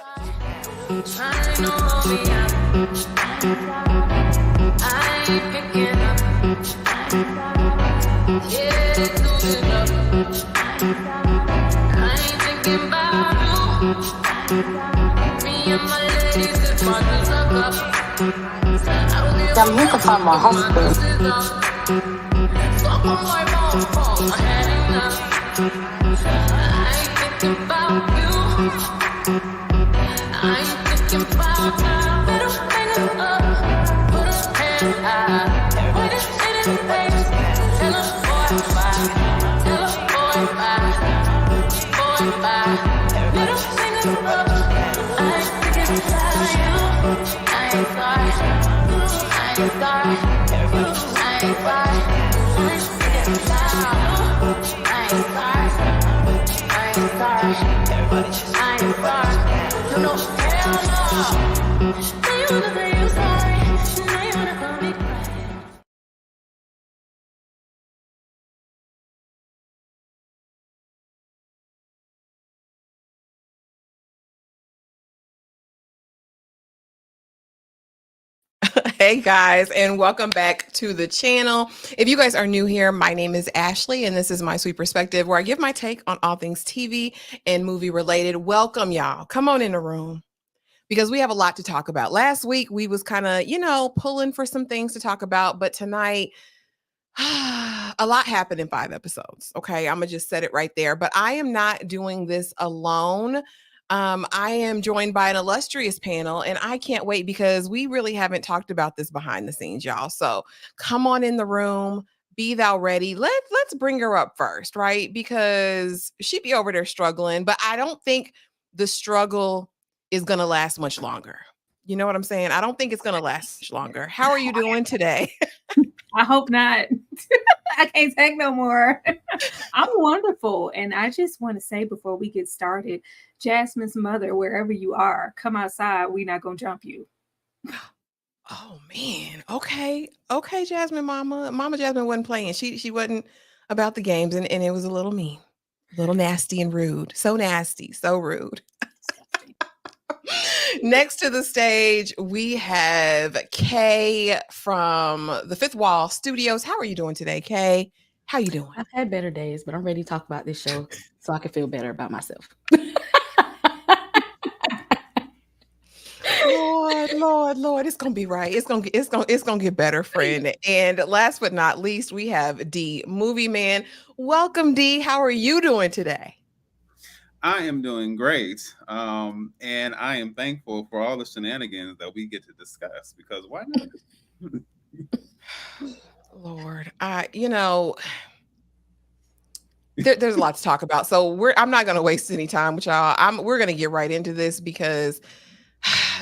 I'm here to find my husband. Hey guys, and welcome back to the channel. If you guys are new here, my name is Ashley, and this is My Sweet Perspective, where I give my take on all things TV and movie related. Welcome, y'all. Come on in the room, because we have a lot to talk about. Last week, we was kind of, pulling for some things to talk about, but tonight, a lot happened in 5 episodes. Okay, I'm gonna just set it right there. But I am not doing this alone. I am joined by an illustrious panel, and I can't wait because we really haven't talked about this behind the scenes, y'all. So come on in the room, be thou ready. Let's bring her up first, right? Because she be over there struggling, but I don't think the struggle is gonna last much longer. You know what I'm saying? I don't think it's gonna last much longer. How are you doing today? I hope not. I can't take no more. I'm wonderful. And I just want to say before we get started, Jasmine's mother, wherever you are, come outside. We're not going to jump you. Oh, man. Okay, Jasmine Mama Jasmine wasn't playing. She wasn't about the games, and it was a little mean, a little nasty and rude. So nasty, so rude. Next to the stage, we have Kay from the Fifth Wall Studios. How are you doing today, Kay? How you doing? I've had better days, but I'm ready to talk about this show so I can feel better about myself. Lord, it's gonna be right. It's gonna get better, friend. And last but not least, we have D, Movie Man. Welcome, D. How are you doing today? I am doing great, and I am thankful for all the shenanigans that we get to discuss, because why not? Lord, there's a lot to talk about, so I'm not going to waste any time with y'all. We're going to get right into this because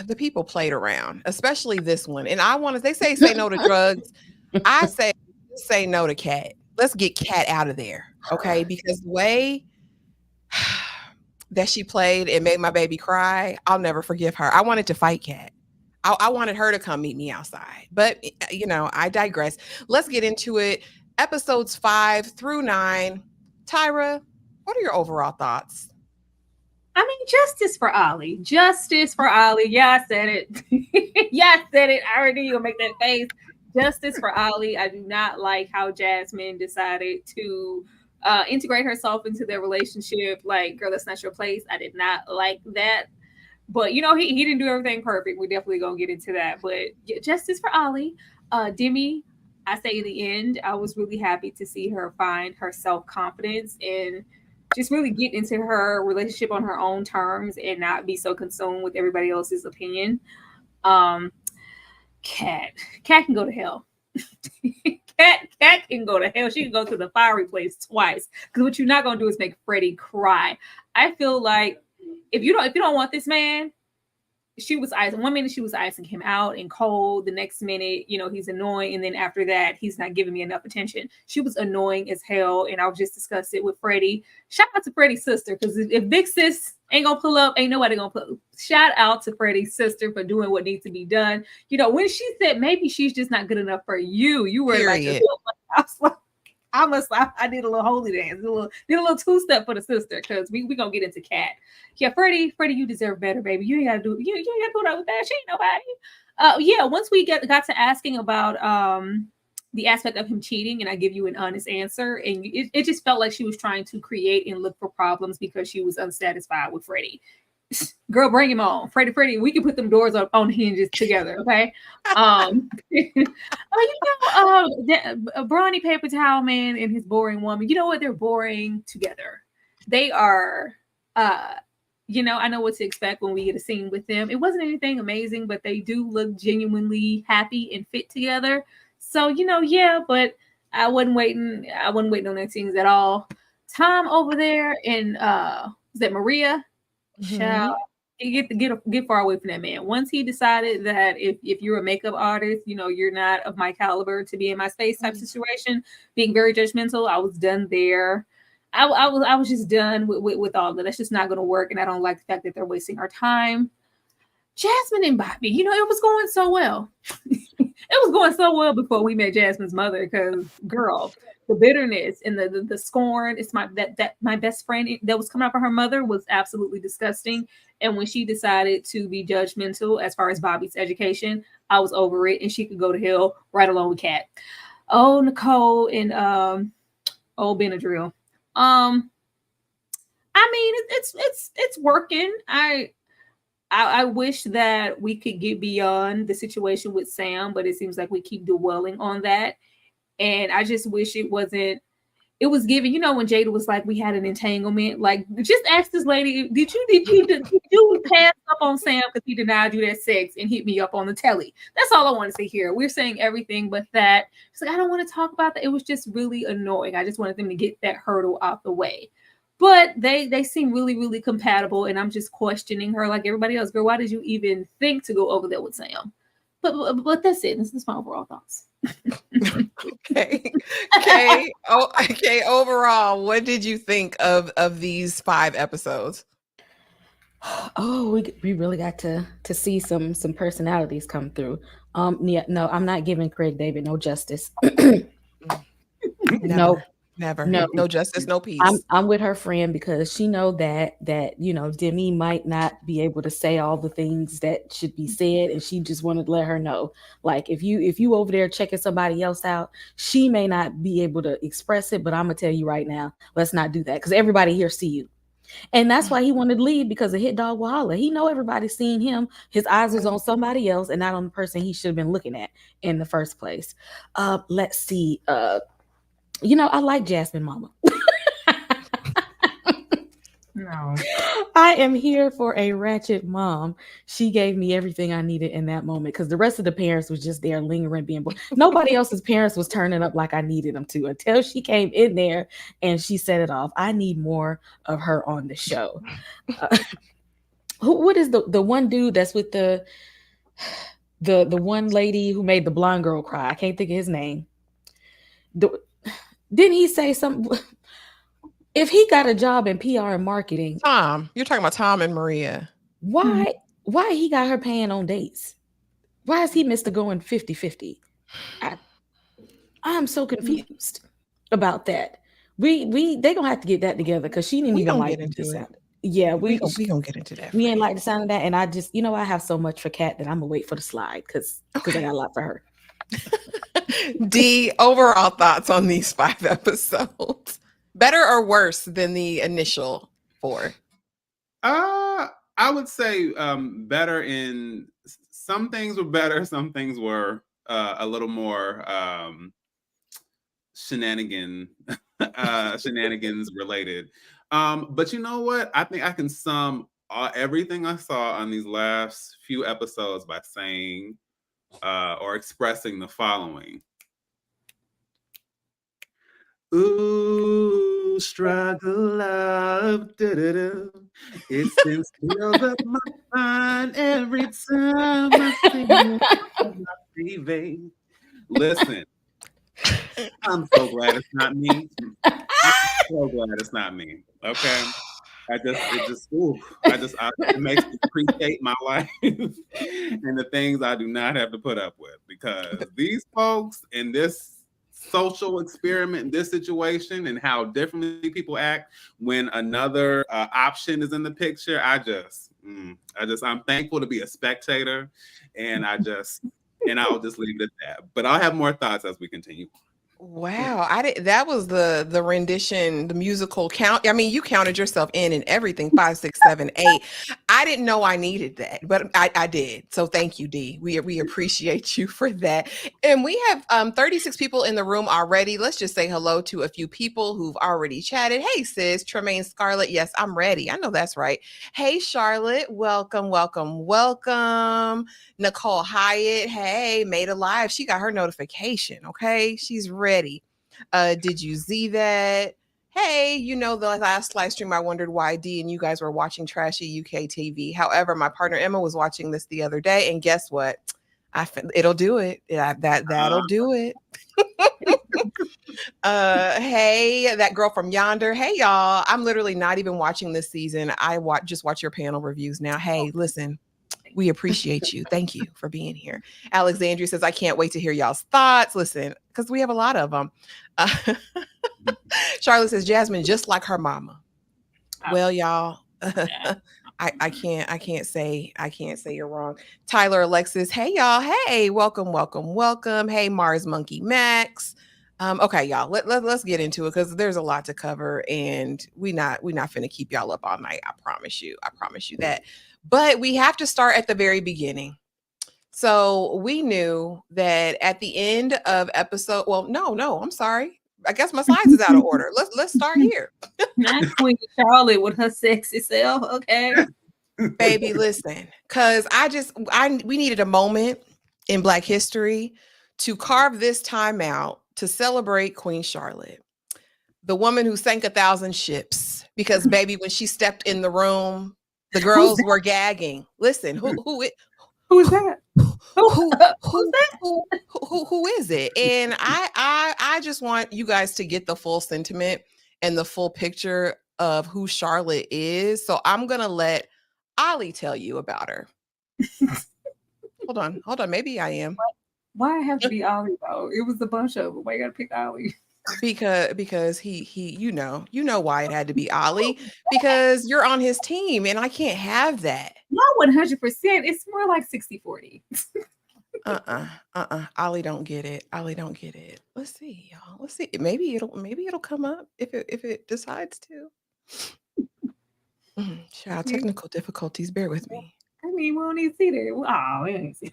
the people played around, especially this one. And they say no to drugs. I say no to Cat. Let's get Cat out of there, okay? Because the way that she played and made my baby cry, I'll never forgive her. I wanted to fight Cat. I wanted her to come meet me outside. But, I digress. Let's get into it. Episodes 5 through 9. Tyra, what are your overall thoughts? I mean, justice for Ollie. Justice for Ollie. Yeah, I said it. Yeah, I said it. I already knew you'll make that face. Justice for Ollie. I do not like how Jasmine decided to integrate herself into their relationship. Like, girl, that's not your place. I did not like that. But, he didn't do everything perfect. We're definitely going to get into that. But yeah, justice for Ollie. Demi, I say in the end, I was really happy to see her find her self-confidence and just really get into her relationship on her own terms and not be so consumed with everybody else's opinion. Cat can go to hell. Cat can go to hell. She can go to the fiery place twice. Because what you're not gonna do is make Freddy cry. I feel like if you don't want this man, she was icing. One minute she was icing him out and cold. The next minute, he's annoying. And then after that, he's not giving me enough attention. She was annoying as hell. And I was just discussing it with Freddy. Shout out to Freddy's sister. Because if Big Sis ain't going to pull up, ain't nobody going to pull up. Shout out to Freddy's sister for doing what needs to be done. When she said maybe she's just not good enough for you, you were like, I was like, I did a little holy dance, did a little two-step for the sister because we gonna get into Cat. Yeah, Freddie, you deserve better, baby. You ain't gotta do you ain't gotta put up with that. She ain't nobody. Yeah, once we got to asking about the aspect of him cheating, and I give you an honest answer, and it just felt like she was trying to create and look for problems because she was unsatisfied with Freddie. Girl, bring him on. Freddie, we can put them doors up on hinges together, okay? Brawny Paper Towel Man and his boring woman, you know what? They're boring together. They are, I know what to expect when we get a scene with them. It wasn't anything amazing, but they do look genuinely happy and fit together. So, yeah, but I wasn't waiting on their scenes at all. Tom over there and is that Maria? Child, get far away from that man. Once he decided that if you're a makeup artist, you're not of my caliber to be in my space type situation, being very judgmental, I was done there. I was just done with all of that. That's just not going to work, and I don't like the fact that they're wasting our time. Jasmine and Bobby, it was going so well. It was going so well before we met Jasmine's mother, because girl, the bitterness and the scorn, it's my best friend that was coming out for her mother was absolutely disgusting. And when she decided to be judgmental as far as Bobby's education, I was over it, and she could go to hell right along with Cat. Oh, Nicole and Benadryl. It's working. I wish that we could get beyond the situation with Sam, but it seems like we keep dwelling on that. And I just wish it was given, when Jada was like, we had an entanglement, like, just ask this lady, did you pass up on Sam because he denied you that sex and hit me up on the telly? That's all I want to say here. We're saying everything but that. She's like, I don't want to talk about that. It was just really annoying. I just wanted them to get that hurdle out the way. But they seem really, really compatible, and I'm just questioning her like everybody else. Girl, why did you even think to go over there with Sam? But that's it. This is my overall thoughts. Okay. Okay. Overall, what did you think of these 5 episodes? Oh, we really got to see some personalities come through. Yeah, no, I'm not giving Craig David no justice. Never. No. No justice, no peace. I'm with her friend because she know that Demi might not be able to say all the things that should be said, and she just wanted to let her know, like, if you over there checking somebody else out, she may not be able to express it, but I'm gonna tell you right now, let's not do that, because everybody here see you. And that's why he wanted to leave, because of Hit Dog Wahala. He know everybody's seeing him. His eyes was on somebody else and not on the person he should have been looking at in the first place. Let's see. I like Jasmine Mama. No. I am here for a ratchet mom. She gave me everything I needed in that moment, because the rest of the parents was just there lingering, being bored. Nobody else's parents was turning up like I needed them to, until she came in there and she set it off. I need more of her on the show. What is the one dude that's with the one lady who made the blonde girl cry? I can't think of his name. Didn't he say something? If he got a job in PR and marketing, Tom, you're talking about Tom and Maria. Why he got her paying on dates? Why is he Mr. going 50-50? I'm so confused about that. They gonna have to get that together, because she didn't even like the sound. Yeah, we gonna get into that. We ain't like the sound of that, and I just I have so much for Kat that I'm gonna wait for the slide because I got a lot for her. D, overall thoughts on these 5 episodes? Better or worse than the initial 4? I would say better. In some things were better, some things were a little more shenanigans related. But you know what? I think I can sum everything I saw on these last few episodes by saying or expressing the following. Ooh, struggle love, it sends chills up my spine every time I see you on my TV. Listen, I'm so glad it's not me. I'm so glad it's not me. Okay. It makes me appreciate my life and the things I do not have to put up with, because these folks in this social experiment in this situation and how differently people act when another option is in the picture. I'm thankful to be a spectator, and I'll just leave it at that. But I'll have more thoughts as we continue. Wow, that was the rendition, the musical count. I mean, you counted yourself in and everything, 5, 6, 7, 8. I didn't know I needed that, but I did. So thank you, Dee. We appreciate you for that. And we have 36 people in the room already. Let's just say hello to a few people who've already chatted. Hey, sis, Tremaine Scarlett. Yes, I'm ready. I know that's right. Hey, Charlotte. Welcome, welcome, welcome. Nicole Hyatt, hey, made alive. She got her notification. Okay, she's ready. Did you see that? Hey, the last live stream, I wondered why Dee and you guys were watching trashy UK TV. However, my partner Emma was watching this the other day, and guess what? It'll do it. Yeah, that'll do it. Hey, that girl from yonder. Hey, y'all. I'm literally not even watching this season. I just watch your panel reviews now. Hey, listen. We appreciate you. Thank you for being here. Alexandria says, I can't wait to hear y'all's thoughts. Listen, because we have a lot of them. Charlotte says, Jasmine, just like her mama. Well, y'all, I can't say you're wrong. Tyler Alexis, hey, y'all. Hey, welcome, welcome, welcome. Hey, Mars Monkey Max. Okay, y'all, let's get into it because there's a lot to cover and we not finna keep y'all up all night. I promise you that. But we have to start at the very beginning. So we knew that at the end of episode, no, I'm sorry. I guess my slides is out of order. Let's start here. Not Queen Charlotte with her sexy self, okay? Baby, listen, because we needed a moment in Black history to carve this time out to celebrate Queen Charlotte, the woman who sank 1,000 ships. Because baby, when she stepped in the room, the girls were gagging. Listen, who is that? Who is it? And I just want you guys to get the full sentiment and the full picture of who Charlotte is. So I'm gonna let Ollie tell you about her. Hold on. Maybe I am. Why have to be Ollie though? It was a bunch of them. Why you gotta pick Ollie? Because he you know why it had to be Ollie, because you're on his team and I can't have that. Not 100%. It's more like 60-40. Ollie don't get it. Let's see, y'all. Let's see. Maybe it'll come up if it decides to. Child, technical difficulties. Bear with me. I mean, we don't even see that. Oh, we don't see it.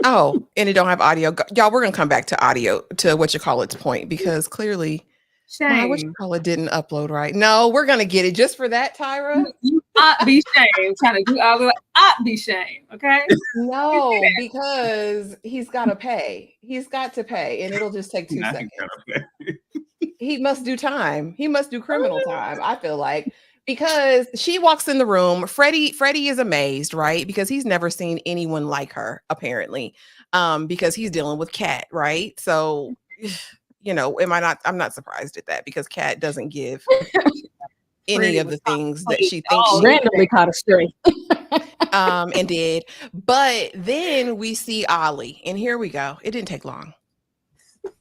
Oh, and it don't have audio. Y'all, we're gonna come back to audio to its point because clearly it didn't upload right. No, we're gonna get it just for that, Tyra. You ought be shamed. Trying to do all the ought be shamed, okay? No, because he's gotta pay. He's got to pay, and it'll just take 2 seconds. He must do time. He must do criminal time, I feel like. Because she walks in the room, Freddy is amazed, right? Because he's never seen anyone like her, apparently, because he's dealing with Cat, right? So, I'm not surprised at that because Cat doesn't give any of the things that she thinks she randomly caught a stray. And did. But then we see Ollie, and here we go. It didn't take long.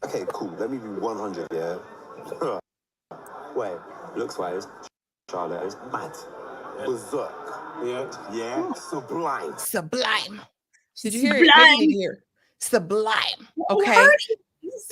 Okay, cool. Let me be 100, yeah? Wait, looks wise. Charlotte is mad. Berserk. Yeah. Sublime. Did you hear it? Maybe you hear sublime. Okay.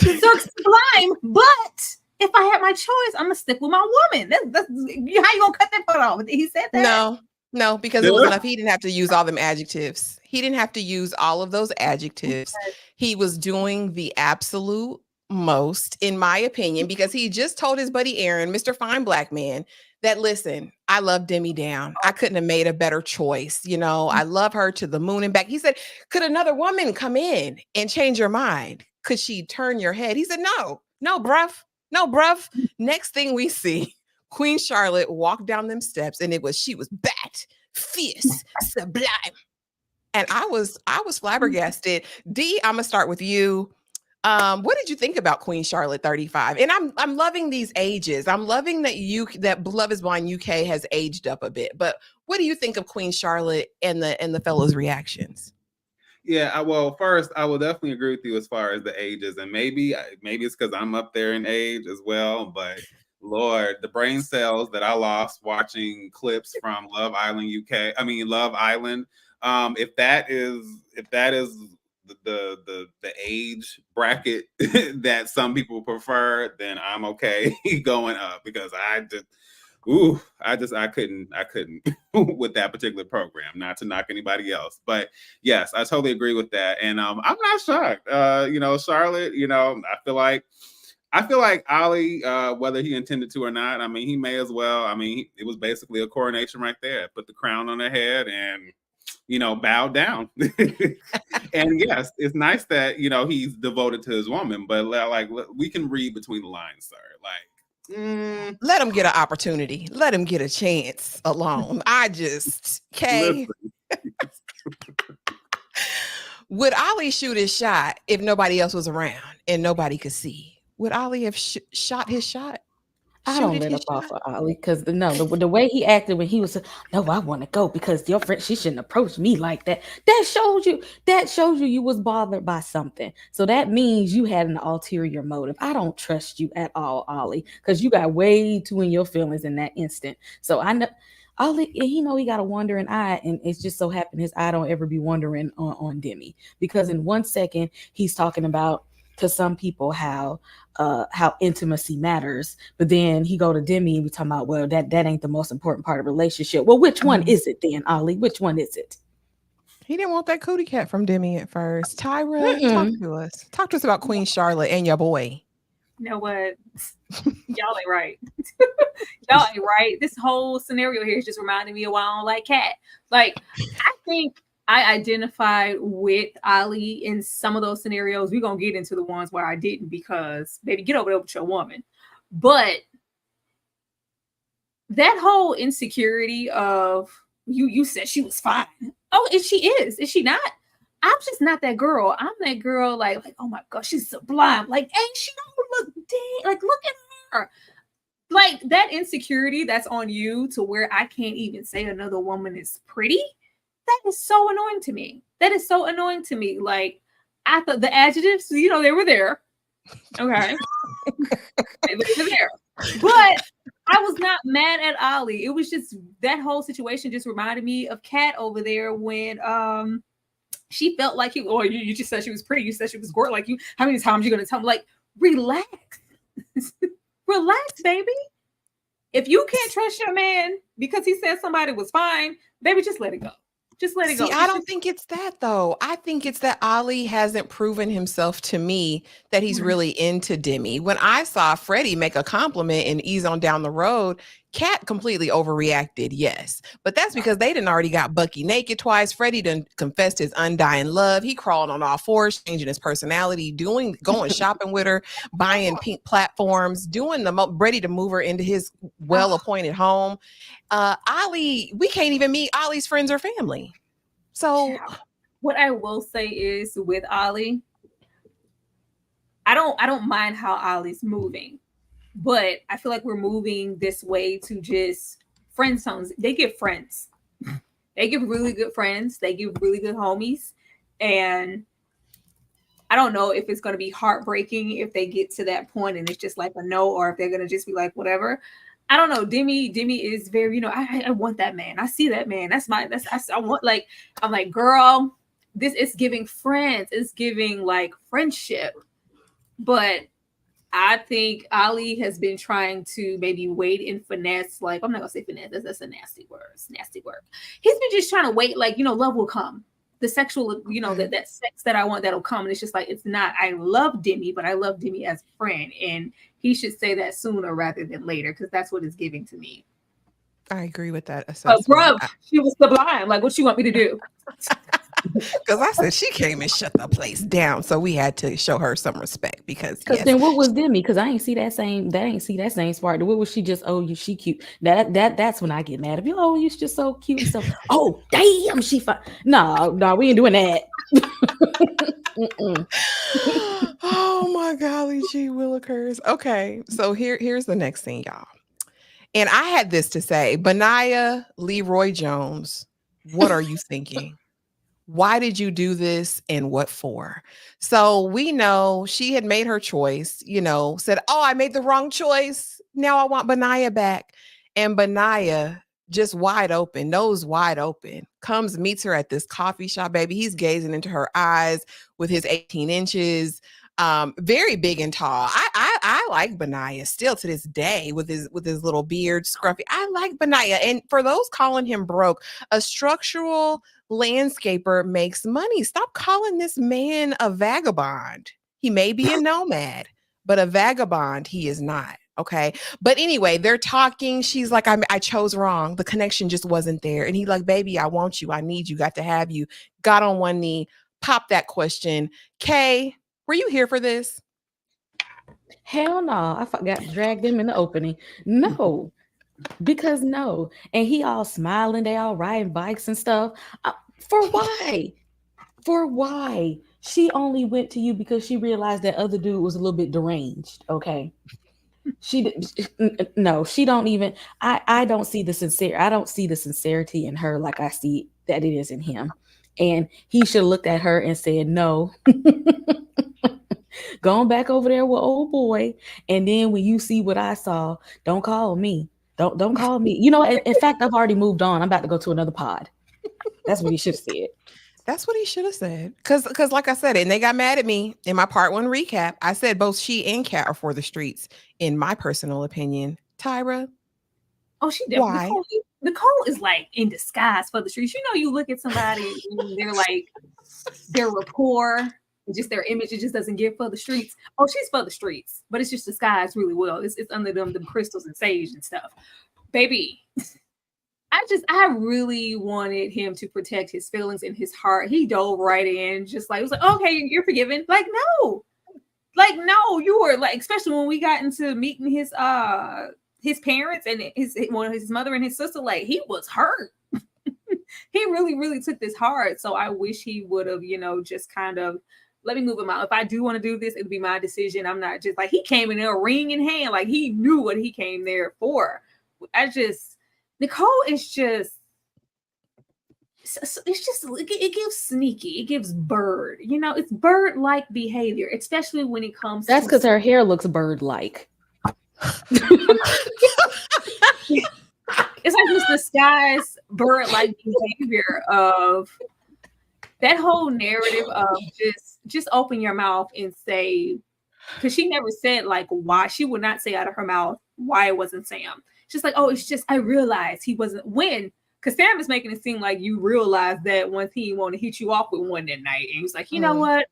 Berserk, sublime. But if I had my choice, I'm gonna stick with my woman. That's how you gonna cut that part off? He said that. No, because it was enough. He didn't have to use all them adjectives. He didn't have to use all of those adjectives. He was doing the absolute most, in my opinion, because he just told his buddy Aaron, Mr. Fine Black Man, that listen, I love Demi down. I couldn't have made a better choice. I love her to the moon and back. He said, could another woman come in and change your mind? Could she turn your head? He said, no, bruv. Next thing we see, Queen Charlotte walked down them steps and she was bat, fierce, sublime. And I was flabbergasted. Dee, I'm gonna start with you. What did you think about Queen Charlotte 35? And I'm loving these ages. I'm loving that Love is Blind UK has aged up a bit. But what do you think of Queen Charlotte and the fellows' reactions? Yeah, well, first, I will definitely agree with you as far as the ages, and maybe it's because I'm up there in age as well. But Lord, the brain cells that I lost watching clips from Love Island UK, I mean Love Island. If that is the age bracket that some people prefer, then I'm okay going up because I couldn't with that particular program. Not to knock anybody else, but yes, I totally agree with that. And I'm not shocked. Charlotte, I feel like Ollie, whether he intended to or not, I mean, he may as well. I mean, it was basically a coronation right there. Put the crown on her head and bow down. And yes, it's nice that he's devoted to his woman, but like we can read between the lines, sir. Like, let him get an opportunity. Let him get a chance alone. Okay. Would Ollie shoot his shot if nobody else was around and nobody could see? Would Ollie have shot his shot? I don't let up off of Ollie because the way he acted when he was no, I want to go because your friend, she shouldn't approach me like that. That shows you was bothered by something. So that means you had an ulterior motive. I don't trust you at all, Ollie, because you got way too in your feelings in that instant. So I know Ollie, he got a wandering eye, and it's just so happened his eye don't ever be wandering on Demi, because in 1 second he's talking about to some people how intimacy matters, but then he go to Demi and we talking about, well, that ain't the most important part of the relationship. Well, which one is it then, Ollie? Which one is it? He didn't want that cootie cat from Demi at first. Tyra, talk to us about Queen Charlotte and your boy. You know what? Y'all ain't right. Y'all ain't right. This whole scenario here is just reminding me of why I don't like Cat. Like, I think I identified with Ollie in some of those scenarios. We're going to get into the ones where I didn't because, baby, get over there with your woman. But that whole insecurity of you said she was fine. Oh, and she is. Is she not? I'm just not that girl. I'm that girl like oh my gosh, she's sublime. Like, ain't she don't look dead? Like, look at her. Like, that insecurity that's on you to where I can't even say another woman is pretty. That is so annoying to me. That is so annoying to me. Like, I thought the adjectives, they were there. Okay. They were there. But I was not mad at Ollie. It was just that whole situation just reminded me of Kat over there when she felt like you just said she was pretty. You said she was gorgeous. Like, how many times are you gonna tell me? Like, relax. Relax, baby. If you can't trust your man because he said somebody was fine, baby, just let it go. Just let it go. I don't think it's that, though. I think it's that Ollie hasn't proven himself to me that he's really into Demi. When I saw Freddy make a compliment and ease on down the road, Kat completely overreacted, yes. But that's because they done already got Bucky naked twice. Freddy done confessed his undying love. He crawled on all fours, changing his personality, going shopping with her, buying pink platforms, ready to move her into his well-appointed home. Ollie, we can't even meet Ollie's friends or family. So what I will say is with Ollie, I don't mind how Ollie's moving, but I feel like we're moving this way to just friend zones. They get friends. They give really good friends. They give really good homies. And I don't know if it's going to be heartbreaking if they get to that point and it's just like a no, or if they're going to just be like, whatever. I don't know. Demi is very, I want that man. I see that man. I want, like, I'm like, girl, this is giving friends. It's giving like friendship. But I think Ollie has been trying to maybe wait and finesse. Like, I'm not going to say finesse. That's a nasty word. It's nasty word. He's been just trying to wait. Like, love will come. The sexual, that sex that I want, that'll come. And it's just like, it's not, I love Demi, but I love Demi as a friend. And he should say that sooner rather than later, because that's what it's giving to me. I agree with that assessment. Bro, she was sublime. Like, what you want me to do? Because I said she came and shut the place down, so we had to show her some respect. Because then what was Demi? Because I ain't see that same spark. What was she just? Oh, she cute. That's when I get mad. If you're just so cute and stuff. Oh, damn, she fine. No, we ain't doing that. Oh my golly, gee willikers. Okay, so here's the next thing, y'all. And I had this to say, Benaiah Leroy Jones. What are you thinking? Why did you do this and what for? So we know she had made her choice, said, oh, I made the wrong choice. Now I want Benaiah back. And Benaiah, just wide open, nose wide open, comes, meets her at this coffee shop, baby. He's gazing into her eyes with his 18 inches. Very big and tall. I like Benaiah still to this day with his little beard, scruffy. I like Benaiah. And for those calling him broke, a structural landscaper makes money. Stop calling this man a vagabond. He may be a nomad, but a vagabond he is not. Okay. But anyway, they're talking. She's like, I chose wrong. The connection just wasn't there. And he like, baby, I want you. I need you. Got to have you. Got on one knee, popped that question. Kay, were you here for this? Hell no. I forgot to drag them in the opening. No. Because no. And he all smiling. They all riding bikes and stuff. For why? For why? She only went to you because she realized that other dude was a little bit deranged. Okay. She don't even. I don't see the sincerity in her like I see that it is in him. And he should have looked at her and said, no. Going back over there with old boy. And then when you see what I saw, don't call me. Don't call me. In fact, I've already moved on. I'm about to go to another pod. That's what he should have said. That's what he should have said. Because like I said, and they got mad at me in my part 1 recap. I said both she and Cat are for the streets, in my personal opinion. Tyra? Oh, she definitely. Why? Nicole is like in disguise for the streets. You look at somebody and they're like, their rapport, just their image, it just doesn't give for the streets. Oh, she's for the streets, but it's just disguised really well. It's under them crystals and sage and stuff. Baby, I really wanted him to protect his feelings and his heart. He dove right in, just like, it was like, okay, you're forgiven. Like, no, you were like, especially when we got into meeting his parents and his mother and his sister, like, he was hurt. He really, really took this hard. So I wish he would have, just kind of let me move him out. If I do want to do this, it'll be my decision. I'm not just like, he came in there ring in hand, like he knew what he came there for. Nicole is just, it gives sneaky. It gives bird. It's bird-like behavior, especially when it comes That's because her hair looks bird-like. It's like this disguised bird-like behavior of that whole narrative of just open your mouth and say, because she never said like why. She would not say out of her mouth why it wasn't Sam. Just like, oh, it's just I realized he wasn't when. Because Sam is making it seem like you realized that once he wanted to hit you off with one that night. And he's like, you know what?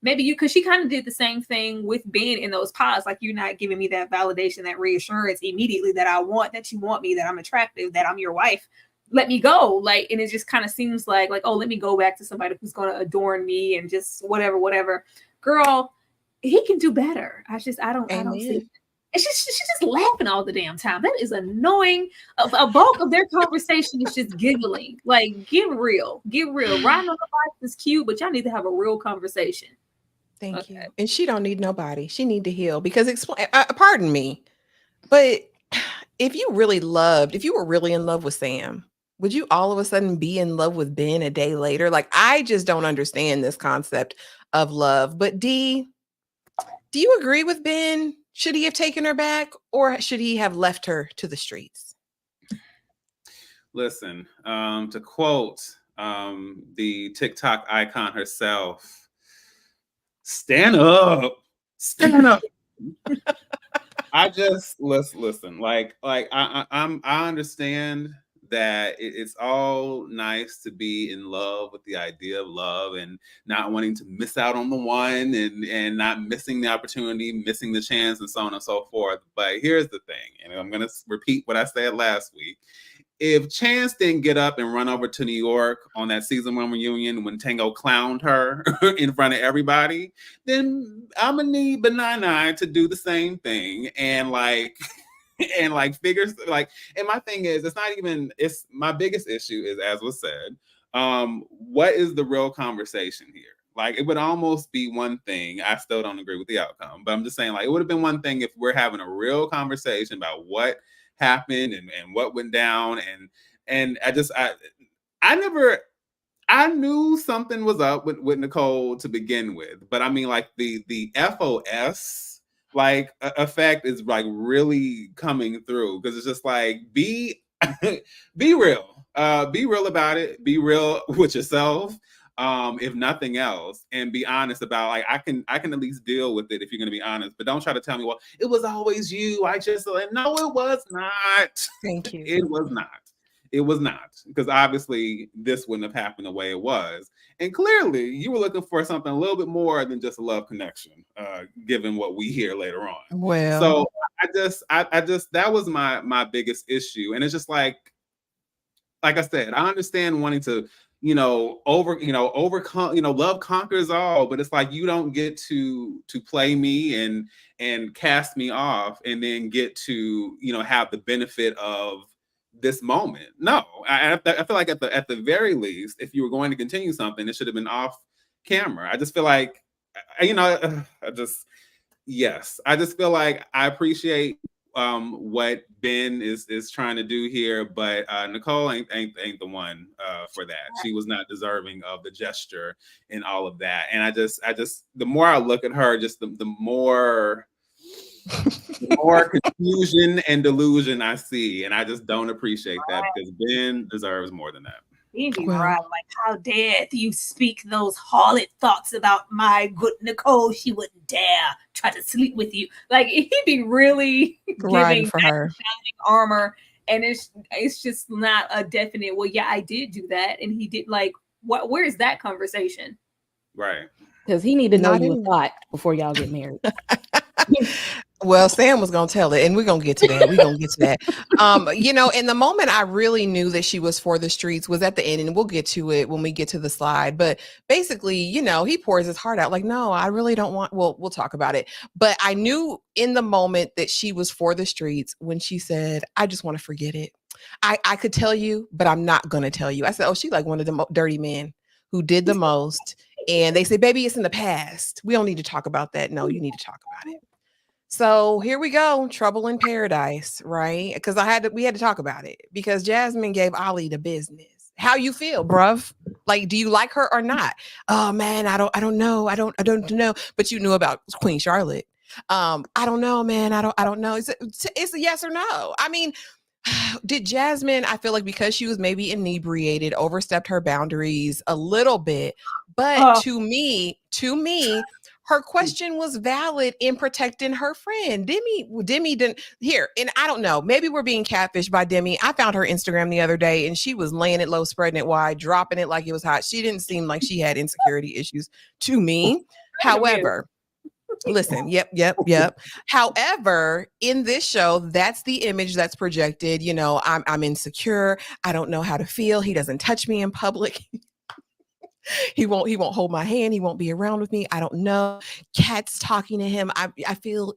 Maybe because she kind of did the same thing with Ben in those pods. Like, you're not giving me that validation, that reassurance immediately that that you want me, that I'm attractive, that I'm your wife. Let me go. Like, and it just kind of seems like, oh, let me go back to somebody who's going to adorn me and just whatever. Girl, he can do better. I don't see it. And she's just laughing all the damn time. That is annoying. A bulk of their conversation is just giggling. Like, get real. Riding on the bike is cute, but y'all need to have a real conversation. Thank you. And she don't need nobody. She need to heal because pardon me, but if you were really in love with Sam, would you all of a sudden be in love with Ben a day later? Like, I just don't understand this concept of love. But D, do you agree with Ben? Should he have taken her back, or should he have left her to the streets? Listen, to quote the TikTok icon herself, stand up. I just listen. Like I understand that it's all nice to be in love with the idea of love and not wanting to miss out on the one and not missing the opportunity, missing the chance, and so on and so forth. But here's the thing, and I'm going to repeat what I said last week. If Chance didn't get up and run over to New York on that season 1 reunion when Tango clowned her in front of everybody, then I'm going to need Benaiah to do the same thing. And figures and my thing is, it's my biggest issue is, as was said, what is the real conversation here? Like, it would almost be one thing. I still don't agree with the outcome, but I'm just saying, like, it would have been one thing if we're having a real conversation about what happened and what went down. And I I knew something was up with Nicole to begin with, but I mean, like the FOS effect is like really coming through because it's just like be real, be real about it, be real with yourself, if nothing else, and be honest about like I can at least deal with it if you're gonna be honest, but don't try to tell me, well, it was always you. I just like, no, it was not. Thank you. It was not. It was not, because obviously this wouldn't have happened the way it was. And clearly you were looking for something a little bit more than just a love connection, given what we hear later on. Well, so I just that was my biggest issue. And it's just like I said, I understand wanting to, overcome, love conquers all, but it's like you don't get to play me and cast me off and then get to, have the benefit of this moment. No, I feel like at the very least, if you were going to continue something, it should have been off camera. I just feel like, I just feel like I appreciate what Ben is trying to do here, but Nicole ain't the one for that. She was not deserving of the gesture and all of that. And I just the more I look at her, just the more confusion and delusion I see, and I just don't appreciate that because Ben deserves more than that. He'd be right, like, how dare you speak those harlot thoughts about my good Nicole? She wouldn't dare try to sleep with you. Like, he'd be really giving for her armor, and it's just not a definite. Well, yeah, I did do that, and he did. Like, what? Where is that conversation? Right. Because he need to know you a lot before y'all get married. Well, Sam was going to tell it, and we're going to get to that. In the moment I really knew that she was for the streets was at the end, and we'll get to it when we get to the slide. But basically, he pours his heart out like, no, I really don't want, well, we'll talk about it. But I knew in the moment that she was for the streets when she said, I just want to forget it. I could tell you, but I'm not going to tell you. I said, oh, she's like one of the dirty men who did the most. And they say, baby, it's in the past. We don't need to talk about that. No, you need to talk about it. So here we go, trouble in paradise, right? Because we had to talk about it because Jasmine gave Ollie the business. How you feel, bruv? Like, do you like her or not? Oh man, I don't know. I don't know. But you knew about Queen Charlotte. I don't know, man. I don't know. It's a yes or no. I mean, did Jasmine, I feel like because she was maybe inebriated, overstepped her boundaries a little bit. But to me, her question was valid in protecting her friend. Demi didn't here. And I don't know, maybe we're being catfished by Demi. I found her Instagram the other day and she was laying it low, spreading it wide, dropping it like it was hot. She didn't seem like she had insecurity issues to me. However, listen, yep. However, in this show, that's the image that's projected. I'm insecure. I don't know how to feel. He doesn't touch me in public. He won't hold my hand. He won't be around with me. I don't know. Cat's talking to him. I feel,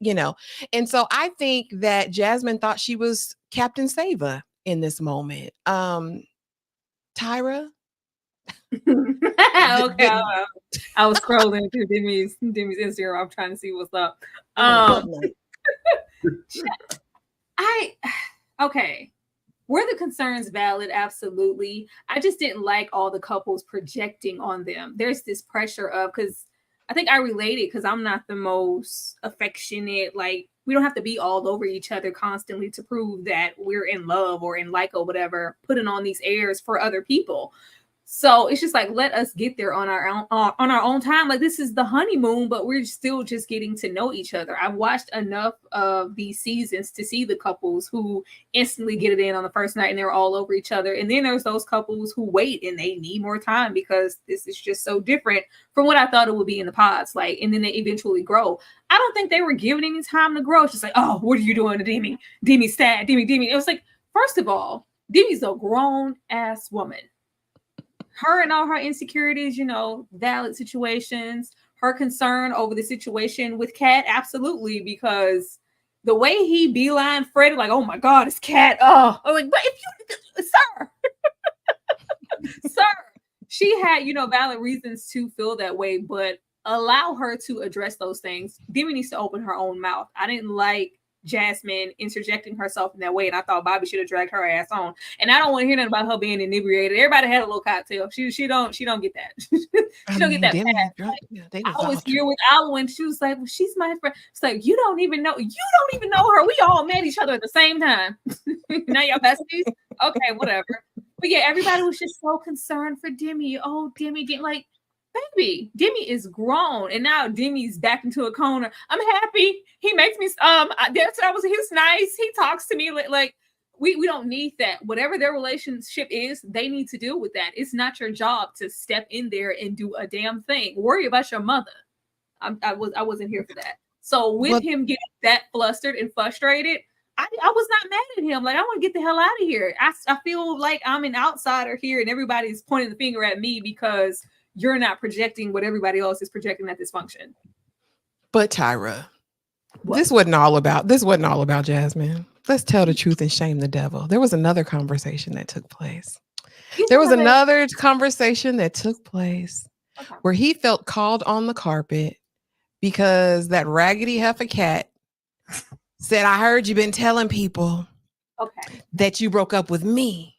And so I think that Jasmine thought she was Captain Sava in this moment. Tyra? Okay. I was scrolling through Demi's Instagram. I'm trying to see what's up. Okay. Were the concerns valid? Absolutely. I just didn't like all the couples projecting on them. There's this pressure of, because I think I related because I'm not the most affectionate. Like, we don't have to be all over each other constantly to prove that we're in love or in like or whatever, putting on these airs for other people. So it's just like, let us get there on our own time. Like, this is the honeymoon, but we're still just getting to know each other. I've watched enough of these seasons to see the couples who instantly get it in on the first night and they're all over each other. And then there's those couples who wait and they need more time because this is just so different from what I thought it would be in the pods. Like, and then they eventually grow. I don't think they were given any time to grow. It's just like, oh, what are you doing to Demi? Demi's sad. Demi. It was like, first of all, Demi's a grown ass woman. Her and all her insecurities, valid situations, her concern over the situation with Cat, absolutely, because the way he beeline Freddy, like, oh my God, it's Cat. Oh, I'm like, but if you, sir, she had, valid reasons to feel that way, but allow her to address those things. Demi needs to open her own mouth. I didn't like Jasmine interjecting herself in that way, and I thought Bobby should have dragged her ass on. And I don't want to hear nothing about her being inebriated. Everybody had a little cocktail. She don't get that. She don't get that pass. Like, I was here with Ollie when she was like, well, she's my friend. It's like, you don't even know her. We all met each other at the same time. Now y'all besties? Okay, whatever. But yeah, everybody was just so concerned for Demi. Oh, Demi, like, baby, Demi is grown, and now Demi's back into a corner. I'm happy. He makes me that's what I was. He was nice. He talks to me like we don't need that. Whatever their relationship is, they need to deal with that. It's not your job to step in there and do a damn thing. Worry about your mother. I wasn't here for that. So with him getting that flustered and frustrated, I was not mad at him. Like, I want to get the hell out of here. I feel like I'm an outsider here, and everybody's pointing the finger at me because you're not projecting what everybody else is projecting that dysfunction. But Tyra, this wasn't all about Jasmine. Let's tell the truth and shame the devil. There was another conversation that took place. Where he felt called on the carpet because that raggedy heifer cat said, I heard you've been telling people that you broke up with me.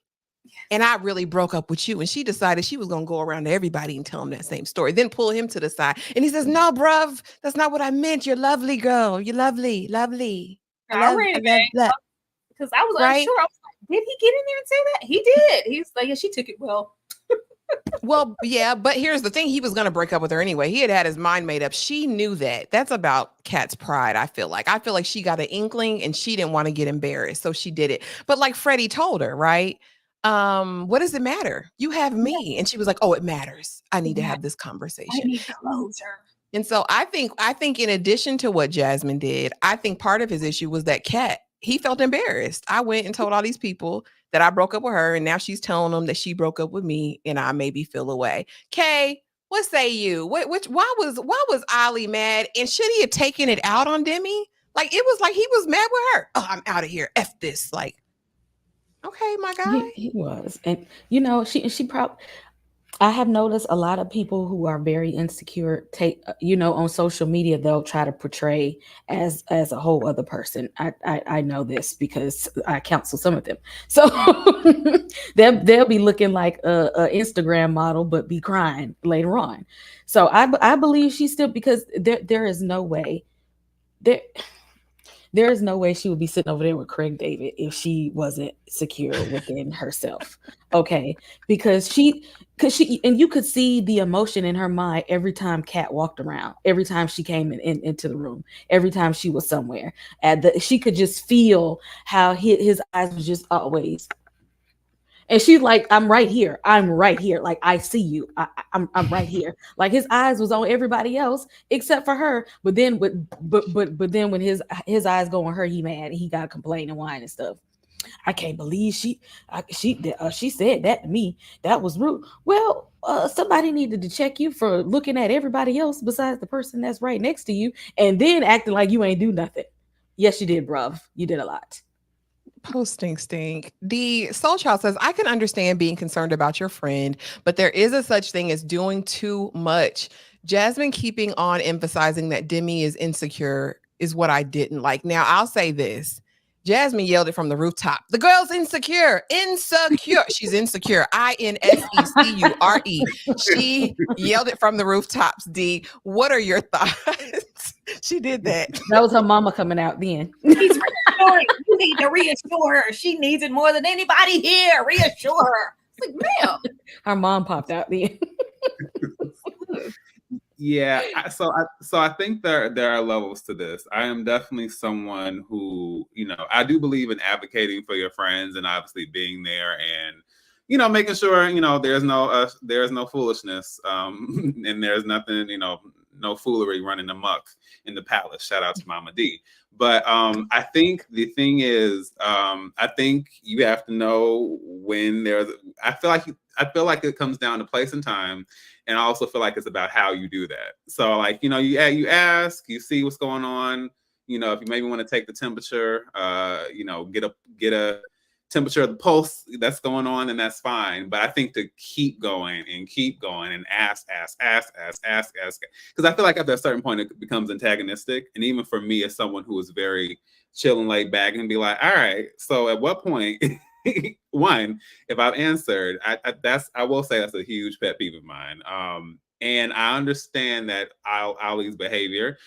And I really broke up with you. And she decided she was going to go around to everybody and tell him that same story. Then pull him to the side. And he says, no, bruv, that's not what I meant. You're lovely, girl. You're lovely. I ran it back because I was unsure. I was like, did he get in there and say that? He did. He's like, yeah, she took it well. Well, yeah, but here's the thing. He was going to break up with her anyway. He had his mind made up. She knew that. That's about Kat's pride, I feel like. I feel like she got an inkling and she didn't want to get embarrassed. So she did it. But like Freddie told her, right? What does it matter? You have me. And she was like, oh, it matters. I need to have this conversation. I need closure. And so I think in addition to what Jasmine did, I think part of his issue was that Kat, he felt embarrassed. I went and told all these people that I broke up with her, and now she's telling them that she broke up with me, and I maybe feel away. Kay, what say you? Why was Ollie mad? And should he have taken it out on Demi? Like, it was like he was mad with her. Oh, I'm out of here. F this. Like, okay, my guy. He was. And she probably, I have noticed a lot of people who are very insecure on social media, they'll try to portray as a whole other person. I know this because I counsel some of them. So they'll be looking like a Instagram model, but be crying later on. So I believe she's still, because there is no way there is no way she would be sitting over there with Craig David if she wasn't secure within herself. Okay. Because and you could see the emotion in her mind every time Kat walked around, every time she came into the room, every time she was somewhere. She could just feel how his eyes was just always. And she's like, I'm right here. Like, I see you. I'm right here. Like, his eyes was on everybody else except for her. But then then when his eyes go on her, he mad and he got complaining and whine and stuff. I can't believe she said that to me. That was rude. Well, somebody needed to check you for looking at everybody else besides the person that's right next to you and then acting like you ain't do nothing. Yes, you did, bruv. You did a lot. Posting stink. The Soul Child says, I can understand being concerned about your friend, but there is a such thing as doing too much. Jasmine keeping on emphasizing that Demi is insecure is what I didn't like. Now, I'll say this. Jasmine yelled it from the rooftop. The girl's insecure. She's insecure. INSECURE. She yelled it from the rooftops. D, what are your thoughts? She did that. That was her mama coming out then. He's reassuring. You need to reassure her. She needs it more than anybody here. Reassure her. It's like, ma'am. Her mom popped out then. Yeah, so I think there are levels to this. I am definitely someone who, I do believe in advocating for your friends and obviously being there and, making sure, there's no foolishness and there's nothing, no foolery running amok in the palace. Shout out to Mama D. But I think the thing is, I think you have to know when I feel like it comes down to place and time. And I also feel like it's about how you do that. So like, you ask, you see what's going on, if you maybe want to take the temperature, get temperature of the pulse that's going on, and that's fine. But I think to keep going and ask, because I feel like after a certain point it becomes antagonistic. And even for me, as someone who is very chill and laid back, and be like, all right, so at what point? One, if I've answered, I will say that's a huge pet peeve of mine. And I understand that Ollie's behavior.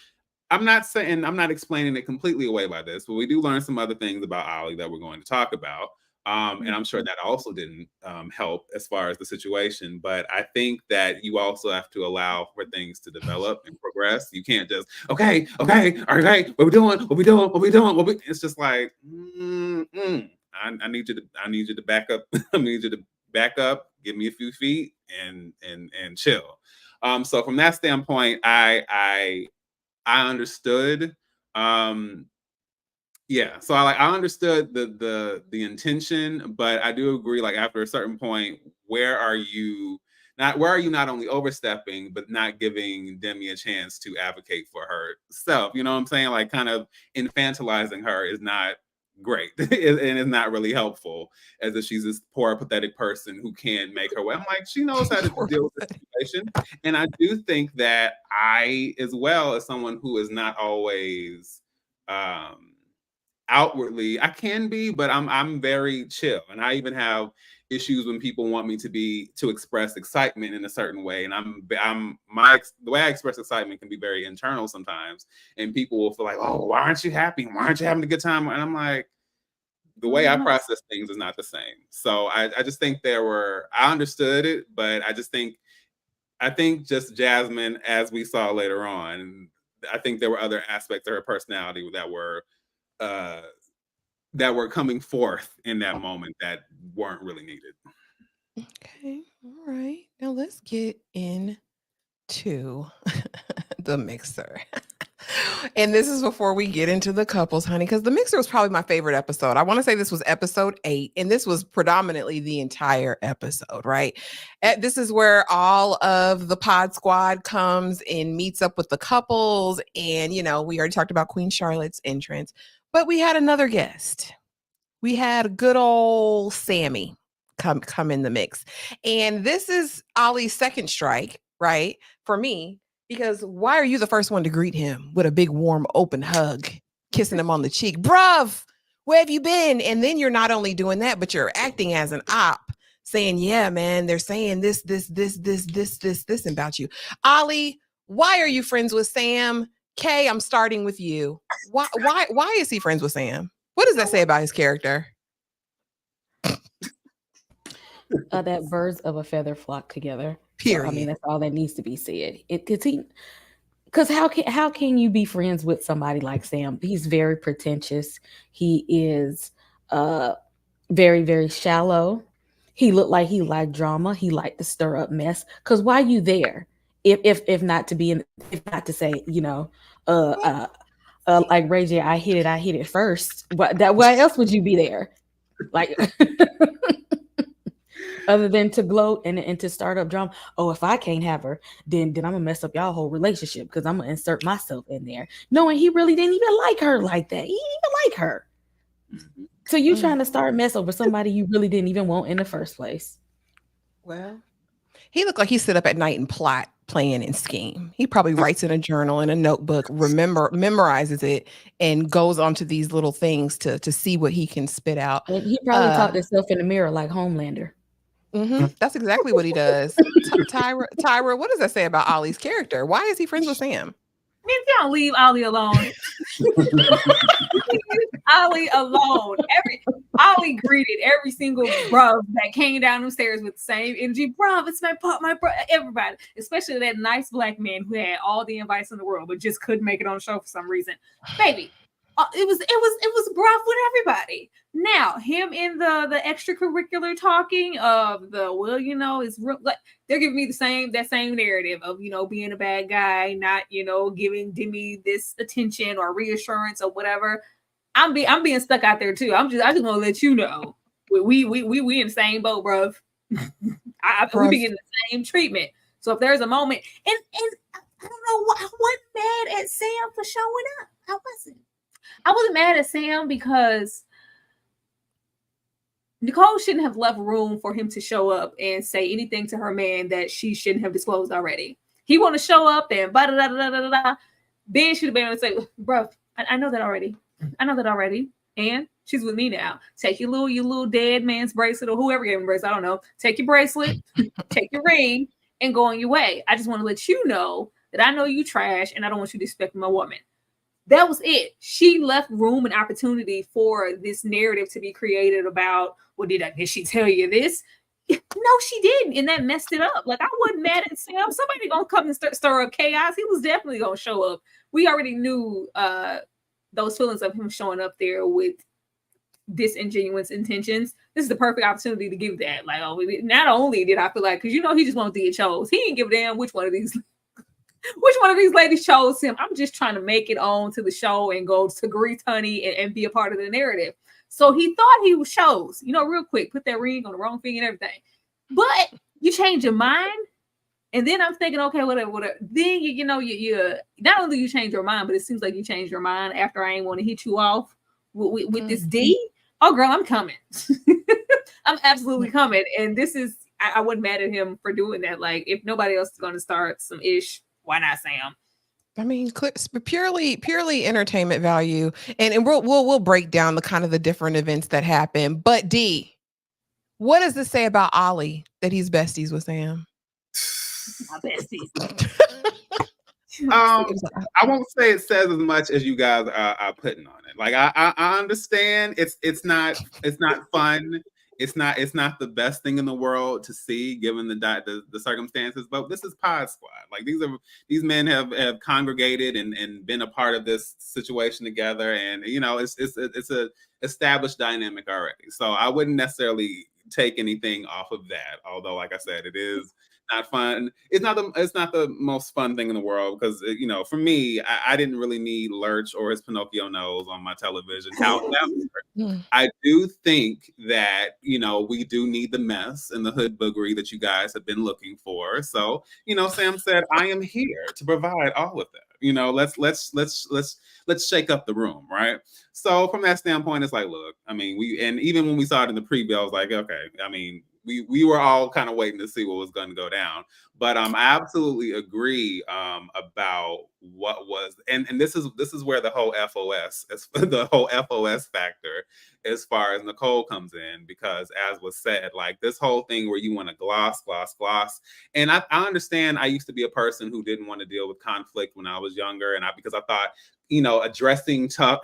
I'm not explaining it completely away by this, but we do learn some other things about Ollie that we're going to talk about. And I'm sure that also didn't help as far as the situation. But I think that you also have to allow for things to develop and progress. You can't just, okay, all right, what we doing? It's just like, I need you to back up. I need you to back up, give me a few feet and chill. So from that standpoint, I understood. So I understood the intention, but I do agree, like after a certain point, where are you not only overstepping, but not giving Demi a chance to advocate for herself? You know what I'm saying? Like kind of infantilizing her is not great and it's not really helpful, as if she's this poor pathetic person who can't make her way. I'm like, she knows how to deal with the situation. And I do think that I, as well as someone who is not always outwardly, I can be, but I'm very chill, and I even have issues when people want me to express excitement in a certain way, and the way I express excitement can be very internal sometimes, and people will feel like, oh, why aren't you happy? Why aren't you having a good time? And I'm like, the way I process things is not the same. So I just think I understood it, but I think just Jasmine, as we saw later on, I think there were other aspects of her personality that were coming forth in that moment that weren't really needed. Okay. All right. Now let's get into the mixer. And this is before we get into the couples, honey, because the mixer was probably my favorite episode. I want to say this was episode 8, and this was predominantly the entire episode, right? This is where all of the pod squad comes and meets up with the couples. And, we already talked about Queen Charlotte's entrance, but we had another guest. We had good old Sammy come in the mix. And this is Ollie's second strike, right? For me, because why are you the first one to greet him with a big, warm, open hug, kissing him on the cheek? Bruv, where have you been? And then you're not only doing that, but you're acting as an op, saying, yeah, man, they're saying this about you. Ollie, why are you friends with Sam? Kay, I'm starting with you. Why is he friends with Sam? What does that say about his character? That birds of a feather flock together. Period. So, I mean, that's all that needs to be said. Because how can you be friends with somebody like Sam? He's very pretentious. He is very, very shallow. He looked like he liked drama. He liked to stir up mess. Because why are you there? If not to say, like Ray J, I hit it first. Why else would you be there? Like, other than to gloat and to start up drama. Oh, if I can't have her, then I'm gonna mess up y'all whole relationship because I'm gonna insert myself in there. Knowing he really didn't even like her like that. He didn't even like her. So you trying to start mess over somebody you really didn't even want in the first place. Well, he looked like he sit up at night and plot, plan, and scheme. He probably writes in a journal, in a notebook, memorizes it, and goes onto these little things to see what he can spit out. And he probably talked himself in the mirror like Homelander. That's exactly what he does. Tyra, what does that say about Ollie's character? Why is he friends with Sam? If you don't leave Ollie alone. Ollie alone. Ollie greeted every single bruv that came down the stairs with the same energy. Bruv, it's my bruv. Everybody, especially that nice black man who had all the invites in the world, but just couldn't make it on the show for some reason. Baby, it was bruv with everybody. Now, him in the extracurricular talking of it's real, like they're giving me that same narrative of being a bad guy, not giving Demi this attention or reassurance or whatever. I'm being stuck out there too. I just want to let you know we in the same boat, bruv. We be getting the same treatment. So if there's a moment, and I don't know, I wasn't mad at Sam for showing up. I wasn't mad at Sam because Nicole shouldn't have left room for him to show up and say anything to her man that she shouldn't have disclosed already. He want to show up and da da da da da da. Ben should have been able to say, bro, I know that already. I know that already. And she's with me now. Take your little dead man's bracelet or whoever gave him bracelet. I don't know. Take your bracelet, take your ring, and go on your way. I just want to let you know that I know you trash and I don't want you to disrespect my woman. That was it. She left room and opportunity for this narrative to be created about, well, did she tell you this? No, she didn't. And that messed it up. Like, I wasn't mad at Sam. Somebody gonna come and stir up chaos. He was definitely gonna show up. We already knew those feelings of him showing up there with disingenuous intentions. This is the perfect opportunity to give that. Like, oh, not only did I feel like, because he just wanted to get chose. He didn't give a damn which one of these ladies chose him. I'm just trying to make it on to the show and go to grease honey and be a part of the narrative. So he thought he was chose, real quick, put that ring on the wrong thing and everything. But you change your mind. And then I'm thinking, okay, whatever. Then you not only you change your mind, but it seems like you changed your mind after I ain't want to hit you off with this D. Oh, girl, I'm coming. I'm absolutely coming. And this is, I wasn't mad at him for doing that. Like, if nobody else is going to start some ish, why not Sam? I mean, purely entertainment value, and we'll break down the kind of the different events that happen. But D, what does this say about Ollie that he's besties with Sam? My besties. I won't say it says as much as you guys are putting on it. Like, I understand it's not fun. It's not the best thing in the world to see given the circumstances, but this is Pod Squad. Like, these men have congregated and been a part of this situation together, and it's a established dynamic already. So I wouldn't necessarily take anything off of that. Although, like I said, it is not fun. It's not the most fun thing in the world because for me, I didn't really need Lurch or his Pinocchio nose on my television. However, I do think that we do need the mess and the hood boogery that you guys have been looking for. So Sam said, I am here to provide all of that. Let's shake up the room, right? So from that standpoint, it's like, look, I mean, even when we saw it in the preview, I was like, okay, I mean, we were all kind of waiting to see what was going to go down. But I absolutely agree about what was, and this is where the whole FOS factor as far as Nicole comes in, because as was said, like this whole thing where you want to gloss. And I understand I used to be a person who didn't want to deal with conflict when I was younger. And because I thought,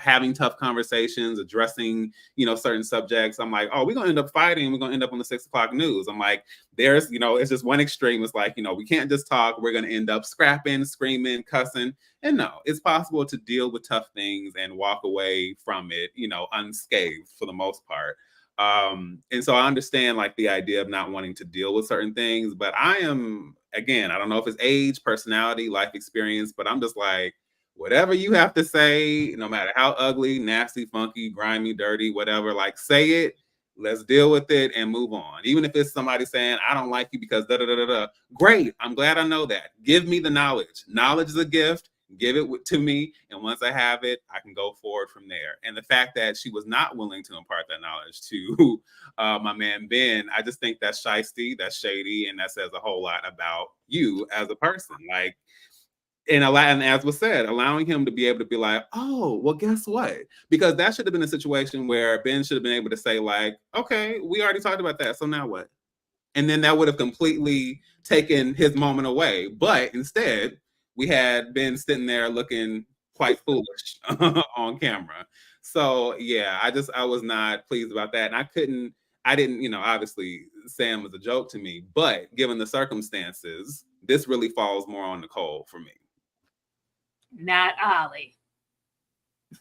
having tough conversations, addressing, certain subjects. I'm like, oh, we're going to end up fighting. We're going to end up on the 6 o'clock news. I'm like, there's, it's just one extreme. It's like, we can't just talk. We're going to end up scrapping, screaming, cussing. And no, it's possible to deal with tough things and walk away from it, unscathed for the most part. And so I understand like the idea of not wanting to deal with certain things, but I don't know if it's age, personality, life experience, but I'm just like, whatever you have to say, no matter how ugly, nasty, funky, grimy, dirty, whatever, like say it, let's deal with it and move on. Even if it's somebody saying, I don't like you because da-da-da-da-da. Great, I'm glad I know that. Give me the knowledge. Knowledge is a gift. Give it to me. And once I have it, I can go forward from there. And the fact that she was not willing to impart that knowledge to my man, Ben, I just think that's shiesty, that's shady, and that says a whole lot about you as a person. Like, and as was said, allowing him to be able to be like, oh, well, guess what? Because that should have been a situation where Ben should have been able to say like, okay, we already talked about that. So now what? And then that would have completely taken his moment away. But instead, we had Ben sitting there looking quite foolish on camera. So yeah, I was not pleased about that. And I didn't, obviously Sam was a joke to me, but given the circumstances, this really falls more on Nicole for me. Not Ollie.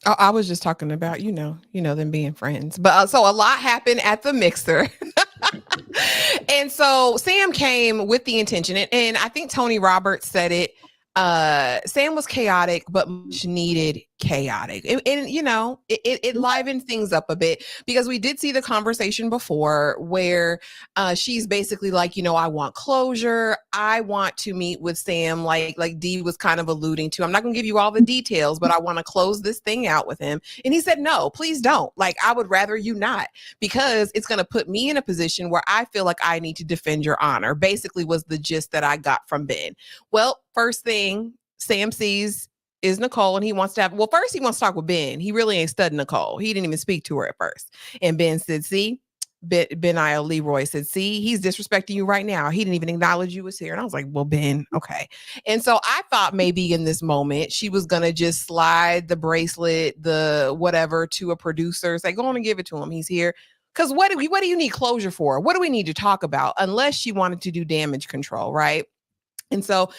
Oh, I was just talking about, them being friends. But so a lot happened at the mixer. And so Sam came with the intention. And I think Tony Roberts said it. Sam was chaotic, but much needed chaotic. And you know, it livened things up a bit, because we did see the conversation before where she's basically like, you know, I want closure. I want to meet with Sam, like Dee was kind of alluding to. I'm not gonna give you all the details, but I want to close this thing out with him. And he said, no, please don't. Like, I would rather you not, because it's gonna put me in a position where I feel like I need to defend your honor, basically was the gist that I got from Ben. Well, first thing Sam sees is Nicole, and he wants to have, well, first he wants to talk with Ben. He really ain't studying Nicole. He didn't even speak to her at first. And Ben said, see, Benaiah Leroy said, see, he's disrespecting you right now. He didn't even acknowledge you was here. And I was like, well, Ben, okay. And so I thought maybe in this moment, she was going to just slide the bracelet, the whatever, to a producer. Say, go on and give it to him. He's here. Because what do you need closure for? What do we need to talk about? Unless she wanted to do damage control, right? And so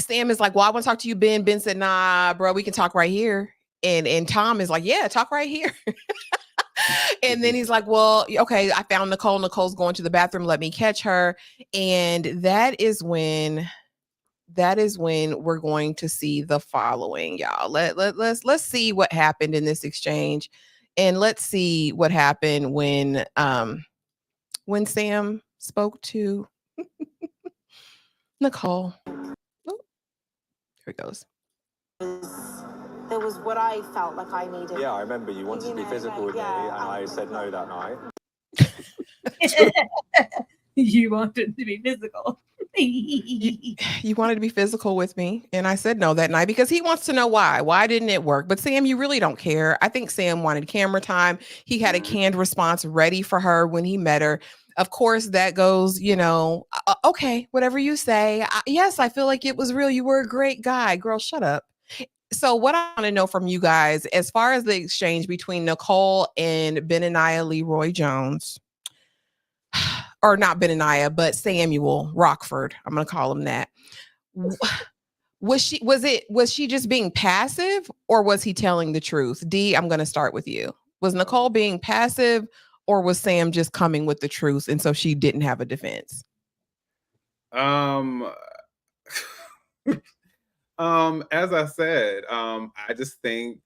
Sam is like, well, I want to talk to you, Ben. Ben said, nah, bro, we can talk right here. And Tom is like, yeah, talk right here. And then he's like, well, okay, I found Nicole. Nicole's going to the bathroom. Let me catch her. And that is when we're going to see the following, y'all. Let's see what happened in this exchange. And let's see what happened when Sam spoke to Nicole. Oh, here it goes. There was what I felt like I needed. Yeah, I remember you wanted to be physical with me, and I said no that night. You wanted to be physical. You wanted to be physical with me, and I said no that night because he wants to know why. Why didn't it work? But Sam, you really don't care. I think Sam wanted camera time. He had a canned response ready for her when he met her. Of course, that goes, you know, okay, whatever you say. Yes, I feel like it was real. You were a great guy. Girl, shut up. So what I want to know from you guys, as far as the exchange between Nicole and Benaiah Leroy Jones, or not Benaiah, but Samuel Rockford, I'm going to call him that. Was she just being passive, or was he telling the truth? Dee, I'm going to start with you. Was Nicole being passive, or was Sam just coming with the truth, and so she didn't have a defense? As I said, I just think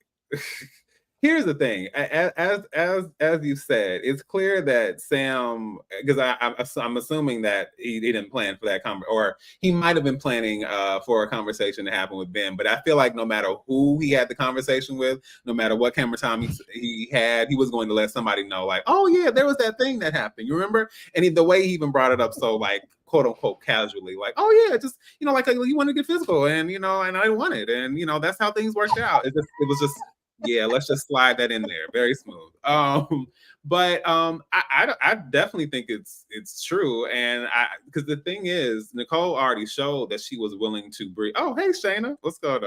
here's the thing. As you said, it's clear that Sam, because I'm assuming that he didn't plan for that or he might have been planning for a conversation to happen with Ben. But I feel like no matter who he had the conversation with, no matter what camera time he had, he was going to let somebody know, like, oh yeah, there was that thing that happened. You remember? And the way he even brought it up so like quote unquote casually, like, oh yeah, just, you know, like you want to get physical, and you know, and I wanted, and you know, that's how things worked out. It was just yeah, let's just slide that in there, very smooth. But I definitely think it's true, and because the thing is, Nicole already showed that she was willing to breathe. Oh, hey Shayna, what's going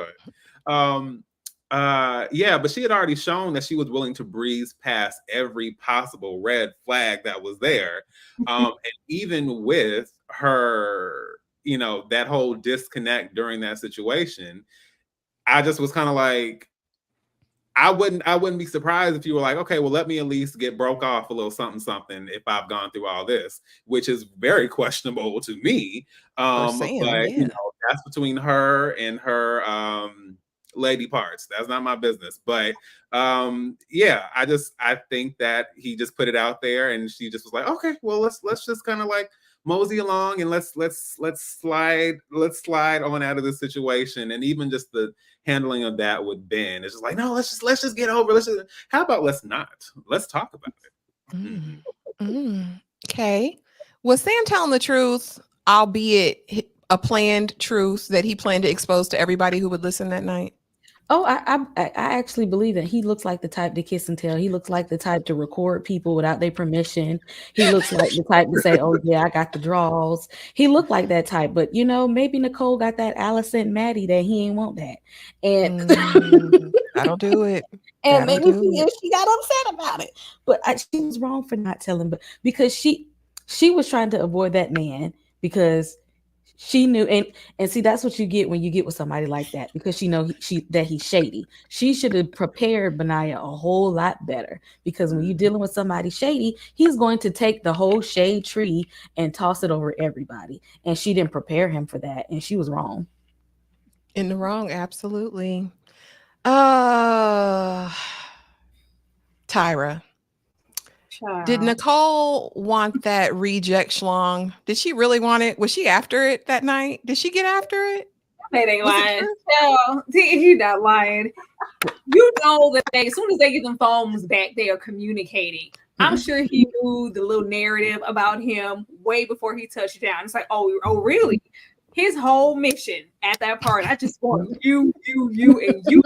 on? Yeah, but she had already shown that she was willing to breeze past every possible red flag that was there. And even with her, you know, that whole disconnect during that situation, I just was kind of like, I wouldn't be surprised if you were like, okay, well, let me at least get broke off a little something if I've gone through all this, which is very questionable to me. Sam, but yeah. you know, that's between her and her lady parts. That's not my business. But yeah, I think that he just put it out there, and she just was like, okay, well, let's just kind of like mosey along, and let's slide on out of this situation. And even just the handling of that with Ben, it's just like, no, let's just get over. How about let's talk about it. Okay. Was Sam telling the truth, albeit a planned truth that he planned to expose to everybody who would listen that night? Oh, I actually believe that he looks like the type to kiss and tell. He looks like the type to record people without their permission. He looks like the type to say, oh yeah, I got the draws. He looked like that type, but you know, maybe Nicole got that Allison Maddie that he ain't want that. And that'll do it. And maybe she got upset about it. But she was wrong for not telling, but because she was trying to avoid that man, because she knew, and see, that's what you get when you get with somebody like that, because she know that he's shady. She should have prepared Benaiah a whole lot better, because when you're dealing with somebody shady, he's going to take the whole shade tree and toss it over everybody. And she didn't prepare him for that, and she was wrong. In the wrong, absolutely. Tyra. Did Child. Nicole want that reject schlong? Did she really want it? Was she after it that night? Did she get after it? They ain't Was it lying. true? Hell, you're not lying. You know that as soon as they get them phones back, they are communicating. I'm sure he knew the little narrative about him way before he touched down. It's like, oh, really? His whole mission at that party, I just want you, and you.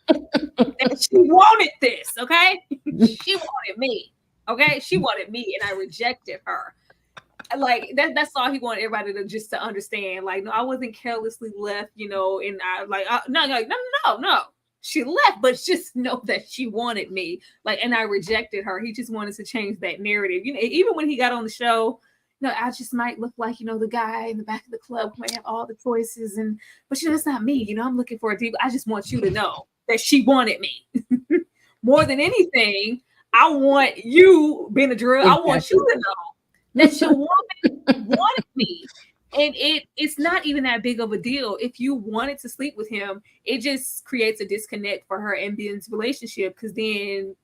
And she wanted this, okay? She wanted me, okay? She wanted me, and I rejected her. Like that's all he wanted everybody to just to understand. Like, no, I wasn't carelessly left, and I like no. She left, but just know that she wanted me. Like, and I rejected her. He just wanted to change that narrative. Even when he got on the show, I just might look like, the guy in the back of the club who might have all the choices, but it's not me. I'm looking for a deep. I just want you to know that she wanted me more than anything. I want you, Benadryl. I want you to know that your woman wanted me. And it's not even that big of a deal. If you wanted to sleep with him, it just creates a disconnect for her and Ben's relationship, because then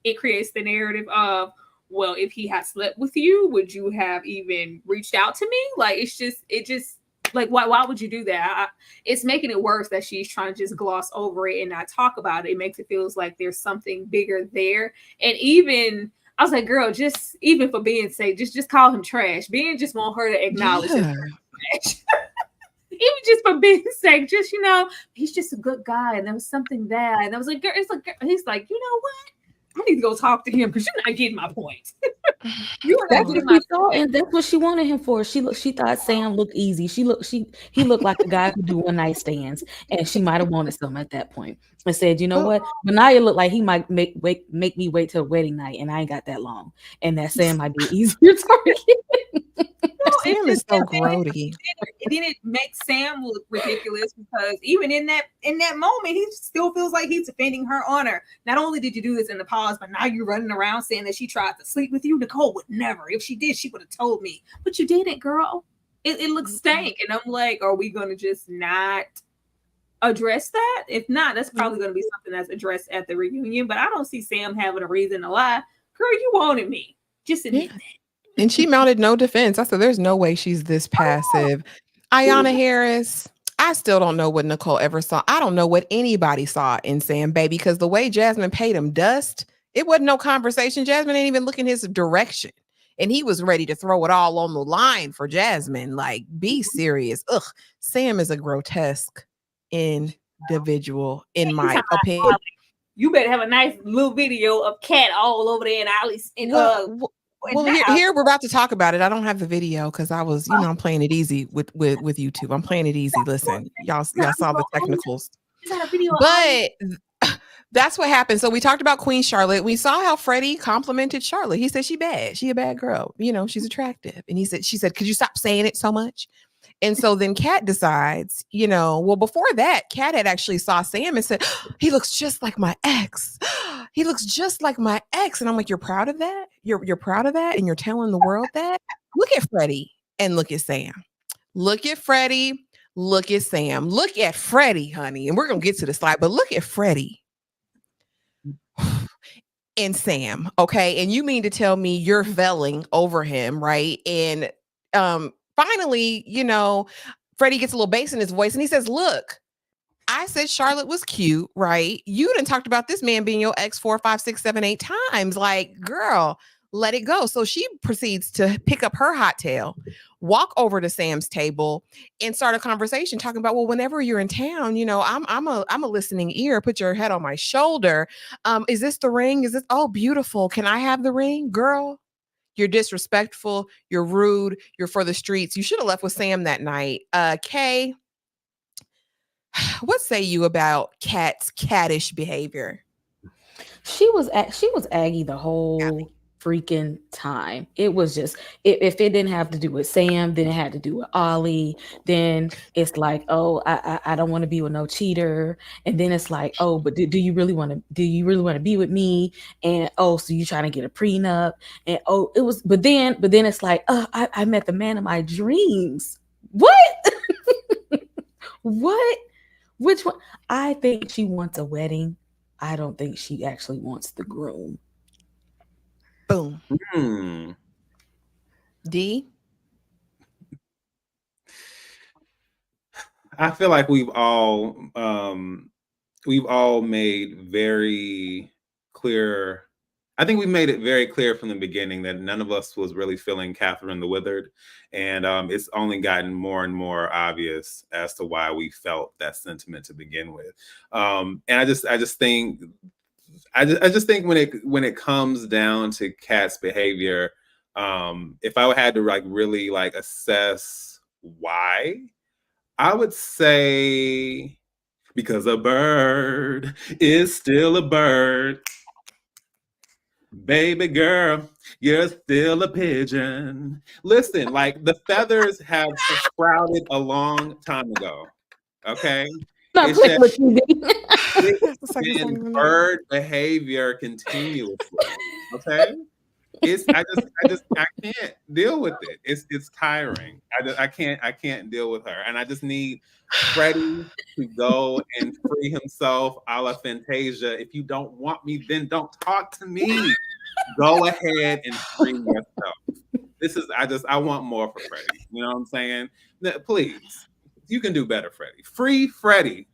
it creates the narrative of, well, if he had slept with you, would you have even reached out to me? Like, it just like, why would you do that? It's making it worse that she's trying to just gloss over it and not talk about it. It makes it feel like there's something bigger there. And even I was like, girl, just even for Ben's sake, just call him trash. Ben just want her to acknowledge him trash. Even just for Ben's sake, just he's just a good guy, and there was something there. And I was like, girl, he's like, you know what? I need to go talk to him because you're not getting my point. That's what she thought, and that's what she wanted him for. She thought Sam looked easy. He looked like a guy who do one night stands, and she might have wanted some at that point. And said, you know what? Benaiah looked like he might make me wait till wedding night, and I ain't got that long. And that Sam might be easier target. Sam is so grody. Then it makes Sam look ridiculous, because even in that moment, he still feels like he's defending her honor. Not only did you do this in the pause, but now you're running around saying that she tried to sleep with you. Nicole would never. If she did, she would have told me. But you didn't, girl. It looks stank. And I'm like, are we going to just not address that? If not, that's probably going to be something that's addressed at the reunion. But I don't see Sam having a reason to lie. Girl, you wanted me. Just admit that. And she mounted no defense. I said, there's no way she's this passive. Ayanna Harris, I still don't know what Nicole ever saw. I don't know what anybody saw in Sam, baby, because the way Jasmine paid him dust, it wasn't no conversation. Jasmine ain't even looking his direction. And he was ready to throw it all on the line for Jasmine. Like, be serious. Ugh, Sam is a grotesque individual, in my opinion. You better have a nice little video of Cat all over there in Ollie's. Well, here we're about to talk about it. I don't have the video because I was, I'm playing it easy with YouTube. I'm playing it easy. Listen, y'all saw the technicals, but that's what happened. So we talked about Queen Charlotte. We saw how Freddy complimented Charlotte. He said she bad. She a bad girl. She's attractive. And she said, could you stop saying it so much? And so then Kat decides, well, before that, Kat had actually saw Sam and said, he looks just like my ex. He looks just like my ex. And I'm like, you're proud of that? You're proud of that? And you're telling the world that? Look at Freddy and look at Sam. Look at Freddy. Look at Sam. Look at Freddy, honey. And we're going to get to the slide, but look at Freddy and Sam. Okay. And you mean to tell me you're velling over him, right? And, finally, Freddie gets a little bass in his voice and he says, look, I said Charlotte was cute, right? You done talked about this man being your ex 4, 5, 6, 7, 8 times. Like, girl, let it go. So she proceeds to pick up her hot tail, walk over to Sam's table and start a conversation talking about, well, whenever you're in town, I'm a listening ear. Put your head on my shoulder. Is this the ring? Is this? Oh, beautiful. Can I have the ring? Girl, you're disrespectful. You're rude. You're for the streets. You should have left with Sam that night. Kay, what say you about Kat's cattish behavior? She was Aggie the whole freaking time. It was just, if it didn't have to do with Sam, then it had to do with Ollie. Then it's like, oh, I don't want to be with no cheater. And then it's like, oh, but do you really want to be with me? And oh, so you trying to get a prenup? And oh, it was, but then it's like, oh, I met the man of my dreams. What? Which one? I think she wants a wedding. I don't think she actually wants the groom. Boom. Hmm. D. I feel like we've all made very clear. I think we made it very clear from the beginning that none of us was really feeling Catherine the Withered, and it's only gotten more and more obvious as to why we felt that sentiment to begin with. And I just think when it comes down to Kat's behavior, if I had to like really like assess why, I would say because a bird is still a bird. Baby girl, you're still a pigeon. Listen, like the feathers have sprouted a long time ago. Okay? Not It's playing just with you, D. it's been bird behavior continuously. Okay? I can't deal with it. It's tiring. I can't deal with her. And I just need Freddy to go and free himself a la Fantasia. If you don't want me, then don't talk to me. Go ahead and free yourself. I want more for Freddy. You know what I'm saying? Please. You can do better, Freddy. Free Freddy.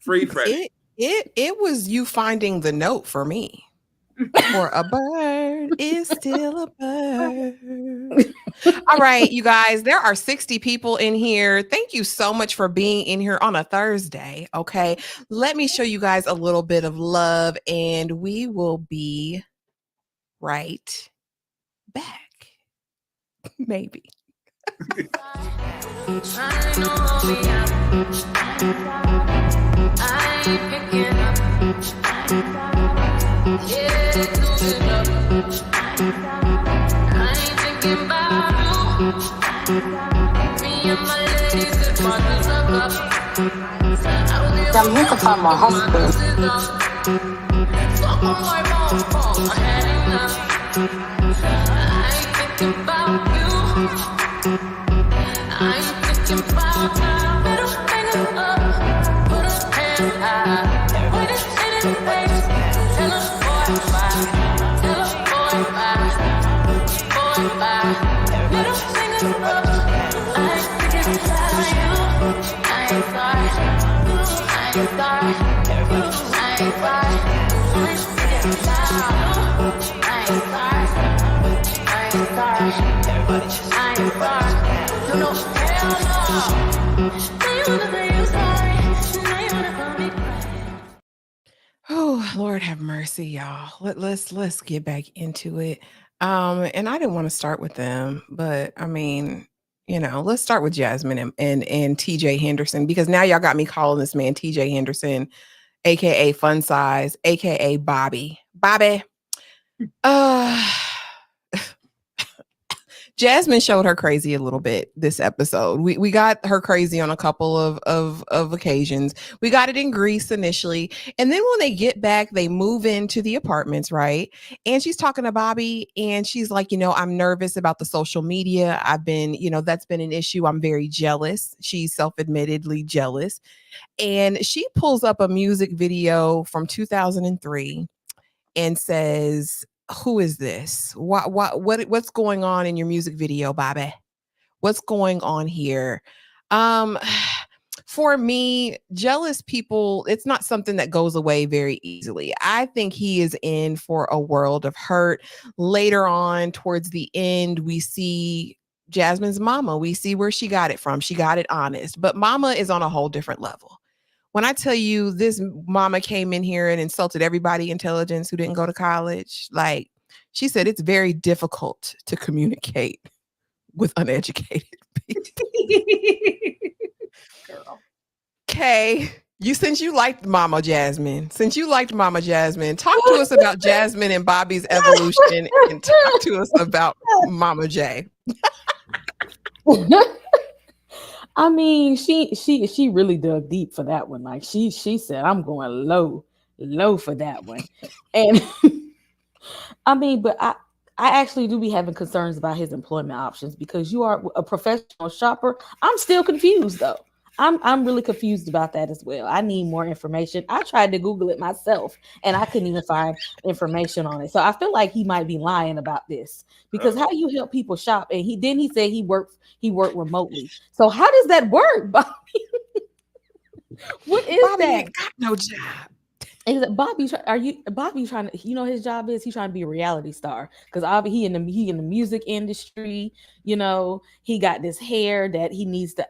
Free Freddy. It was you finding the note for me. For a bird is still a bird. All right, you guys, there are 60 people in here. Thank you so much for being in here on a Thursday. Okay, let me show you guys a little bit of love, and we will be right back. Maybe. I'm here to find my husband. Oh, Lord have mercy, y'all. Let's get back into it. And I didn't want to start with them, but I mean, let's start with Jasmine and TJ Henderson, because now y'all got me calling this man TJ Henderson, aka Fun Size, aka Bobby. Bobby. Jasmine showed her crazy a little bit this episode. We got her crazy on a couple of occasions. We got it in Greece initially. And then when they get back, they move into the apartments, right? And she's talking to Bobby and she's like, I'm nervous about the social media. I've been, that's been an issue. I'm very jealous. She's self-admittedly jealous. And she pulls up a music video from 2003 and says, who is this? What's going on in your music video, Bobby? What's going on here? For me, jealous people, it's not something that goes away very easily. I think he is in for a world of hurt. Later on, towards the end, we see Jasmine's mama. We see where she got it from. She got it honest, but mama is on a whole different level. When I tell you this mama came in here and insulted everybody intelligence who didn't go to college, like she said, it's very difficult to communicate with uneducated people. Girl. Okay. Since you liked Mama Jasmine, talk to us about Jasmine and Bobby's evolution and talk to us about Mama J. I mean, she really dug deep for that one. Like she said, I'm going low for that one. And I mean, but I actually do be having concerns about his employment options, because you are a professional shopper. I'm still confused though. I'm really confused about that as well. I need more information. I tried to Google it myself and I couldn't even find information on it. So I feel like he might be lying about this because how do you help people shop? And he said he worked remotely. So how does that work, Bobby? What is Bobby that? ain't got no job. Is it Bobby? Bobby trying to? You know, his job is he's trying to be a reality star because he in the music industry. You know, he got this hair that he needs to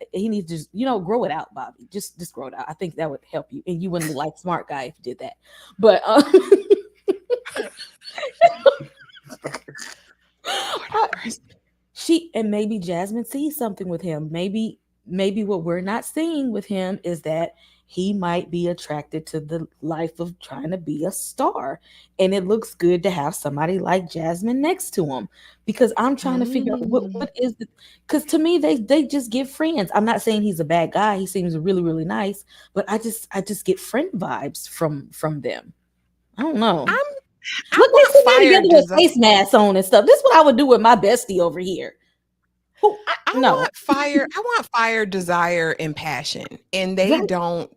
just grow it out, Bobby. Just grow it out. I think that would help you, and you wouldn't look like smart guy if you did that. But and maybe Jasmine sees something with him. Maybe what we're not seeing with him is that he might be attracted to the life of trying to be a star. And it looks good to have somebody like Jasmine next to him because I'm trying to figure out what is the, because to me, they just get friends. I'm not saying he's a bad guy. He seems really, really nice, but I just get friend vibes from them. I don't know. Look, they sit together with face masks on and stuff. This is what I would do with my bestie over here. I want fire, desire, and passion, and they don't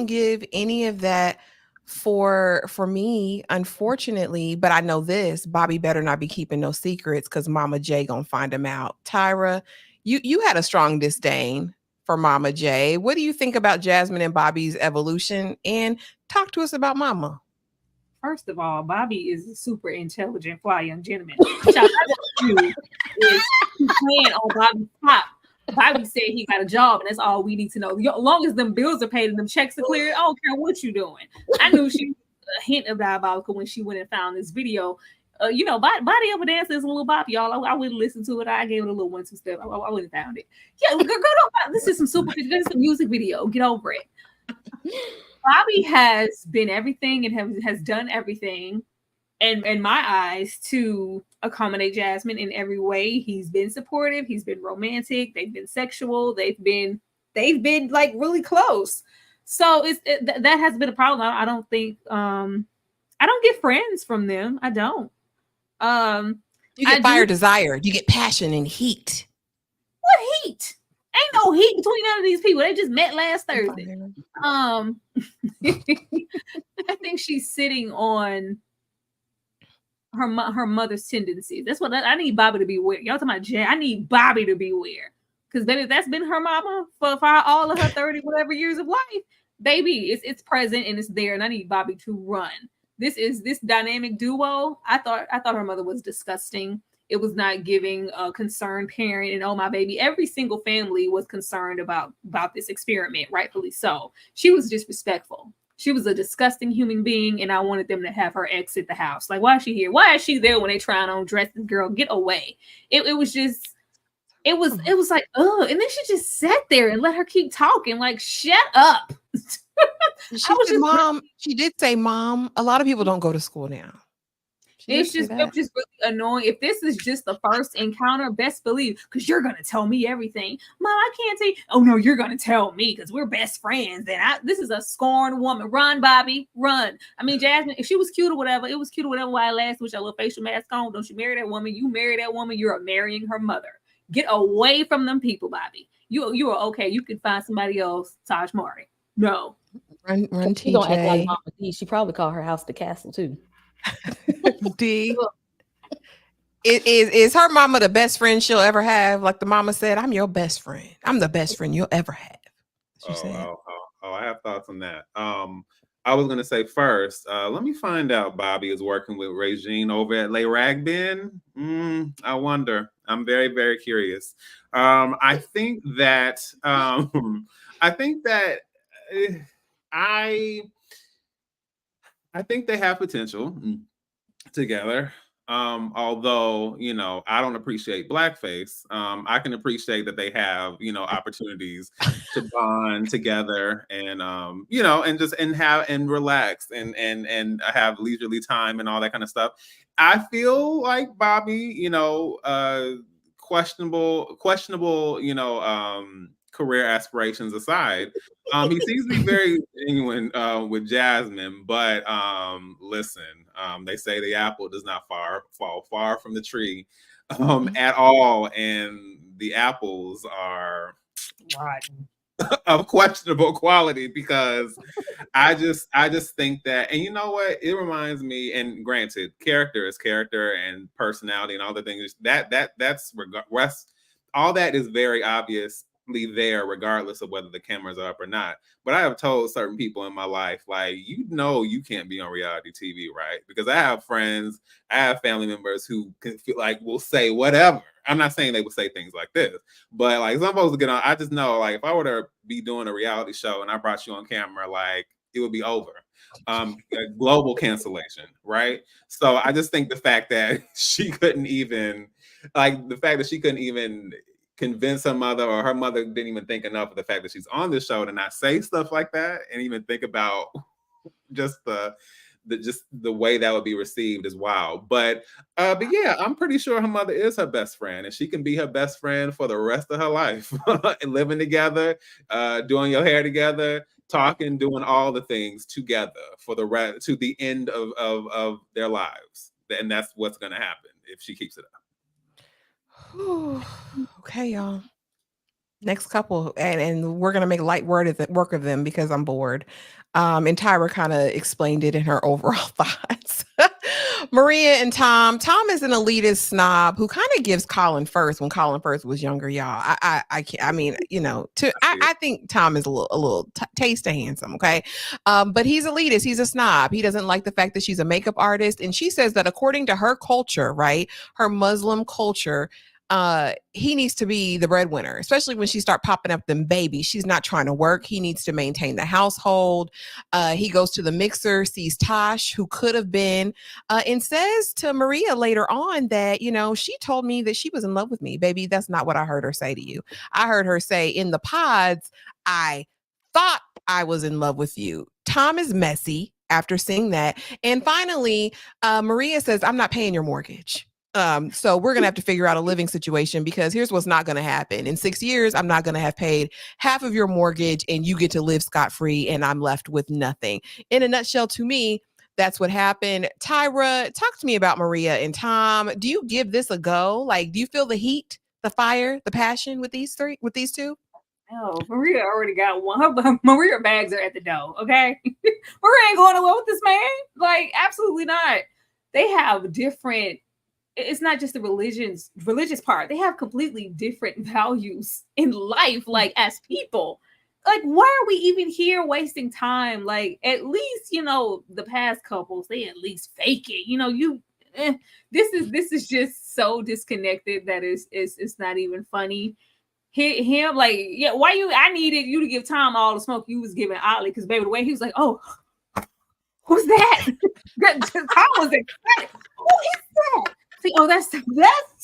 give any of that for me, unfortunately. But I know this: Bobby better not be keeping no secrets because Mama J gonna find him out. Tyra, you had a strong disdain for Mama J. What do you think about Jasmine and Bobby's evolution? And talk to us about Mama. First of all, Bobby is a super intelligent fly young gentleman. Which I do is playing on Bobby's top. Bobby said he got a job, and that's all we need to know. As long as them bills are paid and them checks are cleared, I don't care what you're doing. I knew she was a hint of diabolical when she went and found this video. Body over there says a little bop, y'all. I wouldn't listen to it. I gave it a little 1-2 step. I wouldn't have found it. Yeah, girl, don't. This is some super. This is a music video. Get over it. Bobby has been everything and has done everything, and in my eyes, to accommodate Jasmine in every way. He's been supportive. He's been romantic. They've been sexual. They've been like really close. So that has been a problem. I don't think I don't get friends from them. I don't. You get fire, desire. You get passion and heat. What heat? Ain't no heat between none of these people. They just met last Thursday. I think she's sitting on her mother's tendencies. That's what I need Bobby to be aware. Y'all talking about Jay? I need Bobby to be aware because baby, that's been her mama for all of her 30 whatever years of life. Baby, it's present and it's there, and I need Bobby to run. This dynamic duo. I thought her mother was disgusting. It was not giving a concerned parent, and oh my baby, every single family was concerned about this experiment, rightfully so. She was disrespectful. She was a disgusting human being, and I wanted them to have her exit the house. Like, why is she here? Why is she there when they trying on dresses? Girl, get away. It was like, oh, and then she just sat there and let her keep talking. Like, shut up. She did say, Mom, a lot of people don't go to school now. It's just really annoying. If this is just the first encounter, best believe, because you're gonna tell me everything. Mom, I can't say. Oh no, you're gonna tell me because we're best friends. And this is a scorned woman. Run, Bobby, run. I mean, Jasmine, if she was cute or whatever, it was cute or whatever. While I last with your little facial mask on, don't you marry that woman? You marry that woman, you're marrying her mother. Get away from them people, Bobby. You are okay. You can find somebody else. Taj Mari. No. Run, TJ. She gonna act like Mama D. She probably called her house the castle too. D. Is her mama the best friend she'll ever have? Like the mama said, I'm your best friend. I'm the best friend you'll ever have. I have thoughts on that. I was gonna say first, let me find out Bobby is working with Regine over at Le Ragbin. I wonder. I'm very, very curious. I think that they have potential together. Although, I don't appreciate blackface. I can appreciate that they have, opportunities to bond together and, and relax and have leisurely time and all that kind of stuff. I feel like Bobby, questionable, career aspirations aside, he seems to be very genuine with Jasmine, but listen, they say the apple does not fall far from the tree at all, and the apples are rotten. of questionable quality, because I just think that, and you know what, it reminds me, and granted, character is character and personality and all the things that's all that is very obviously there regardless of whether the cameras are up or not. But I have told certain people in my life, like, you can't be on reality TV, right? Because I have friends, I have family members who can feel like will say whatever. I'm not saying they would say things like this, but like some folks get on. I just know, like, if I were to be doing a reality show and I brought you on camera, like, it would be over. Global cancellation, right? So I just think the fact that she couldn't even convince her mother, or her mother didn't even think enough of the fact that she's on the show to not say stuff like that, and even think about just the way that would be received is wild. But yeah, I'm pretty sure her mother is her best friend, and she can be her best friend for the rest of her life, and living together, doing your hair together, talking, doing all the things together for the rest to the end of their lives. And that's what's going to happen if she keeps it up. Okay, y'all. Next couple, and we're gonna make light work of them because I'm bored. And Tyra kind of explained it in her overall thoughts. Maria and Tom. Tom is an elitist snob who kind of gives Colin Firth when Colin Firth was younger, y'all. I can't. I mean, I think Tom is a little taste of handsome, okay? But he's elitist. He's a snob. He doesn't like the fact that she's a makeup artist, and she says that according to her culture, right, her Muslim culture, he needs to be the breadwinner, especially when she start popping up them babies. She's not trying to work. He needs to maintain the household. He goes to the mixer, sees Tosh, who could have been, and says to Maria later on that, she told me that she was in love with me. Baby, that's not what I heard her say to you. I heard her say in the pods, I thought I was in love with you. Tom is messy after seeing that. And finally, Maria says, I'm not paying your mortgage. So we're going to have to figure out a living situation, because here's what's not going to happen. In 6 years, I'm not going to have paid half of your mortgage and you get to live scot-free and I'm left with nothing. In a nutshell, to me, that's what happened. Tyra, talk to me about Maria and Tom. Do you give this a go? Like, do you feel the heat, the fire, the passion with these two? Oh, Maria already got one. Her Maria bags are at the door, okay? Maria ain't going nowhere with this man. Like, absolutely not. They have different, it's not just the religious part. They have completely different values in life, like as people. Like, why are we even here wasting time? Like, at least, the past couples, they at least fake it. This is just so disconnected that it's not even funny. Him, like, yeah, I needed you to give Tom all the smoke you was giving Ollie, because baby, the way he was like, oh, who's that? Tom was excited. Who is that? See, oh, that's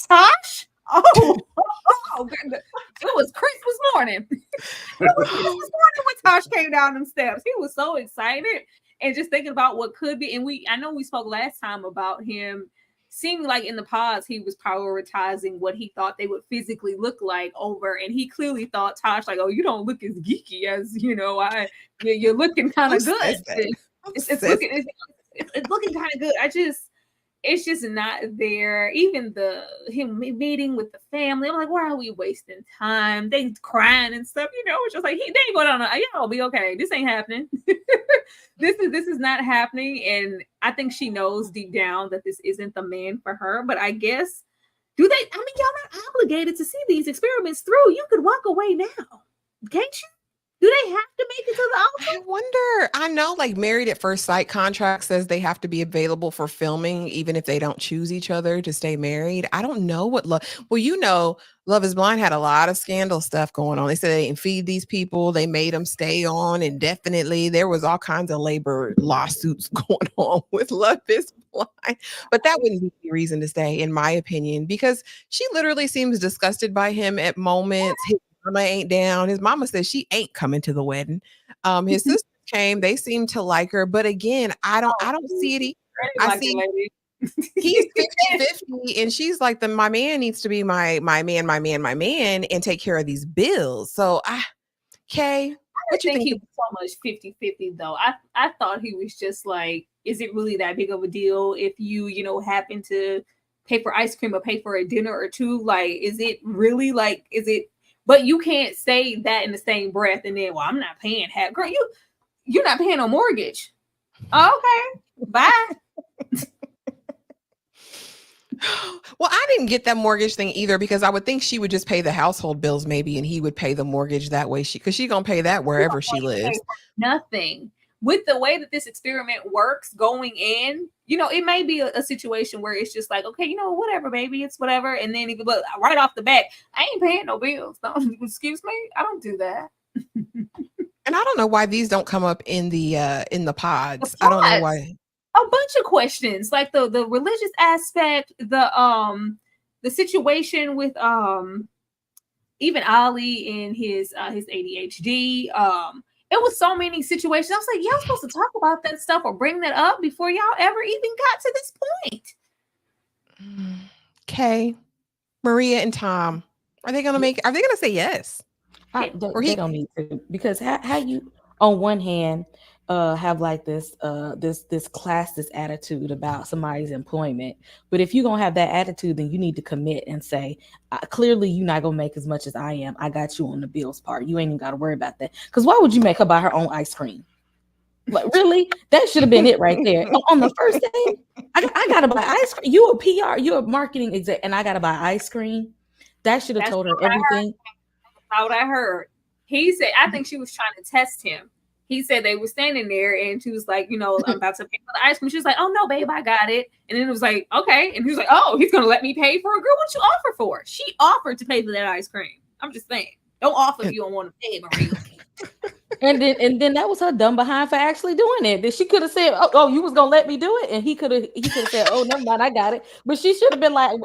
Tosh. Oh, it was Christmas morning. It was Christmas morning when Tosh came down them steps. He was so excited and just thinking about what could be. And I know we spoke last time about him seeming like in the pods he was prioritizing what he thought they would physically look like over, and he clearly thought Tosh like, oh, you don't look as geeky as you're looking kind of good. It's looking kind of good. It's just not there. Even him meeting with the family, I'm like, why are we wasting time? They crying and stuff, it's just like, they ain't going on. Y'all be okay. This ain't happening. This is not happening. And I think she knows deep down that this isn't the man for her. But I guess, y'all not obligated to see these experiments through. You could walk away now, can't you? Do they have to make it to the altar? I wonder. I know, like, Married at First Sight contract says they have to be available for filming, even if they don't choose each other to stay married. I don't know what love. Well, Love is Blind had a lot of scandal stuff going on. They said they didn't feed these people. They made them stay on indefinitely. There was all kinds of labor lawsuits going on with Love is Blind. But that wouldn't be the reason to stay, in my opinion, because she literally seems disgusted by him at moments. His mama ain't down. His mama says she ain't coming to the wedding. His sister came. They seem to like her. But again, I don't see it either. I see he's 50-50 and she's like, my man needs to be my man and take care of these bills. So Kay, what you think? He was so much 50-50 though. I thought he was just like, is it really that big of a deal if you happen to pay for ice cream or pay for a dinner or two? Like, is it really like, is it But you can't say that in the same breath and then, well, I'm not paying half. Girl, you're not paying no mortgage. Okay, bye. Well, I didn't get that mortgage thing either because I would think she would just pay the household bills maybe, and he would pay the mortgage that way. Because she's gonna pay that wherever she lives. Nothing. With the way that this experiment works going in, it may be a situation where it's just like, okay, whatever, baby, it's whatever. And then but right off the bat, I ain't paying no bills. Don't, excuse me, I don't do that. And I don't know why these don't come up in the pods. I don't know why. A bunch of questions, like the religious aspect, the situation with even Ollie and his ADHD. It was so many situations. I was like, y'all supposed to talk about that stuff or bring that up before y'all ever even got to this point. Okay, Maria and Tom, are they gonna say yes? They don't need to, because how you on one hand have like this classist attitude about somebody's employment, but if you're gonna have that attitude, then you need to commit and say, clearly you're not gonna make as much as I am. I got you on the bills part. You ain't even got to worry about that. Because why would you make her buy her own ice cream? Like, really? That should have been it right there. On the first day, I gotta buy ice cream. You a PR, you're a marketing exec, and I gotta buy ice cream. That should have told her everything. That's what I heard. He said, I think she was trying to test him. He said they were standing there and she was like, I'm about to pay for the ice cream. She was like, oh no, babe, I got it. And then it was like, okay. And he was like, oh, he's gonna let me pay for it. Girl, what you offer for? She offered to pay for that ice cream. I'm just saying, don't offer if you don't want to pay, Maria. And then that was her dumb behind for actually doing it. That she could have said, oh, you was gonna let me do it, and he could have said, oh, never mind, I got it. But she should have been like,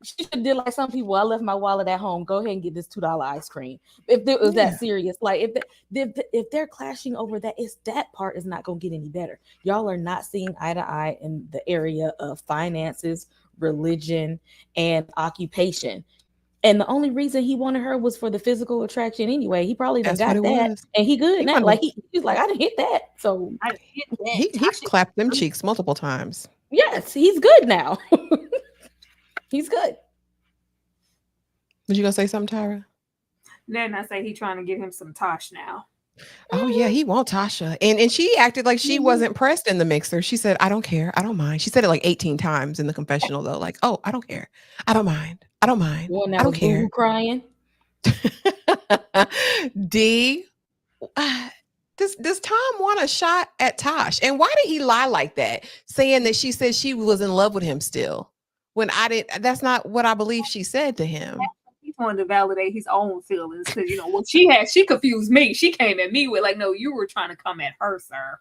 she should have did like some people. I left my wallet at home. Go ahead and get this $2 ice cream. If it was that serious, like if they're clashing over that, that part is not gonna get any better. Y'all are not seeing eye to eye in the area of finances, religion, and occupation. And the only reason he wanted her was for the physical attraction anyway. He probably done got that. And he good now. Like he's like, I didn't hit that. So I didn't hit that. He clapped them cheeks multiple times. Yes, he's good now. He's good. Was you gonna say something, Tyra? Then I say he trying to get him some Tosh now. Oh yeah, he want Tasha. And she acted like she wasn't pressed in the mixer. She said, I don't care. I don't mind. She said it like 18 times in the confessional though. Like, oh, I don't care. I don't mind. I don't mind. Well, now I don't care. Crying. D, does Tom want a shot at Tosh? And why did he lie like that? Saying that she said she was in love with him still. When that's not what I believe she said to him. He wanted to validate his own feelings because what she confused me. She came at me with like, no, you were trying to come at her, sir.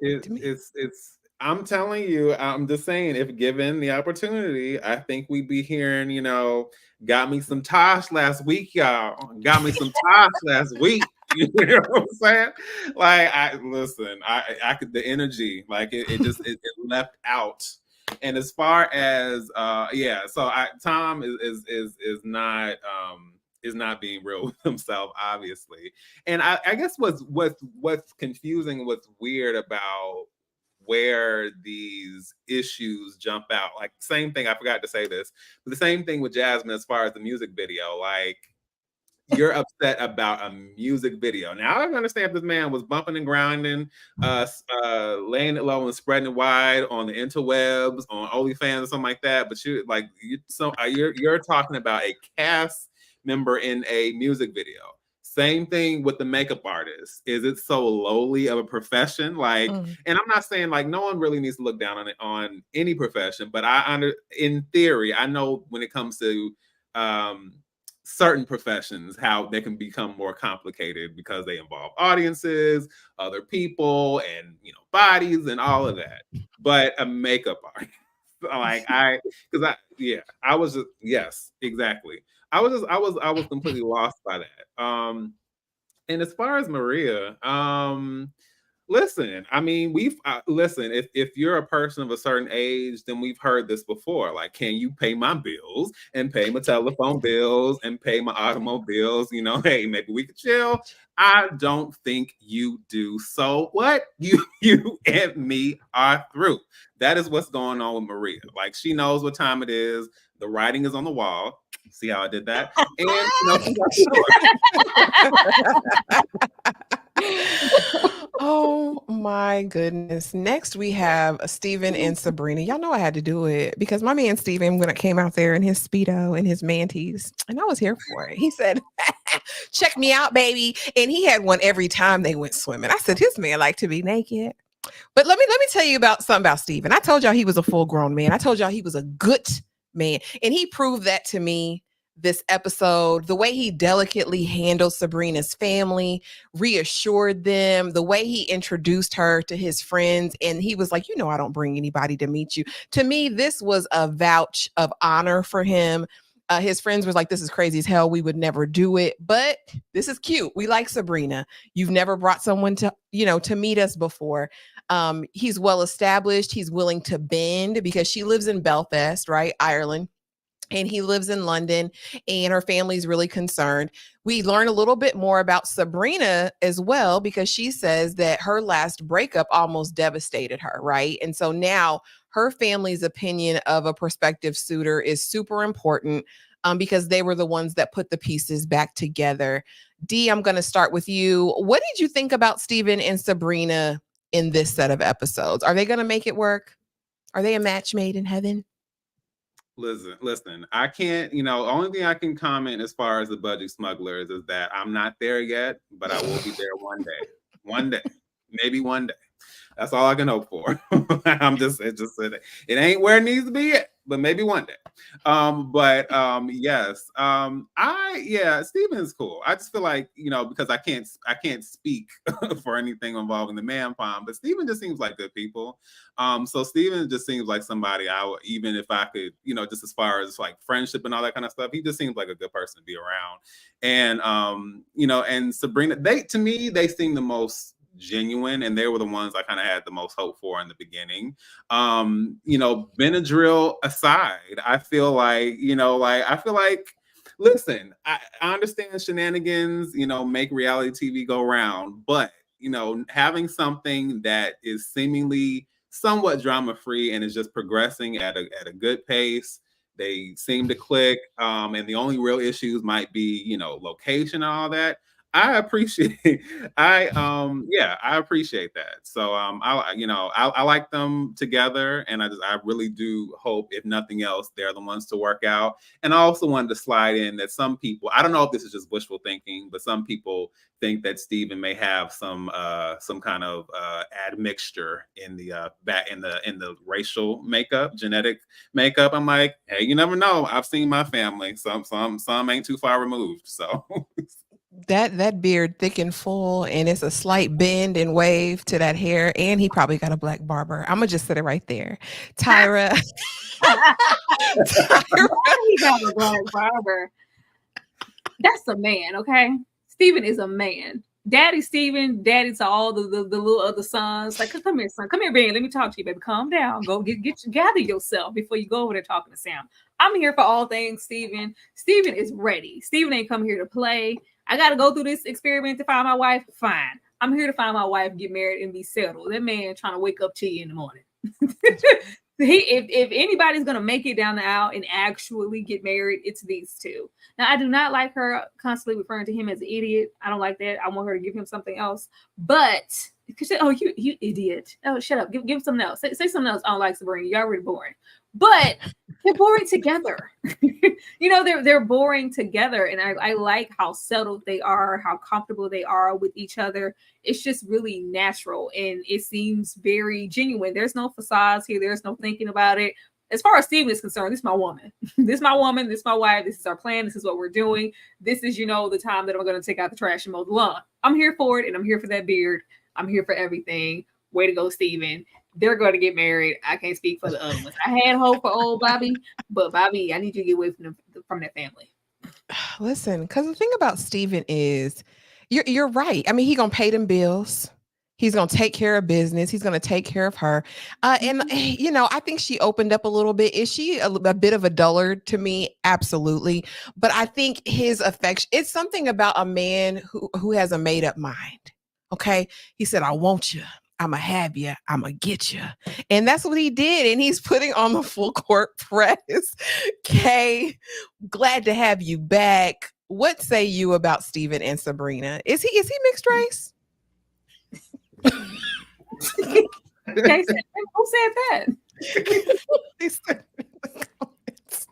It's I'm telling you, I'm just saying, if given the opportunity, I think we'd be hearing, got me some Tosh last week, y'all. Got me some Tosh last week. You know what I'm saying? Like, I could, the energy, like it left out. And as far as so Tom is not being real with himself, obviously. And I guess what's confusing, what's weird about where these issues jump out, like same thing, I forgot to say this, but the same thing with Jasmine as far as the music video. Like, you're upset about a music video. Now I understand if this man was bumping and grinding, laying it low and spreading it wide on the interwebs, on OnlyFans or something like that. But you're talking about a cast member in a music video. Same thing with the makeup artist. Is it so lowly of a profession? Like, and I'm not saying like no one really needs to look down on it on any profession, but in theory, I know when it comes to certain professions, how they can become more complicated because they involve audiences, other people, and bodies and all of that. But a makeup artist, like I was just, yes, exactly. I was completely lost by that. And as far as Maria, listen, I mean, listen, if you're a person of a certain age, then we've heard this before. Like, can you pay my bills and pay my telephone bills and pay my automobiles? Hey, maybe we could chill. I don't think you do. So what you and me are through. That is what's going on with Maria. Like, she knows what time it is. The writing is on the wall. See how I did that? And Oh my goodness. Next we have Steven and Sabrina. Y'all know I had to do it because my man Steven, when it came out there in his Speedo and his manties, and I was here for it. He said, check me out, baby. And he had one every time they went swimming. I said, his man like to be naked. But let me tell you about something about Steven. I told y'all he was a full grown man. I told y'all he was a good man. And he proved that to me this episode. The way he delicately handled Sabrina's family, reassured them, the way he introduced her to his friends. And he was like, I don't bring anybody to meet you. To me, this was a vouch of honor for him. His friends were like, this is crazy as hell. We would never do it. But this is cute. We like Sabrina. You've never brought someone to meet us before. He's well established. He's willing to bend because she lives in Belfast, right? Ireland. And he lives in London, and her family's really concerned. We learn a little bit more about Sabrina as well, because she says that her last breakup almost devastated her, right? And so now her family's opinion of a prospective suitor is super important because they were the ones that put the pieces back together. Dee, I'm going to start with you. What did you think about Steven and Sabrina in this set of episodes? Are they going to make it work? Are they a match made in heaven? Listen, I can't, only thing I can comment as far as the budget smugglers is that I'm not there yet, but I will be there one day, maybe one day. That's all I can hope for. It ain't where it needs to be yet, but maybe one day. Yes. Steven's cool. I just feel like, because I can't speak for anything involving the man palm, but Steven just seems like good people. So Steven just seems like somebody I would, even if I could, just as far as like friendship and all that kind of stuff, he just seems like a good person to be around. And, and Sabrina, they seem the most genuine, and they were the ones I kind of had the most hope for in the beginning. Benadryl aside, I feel like, listen, I understand shenanigans, make reality TV go round, but having something that is seemingly somewhat drama-free and is just progressing at a good pace. They seem to click, and the only real issues might be, location and all that. I appreciate I appreciate that. So I like them together, and I really do hope, if nothing else, they're the ones to work out. And I also wanted to slide in that some people, I don't know if this is just wishful thinking, but some people think that Steven may have some kind of admixture in the racial makeup, genetic makeup. I'm like, hey, you never know. I've seen my family. Some ain't too far removed. So that beard thick and full, and it's a slight bend and wave to that hair, and he probably got a black barber. I'm gonna just sit it right there. Tyra. He got a black barber. That's a man, okay? Steven is a man. Daddy Steven, daddy to all the little other sons. Like, come here, son. Come here, Ben. Let me talk to you, baby. Calm down. Go gather yourself before you go over there talking to Sam. I'm here for all things Steven. Steven is ready. Steven ain't come here to play. I got to go through this experiment to find my wife. Fine. I'm here to find my wife, get married, and be settled. That man trying to wake up to you in the morning. If anybody's going to make it down the aisle and actually get married, it's these two. Now, I do not like her constantly referring to him as an idiot. I don't like that. I want her to give him something else. But, you idiot. Oh, shut up. Give him something else. Say something else. I don't like Sabrina. You're already boring. But they're boring together. They're boring together. And I like how settled they are, how comfortable they are with each other. It's just really natural. And it seems very genuine. There's no facades here. There's no thinking about it. As far as Steven is concerned, this is my woman. This is my woman. This is my wife. This is our plan. This is what we're doing. This is, the time that I'm going to take out the trash and mow the lawn. I'm here for it. And I'm here for that beard. I'm here for everything. Way to go, Steven. They're going to get married. I can't speak for the other ones. I had hope for old Bobby, but Bobby, I need you to get away from that family. Listen, because the thing about Steven is, you're right. I mean, he's going to pay them bills. He's going to take care of business. He's going to take care of her. And, I think she opened up a little bit. Is she a bit of a dullard to me? Absolutely. But I think his affection, it's something about a man who has a made up mind. Okay. He said, I want you. I'ma have you. I'ma get you. And that's what he did. And he's putting on the full court press. Kay, glad to have you back. What say you about Steven and Sabrina? Is he mixed race? Kay said, who said that? He said in the comments.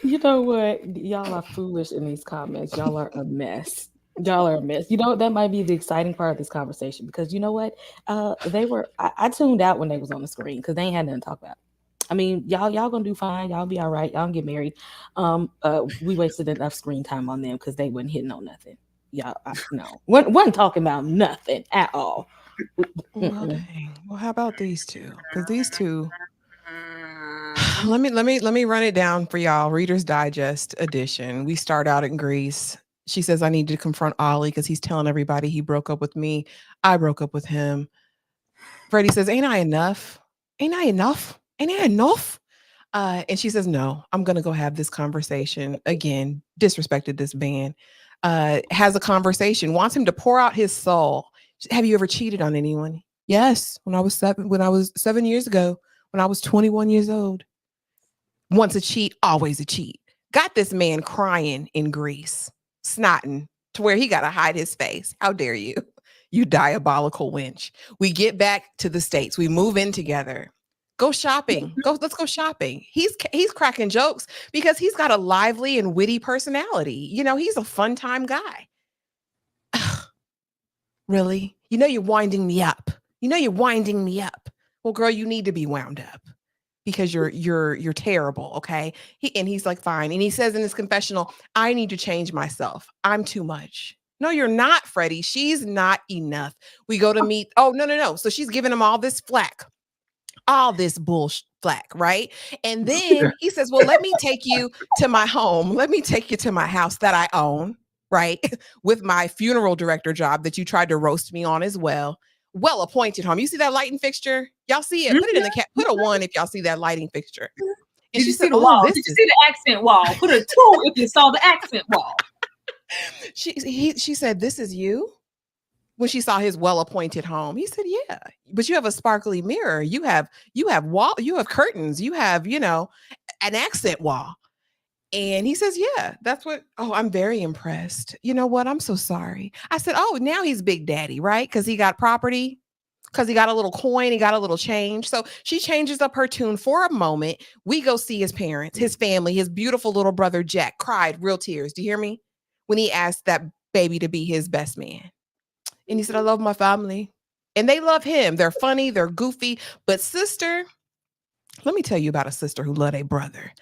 You know what? Y'all are foolish in these comments. Y'all are a mess. Y'all are a mess. You know, that might be the exciting part of this conversation because you know what? I tuned out when they was on the screen because they ain't had nothing to talk about. I mean, y'all gonna do fine. Y'all be all right. Y'all can get married. We wasted enough screen time on them because they wasn't hitting on nothing. Y'all, no, wasn't talking about nothing at all. Well, dang. Well, how about these two? Because these two. Let me run it down for y'all. Reader's Digest edition. We start out in Greece. She says, I need to confront Ollie because he's telling everybody he broke up with me. I broke up with him. Freddie says, ain't I enough? Ain't I enough? Ain't I enough? And she says, no, I'm going to go have this conversation. Again, disrespected this man. Has a conversation, wants him to pour out his soul. Have you ever cheated on anyone? Yes. When I was 7 years ago, when I was 21 years old. Once a cheat, always a cheat. Got this man crying in Greece, snotting to where he got to hide his face. How dare you? You diabolical wench. We get back to the States. We move in together. Go shopping. Let's go shopping. He's cracking jokes because he's got a lively and witty personality. You know, he's a fun time guy. Really? You know you're winding me up. Well, girl, you need to be wound up because you're terrible, okay? He's like, fine. And he says in his confessional, I need to change myself. I'm too much. No, you're not, Freddie. She's not enough. We go to meet. Oh, no. So she's giving him all this flack. All this bullshit flack, right? And then he says, well, let me take you to my home. Let me take you to my house that I own, right? With my funeral director job that you tried to roast me on as well. Well-appointed home. You see that lighting fixture? Y'all see it? Put it in the cat. Put a 1 if y'all see that lighting fixture. And Did you see the wall? Did you see the accent wall? Put a 2 if you saw the accent wall. She said, this is you? When she saw his well-appointed home, he said, yeah, but you have a sparkly mirror. You have curtains. You have, an accent wall. And he says, yeah, that's what. Oh, I'm very impressed. You know what? I'm so sorry. I said, oh, now he's Big Daddy, right? Because he got property, because he got a little coin, he got a little change. So she changes up her tune for a moment. We go see his parents, his family, his beautiful little brother, Jack, cried real tears. Do you hear me? When he asked that baby to be his best man. And he said, I love my family. And they love him. They're funny. They're goofy. But sister, let me tell you about a sister who loved a brother.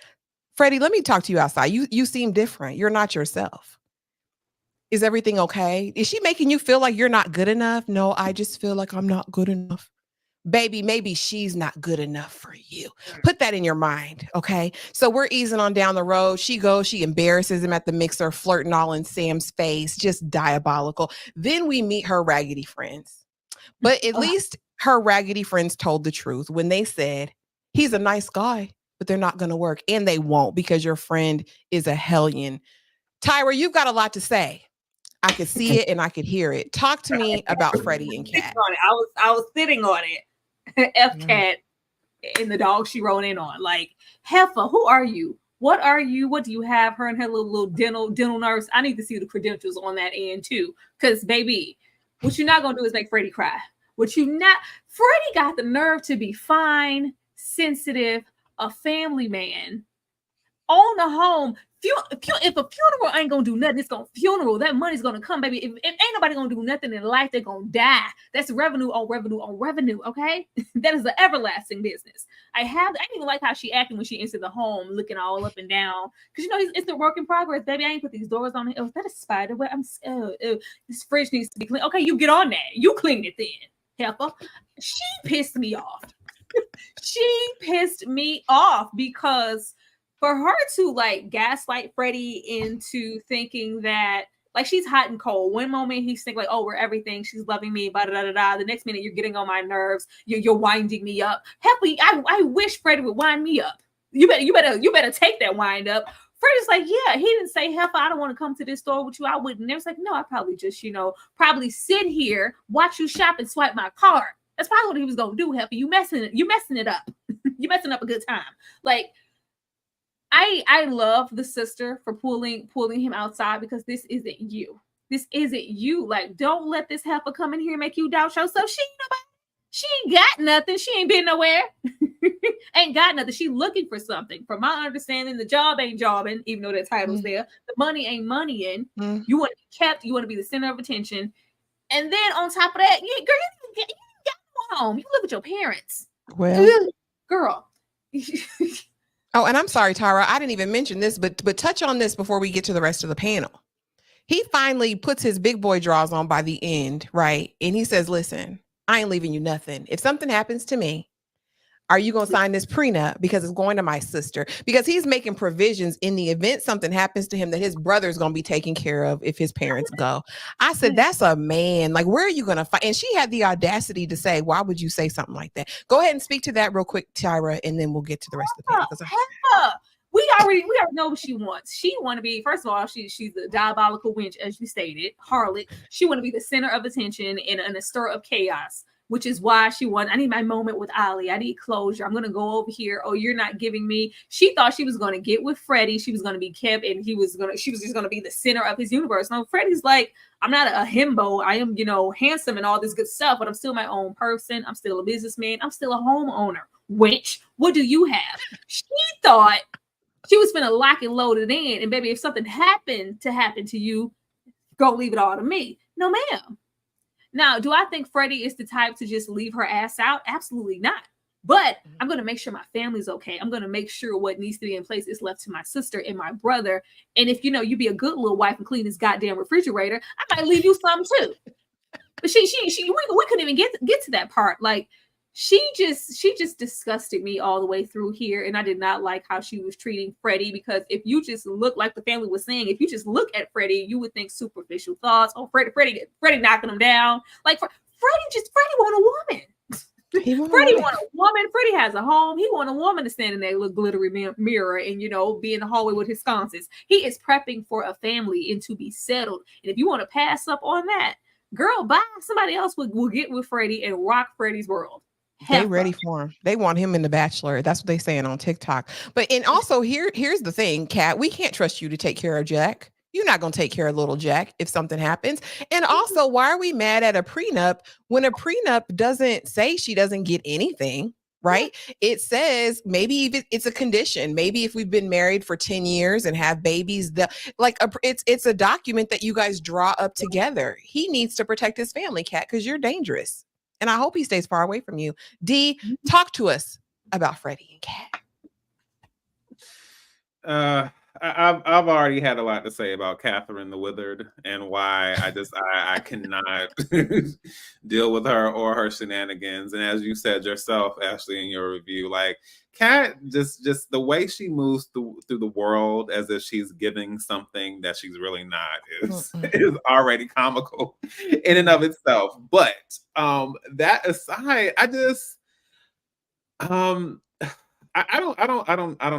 Freddie, let me talk to you outside. You seem different. You're not yourself. Is everything okay? Is she making you feel like you're not good enough? No, I just feel like I'm not good enough. Baby, maybe she's not good enough for you. Put that in your mind, okay? So we're easing on down the road. She goes, she embarrasses him at the mixer, flirting all in Sam's face, just diabolical. Then we meet her raggedy friends. But at least her raggedy friends told the truth when they said, he's a nice guy, but they're not going to work. And they won't because your friend is a hellion. Tyra, you've got a lot to say. I could see it and I could hear it. Talk to me about Freddy and Cat. I was sitting on it. F-Cat and the dog she rode in on. Like, Heifer, who are you? What are you? What do you have? Her and her little dental nurse. I need to see the credentials on that end too. Because, baby, what you're not going to do is make Freddy cry. Freddie got the nerve to be fine, sensitive, a family man, own a home. If a funeral ain't gonna do nothing, it's gonna funeral. That money's gonna come, baby. If ain't nobody gonna do nothing in life, they're gonna die. That's revenue on revenue on revenue. Okay, that is the everlasting business. I didn't even like how she acted when she entered the home, looking all up and down, because it's the work in progress, baby. I ain't put these doors on it. Oh, is that a spider web? This fridge needs to be clean. Okay, you get on that. You clean it then, Heifer. She pissed me off. She pissed me off because for her to like gaslight Freddie into thinking that like she's hot and cold. One moment he's thinking like, oh, we're everything. She's loving me, blah, blah, blah, blah. The next minute you're getting on my nerves. You're winding me up. Happy, I wish Freddie would wind me up. You better take that wind up. Freddie's like, yeah, he didn't say, heifer, I don't want to come to this store with you. I wouldn't. They was like, no, I probably just, probably sit here, watch you shop and swipe my card. That's probably what he was gonna do, heifer. You messing it up. You messing up a good time. Like, I love the sister for pulling him outside, because this isn't you. This isn't you. Like, don't let this heifer come in here and make you doubt yourself. She ain't got nothing. She ain't been nowhere. Ain't got nothing. She looking for something. From my understanding, the job ain't jobbing, even though that title's there. The money ain't moneying. You want to be kept. You want to be the center of attention. And then on top of that, you ain't got no home. You live with your parents. Well, girl. Oh, and I'm sorry, Tara, I didn't even mention this, but touch on this before we get to the rest of the panel. He finally puts his big boy draws on by the end, right? And he says, listen, I ain't leaving you nothing. If something happens to me, are you going to sign this prenup? Because it's going to my sister. Because he's making provisions in the event something happens to him that his brother's going to be taken care of if his parents go. I said, that's a man. Like, where are you going to find? And she had the audacity to say, why would you say something like that? Go ahead and speak to that real quick, Tyra, and then we'll get to the rest of the panel. We already know what she wants. She want to be, first of all, she's a diabolical wench, as you stated, harlot. She want to be the center of attention in a stir of chaos, which is why she won. I need my moment with Ollie. I need closure. I'm going to go over here. Oh, you're not giving me. She thought she was going to get with Freddie. She was going to be kept, and she was just going to be the center of his universe. No, Freddie's like, I'm not a himbo. I am, handsome and all this good stuff, but I'm still my own person. I'm still a businessman. I'm still a homeowner. Which, what do you have? She thought she was finna lock and load it in. And baby, if something happened to you, go leave it all to me. No, ma'am. Now, do I think Freddie is the type to just leave her ass out? Absolutely not. But I'm going to make sure my family's okay. I'm going to make sure what needs to be in place is left to my sister and my brother. And if, you be a good little wife and clean this goddamn refrigerator, I might leave you some too. But we couldn't even get to that part. Like, she just disgusted me all the way through here. And I did not like how she was treating Freddie, because if you just look, like the family was saying, if you just look at Freddie, you would think superficial thoughts. Oh, Freddie knocking him down. Like, Freddie want a woman. Freddie want a woman. Freddie has a home. He want a woman to stand in that little glittery mirror and, be in the hallway with his sconces. He is prepping for a family and to be settled. And if you want to pass up on that, girl, bye. Somebody else will get with Freddie and rock Freddie's world. They ready for him. They want him in The Bachelor. That's what they saying on TikTok. But and also here's the thing, Kat. We can't trust you to take care of Jack. You're not going to take care of little Jack if something happens. And also, why are we mad at a prenup when a prenup doesn't say she doesn't get anything? Right? It says maybe if it's a condition. Maybe if we've been married for 10 years and have babies, it's a document that you guys draw up together. He needs to protect his family, Kat, because you're dangerous. And I hope he stays far away from you. D, talk to us about Freddy and Cat. I've already had a lot to say about Catherine the Withered and why I cannot deal with her or her shenanigans. And as you said yourself, Ashley, in your review, like Cat, just the way she moves through the world as if she's giving something that she's really not is already comical in and of itself. But that aside, I don't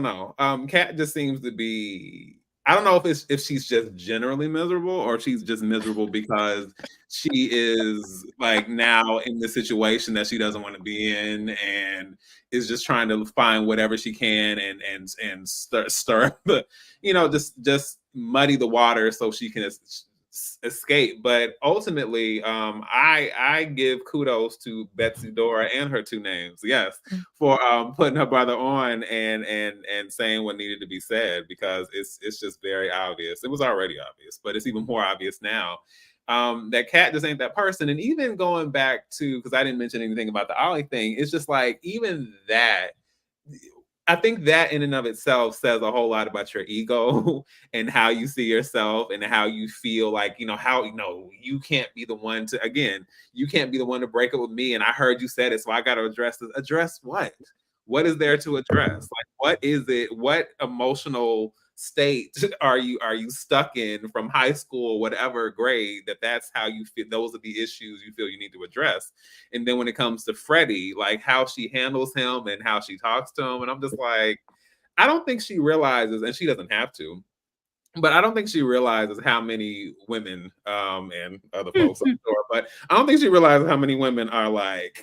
know. Kat just seems to be, I don't know if she's just generally miserable or she's just miserable because she is like now in the situation that she doesn't want to be in and is just trying to find whatever she can and stir the, just muddy the water so she can escape. But ultimately, I give kudos to Betsy Dora and her two names, yes, for putting her brother on and saying what needed to be said, because it's just very obvious. It was already obvious, but it's even more obvious now that Kat just ain't that person. And even going back to, because I didn't mention anything about the Ollie thing, it's just like even that. I think that in and of itself says a whole lot about your ego and how you see yourself and how you feel like, how, you can't be the one to, again, you can't be the one to break up with me. And I heard you said it, so I got to address this. Address what? What is there to address? Like, what is it? What emotional state are you stuck in from high school, whatever grade, that's how you feel? Those are the issues you feel you need to address. And then when it comes to Freddie, like how she handles him and how she talks to him, and I'm just like, I don't think she realizes, and she doesn't have to, but I don't think she realizes how many women, and other folks, I'm sure, but I don't think she realizes how many women are like,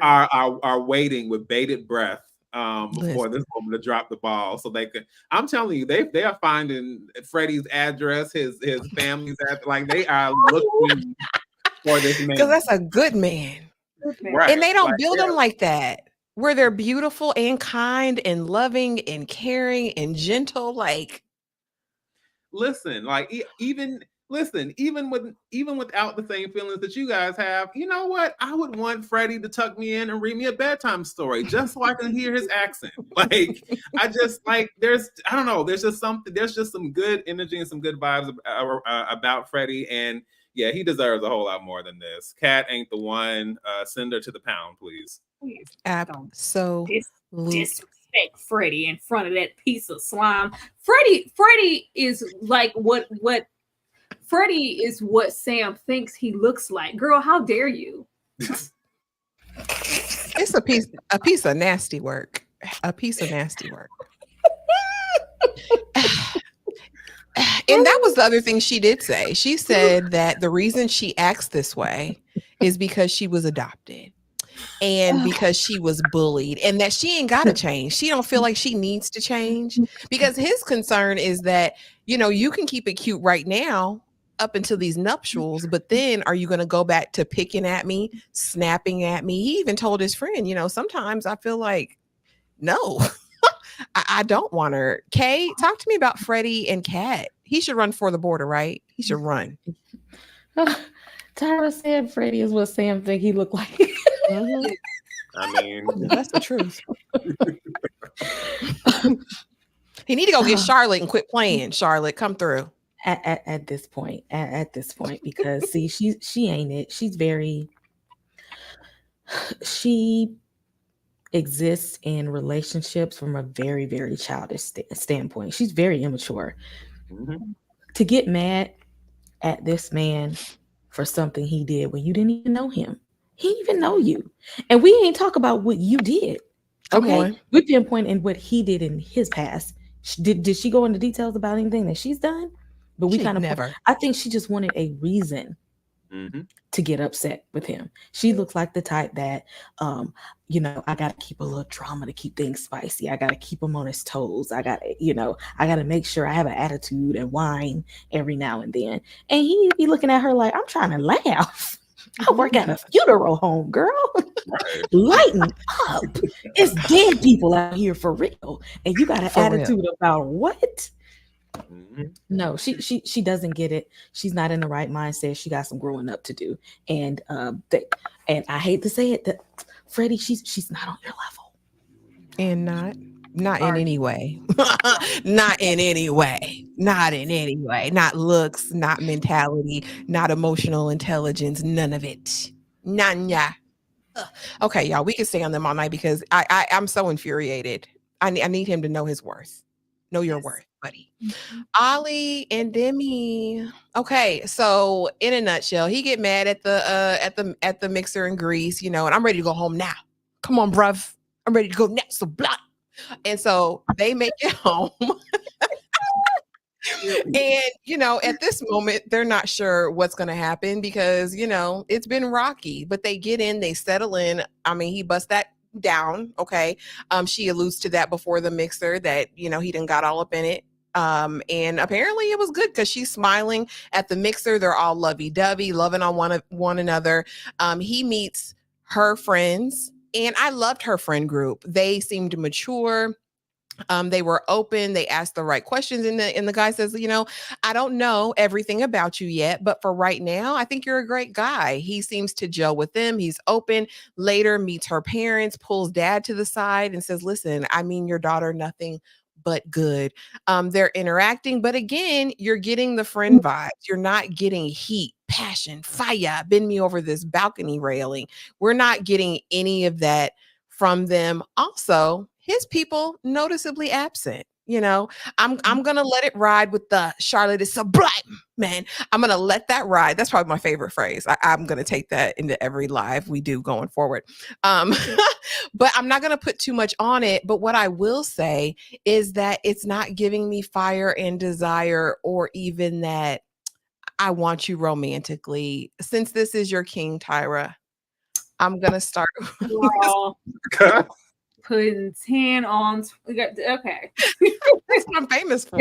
are waiting with bated breath for this woman to drop the ball so they could. I'm telling you, they are finding Freddie's address, his family's address, like they are looking for this man. Because that's a good man. Right. And they don't build them like that, where they're beautiful and kind and loving and caring and gentle. Like, listen, like even without the same feelings that you guys have, you know what? I would want Freddie to tuck me in and read me a bedtime story just so I can hear his accent. Like, I just like I don't know. There's just some good energy and some good vibes about Freddie, and yeah, he deserves a whole lot more than this. Cat ain't the one. Send her to the pound, please. Absolutely. Disrespect Freddie in front of that piece of slime. Freddie is like what Freddie is what Sam thinks he looks like. Girl, how dare you? It's a piece of nasty work. A piece of nasty work. And that was the other thing she did say. She said that the reason she acts this way is because she was adopted and because she was bullied, and that she ain't got to change. She don't feel like she needs to change, because his concern is that, you know, you can keep it cute right now up until these nuptials, but then are you going to go back to picking at me, snapping at me? He even told his friend, you know, sometimes I feel like, no, I don't want her. Kay, talk to me about Freddy and Cat. He should run for the border, right? He should run. Tyra said Freddy is what Sam think he looked like. Mm-hmm. I mean, that's the truth. He need to go get Charlotte and quit playing. Charlotte, come through. At this point, because see, she ain't it. She exists in relationships from a very, very childish standpoint. She's very immature. Mm-hmm. To get mad at this man for something he did when you didn't even know him. He didn't even know you. And we ain't talk about what you did. Okay. We pinpoint in what he did in his past. Did she go into details about anything that she's done? But we kind of never. I think she just wanted a reason to get upset with him. She looks like the type that, you know, I got to keep a little drama to keep things spicy. I got to keep him on his toes. I got to make sure I have an attitude and whine every now and then. And he be looking at her like, I'm trying to laugh. I work at a funeral home, girl. Lighten up. It's dead people out here for real. And you got an attitude about what? No, she doesn't get it. She's not in the right mindset. She got some growing up to do. And and I hate to say it, that Freddie, she's not on your level. And not in any way. Not in any way. Not in any way. Not looks, not mentality, not emotional intelligence, none of it. None. Okay, y'all, we can stay on them all night because I'm so infuriated. I need him to know his worth. Know your worth, buddy. Ollie and Demi. Okay, so in a nutshell, he get mad at the mixer in Greece, you know, and I'm ready to go home now. Come on, bruv. I'm ready to go next. So blah. And so they make it home. And, you know, at this moment, they're not sure what's going to happen because, you know, it's been rocky, but they get in, they settle in. I mean, he busts that down. Okay. She alludes to that before the mixer that, you know, he done got all up in it. And apparently it was good because she's smiling at the mixer. They're all lovey-dovey, loving on one another. He meets her friends, and I loved her friend group. They seemed mature. They were open. They asked the right questions. And the guy says, you know, I don't know everything about you yet, but for right now, I think you're a great guy. He seems to gel with them. He's open. Later meets her parents, pulls dad to the side and says, listen, I mean your daughter nothing but good. They're interacting, but again, you're getting the friend vibes. You're not getting heat, passion, fire, bend me over this balcony railing. We're not getting any of that from them. Also, his people noticeably absent. You know, I'm gonna let it ride with the Charlotte is sublime, man. I'm gonna let that ride. That's probably my favorite phrase. I'm gonna take that into every live we do going forward. But I'm not gonna put too much on it. But what I will say is that it's not giving me fire and desire, or even that I want you romantically. Since this is your king, Tyra, I'm gonna start. Girl, putting 10 on. Okay. That's what I'm famous for.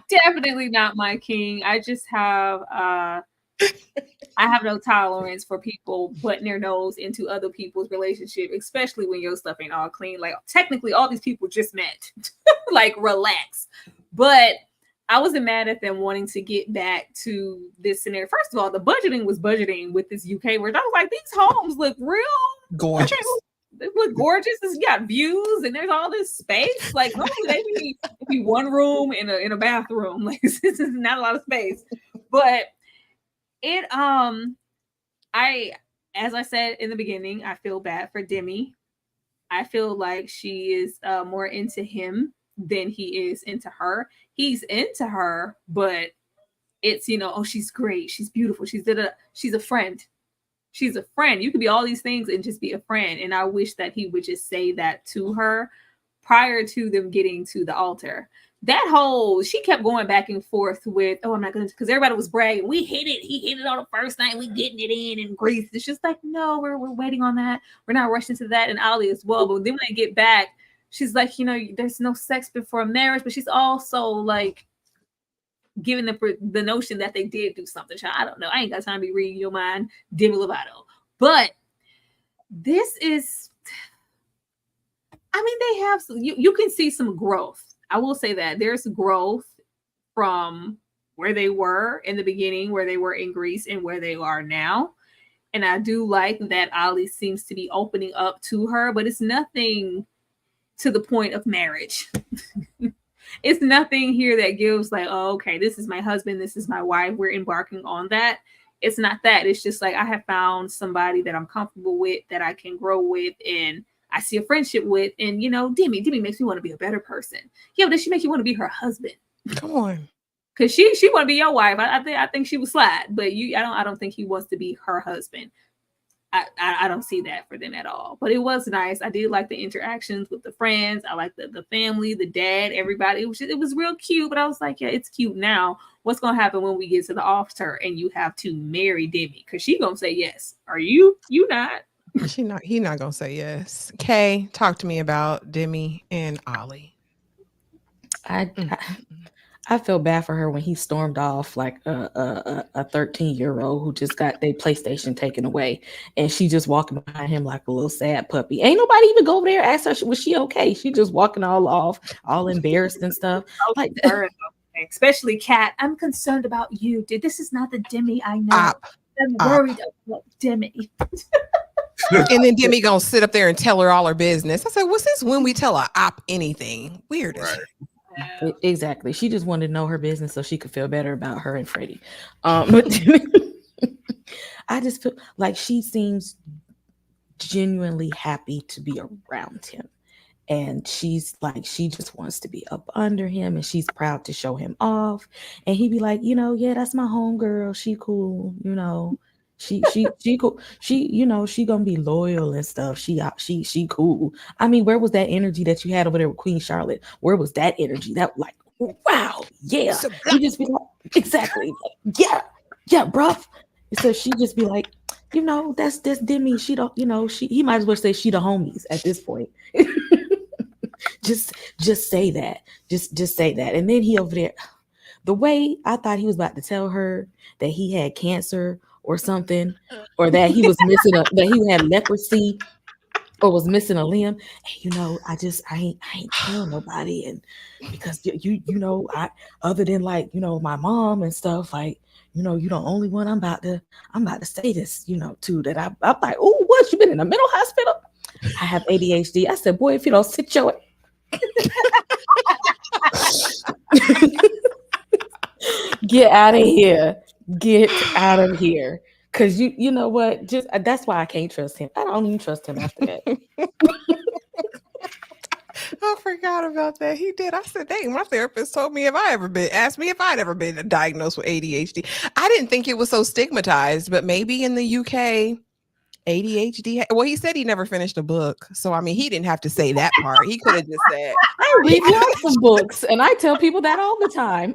Definitely not my king. I just have I have no tolerance for people putting their nose into other people's relationship, especially when your stuff ain't all clean. Like, technically, all these people just met. Like, relax. But I wasn't mad at them wanting to get back to this scenario. First of all, the budgeting was budgeting with this UK where I was like, these homes look real gorgeous. They look gorgeous. It's got views and there's all this space. Like, normally they be one room in a bathroom. Like, this is not a lot of space. But it as I said in the beginning, I feel bad for Demi. I feel like she is more into him than he is into her. He's into her, but it's, oh, she's great, she's beautiful, she's a friend. She's a friend. You could be all these things and just be a friend. And I wish that he would just say that to her prior to them getting to the altar. She kept going back and forth with, oh, I'm not going to, because everybody was bragging. We hit it. He hit it on the first night. We getting it in Greece. It's just like, no, we're waiting on that. We're not rushing to that. And Ollie as well. But then when they get back, she's like, there's no sex before marriage. But she's also like, giving the notion that they did do something. I don't know. I ain't got time to be reading your mind, Demi Lovato. But this is, they have, you can see some growth. I will say that there's growth from where they were in the beginning, where they were in Greece, and where they are now. And I do like that Ollie seems to be opening up to her, but it's nothing to the point of marriage. It's nothing here that gives like, oh, okay, this is my husband, this is my wife, we're embarking on that. It's not that. It's just like, I have found somebody that I'm comfortable with, that I can grow with, and I see a friendship with. And Demi makes me want to be a better person. Yeah, but does she make you want to be her husband? Come on. Because she want to be your wife. I think she would slide, but I don't think he wants to be her husband. I don't see that for them at all. But it was nice. I did like the interactions with the friends. I like the family, the dad, everybody. It was real cute. But I was like, yeah, it's cute now. What's gonna happen when we get to the altar and you have to marry Demi? Because she gonna say yes. Are you? You not? He not gonna say yes. Kay, talk to me about Demi and Ollie. I feel bad for her when he stormed off like a 13-year-old who just got their PlayStation taken away, and she just walking behind him like a little sad puppy. Ain't nobody even go over there and ask her, was she okay? She just walking all off, all embarrassed and stuff. Like, especially Cat. I'm concerned about you, dude. This is not the Demi I know. I'm worried about Demi. And then Demi gonna sit up there and tell her all her business. I said, what's this when we tell a op anything? Weird. Right. Exactly. She just wanted to know her business so she could feel better about her and Freddy. I just feel like she seems genuinely happy to be around him. And she's like, she just wants to be up under him, and she's proud to show him off. And he'd be like, yeah, that's my homegirl. She cool, She cool. She gonna be loyal and stuff. She cool. Where was that energy that you had over there with Queen Charlotte? Where was that energy? That like, wow, yeah. You just be like, exactly, like, yeah, bruh. So she just be like, that's Demi. She don't, he might as well say she the homies at this point. just say that. Just say that. And then he over there, the way I thought he was about to tell her that he had cancer or something, or that he was missing that he had leprosy or was missing a limb. And, I ain't telling nobody. And because I, other than like, my mom and stuff, like, you the only one I'm about to say this, to that. I'm like, oh, what, you been in a mental hospital? I have ADHD. I said, boy, if you don't sit your get out of here. Get out of here. Because you know what? Just that's why I can't trust him. I don't even trust him after that. I forgot about that. He did. I said, dang, my therapist told me asked me if I'd ever been diagnosed with ADHD. I didn't think it was so stigmatized, but maybe in the UK, ADHD. Well, he said he never finished a book. So, I mean, he didn't have to say that part. He could have just said, I read lots of books, and I tell people that all the time.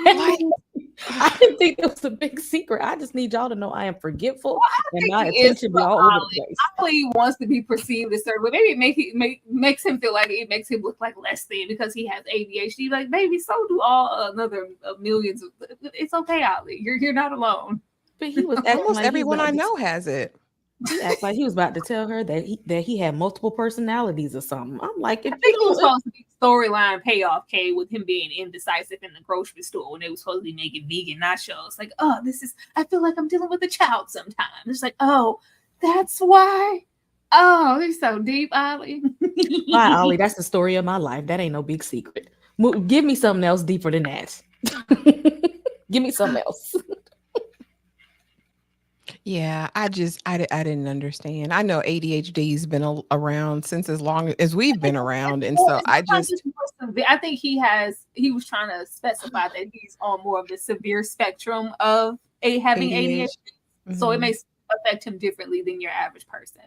like, I didn't think it was a big secret. I just need y'all to know I am forgetful and my attention be all over the place. Ollie wants to be perceived a certain way. Maybe it makes him feel like it makes him look like less than because he has ADHD. Like, baby, so do all another millions. It's okay, Ollie. You're not alone. But he was acting almost like everyone I know has it. He acted like he was about to tell her that he had multiple personalities or something. I'm like, I think it was supposed to be storyline payoff, Kay, with him being indecisive in the grocery store when they were supposed to be making vegan nachos. Like, oh, I feel like I'm dealing with a child sometimes. It's like, oh, that's why. Oh, it's so deep, Ollie. Why, Ollie? That's the story of my life. That ain't no big secret. Give me something else deeper than that. Give me something else. Yeah, I didn't understand. I know ADHD's been around since as long as we've been around, and so I think he was trying to specify that he's on more of the severe spectrum of having ADHD, so it may affect him differently than your average person.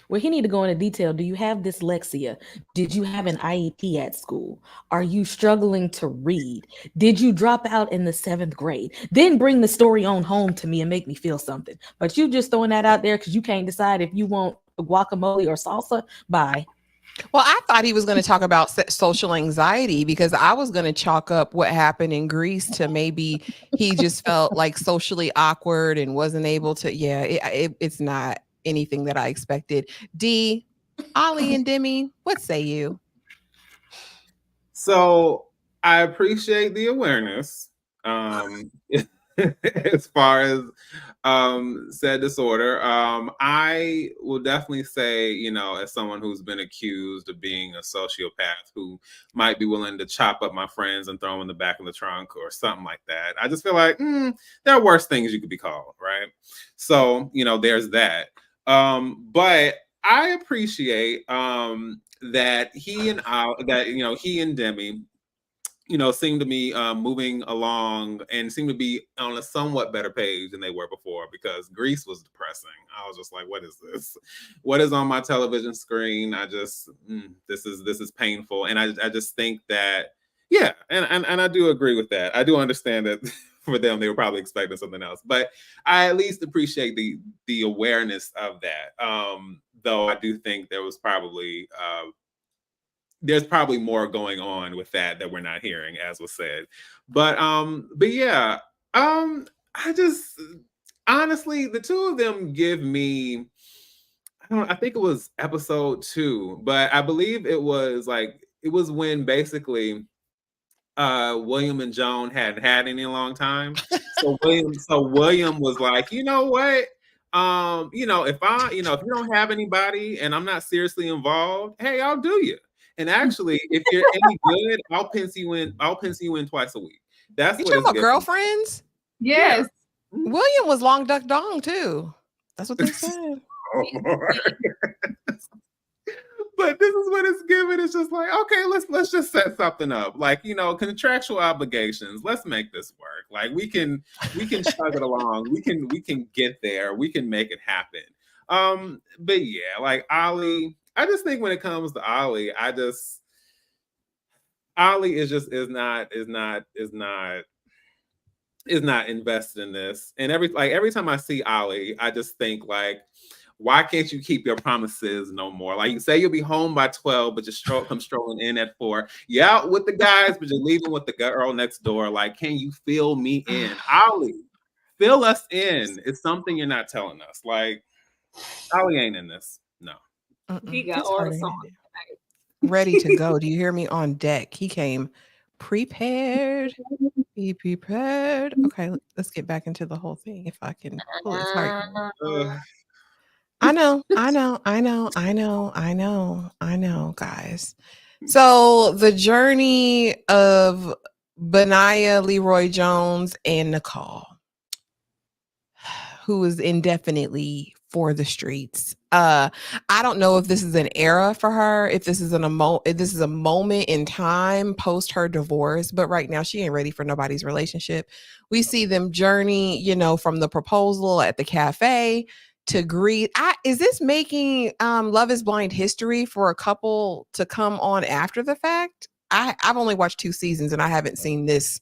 Well, he need to go into detail. Do you have dyslexia? Did you have an IEP at school? Are you struggling to read? Did you drop out in the 7th grade? Then bring the story on home to me and make me feel something. But you just throwing that out there because you can't decide if you want guacamole or salsa. Bye. Well, I thought he was going to talk about social anxiety because I was going to chalk up what happened in Greece to maybe he just felt like socially awkward and wasn't able to. Yeah, it's not anything that I expected. D, Ollie and Demi, what say you? So I appreciate the awareness as far as said disorder. I will definitely say, as someone who's been accused of being a sociopath who might be willing to chop up my friends and throw them in the back of the trunk or something like that, I just feel like there are worse things you could be called, right? So, there's that. But I appreciate that he and Demi, seem to be moving along and seem to be on a somewhat better page than they were before, because Greece was depressing. I was just like, what is this? What is on my television screen? I just, this is painful. And I just think that, yeah, and I do agree with that. I do understand that for them, they were probably expecting something else, but I at least appreciate the awareness of that. Though I do think there was probably, there's probably more going on with that we're not hearing, as was said. But yeah, I just honestly, the two of them give me, I think it was episode 2, but I believe it was when basically William and Joan hadn't had any long time. So William was like, you know what? If you don't have anybody and I'm not seriously involved, hey, I'll do you. And actually, if you're any good, I'll pencil you in twice a week. That's you what talking about it's girlfriends? Yes. Yeah. William was long duck dong too. That's what they said. But this is what it's given. It's just like, okay, let's just set something up. Like, contractual obligations. Let's make this work. Like we can chug it along. We can get there. We can make it happen. But yeah, like Ollie, I just think when it comes to Ollie, Ollie is not invested in this. And every time I see Ollie, I just think like, why can't you keep your promises no more? Like you say you'll be home by 12, but you come strolling in at 4. You're out with the guys, but you're leaving with the girl next door. Like, can you fill me in? Ollie, fill us in. It's something you're not telling us. Like, Ollie ain't in this. No. He got all the songs ready to go. Do you hear me? On deck. He came prepared. Be prepared. Okay, let's get back into the whole thing. If I can pull his heart. I know, guys. So the journey of Benaiah, Leroy Jones, and Nicole, who is indefinitely for the streets. I don't know if this is an era for her, if this is if this is a moment in time post her divorce, but right now she ain't ready for nobody's relationship. We see them journey, you know, from the proposal at the cafe to greet. Is this making Love is Blind history for a couple to come on after the fact? I've only watched 2 seasons and I haven't seen this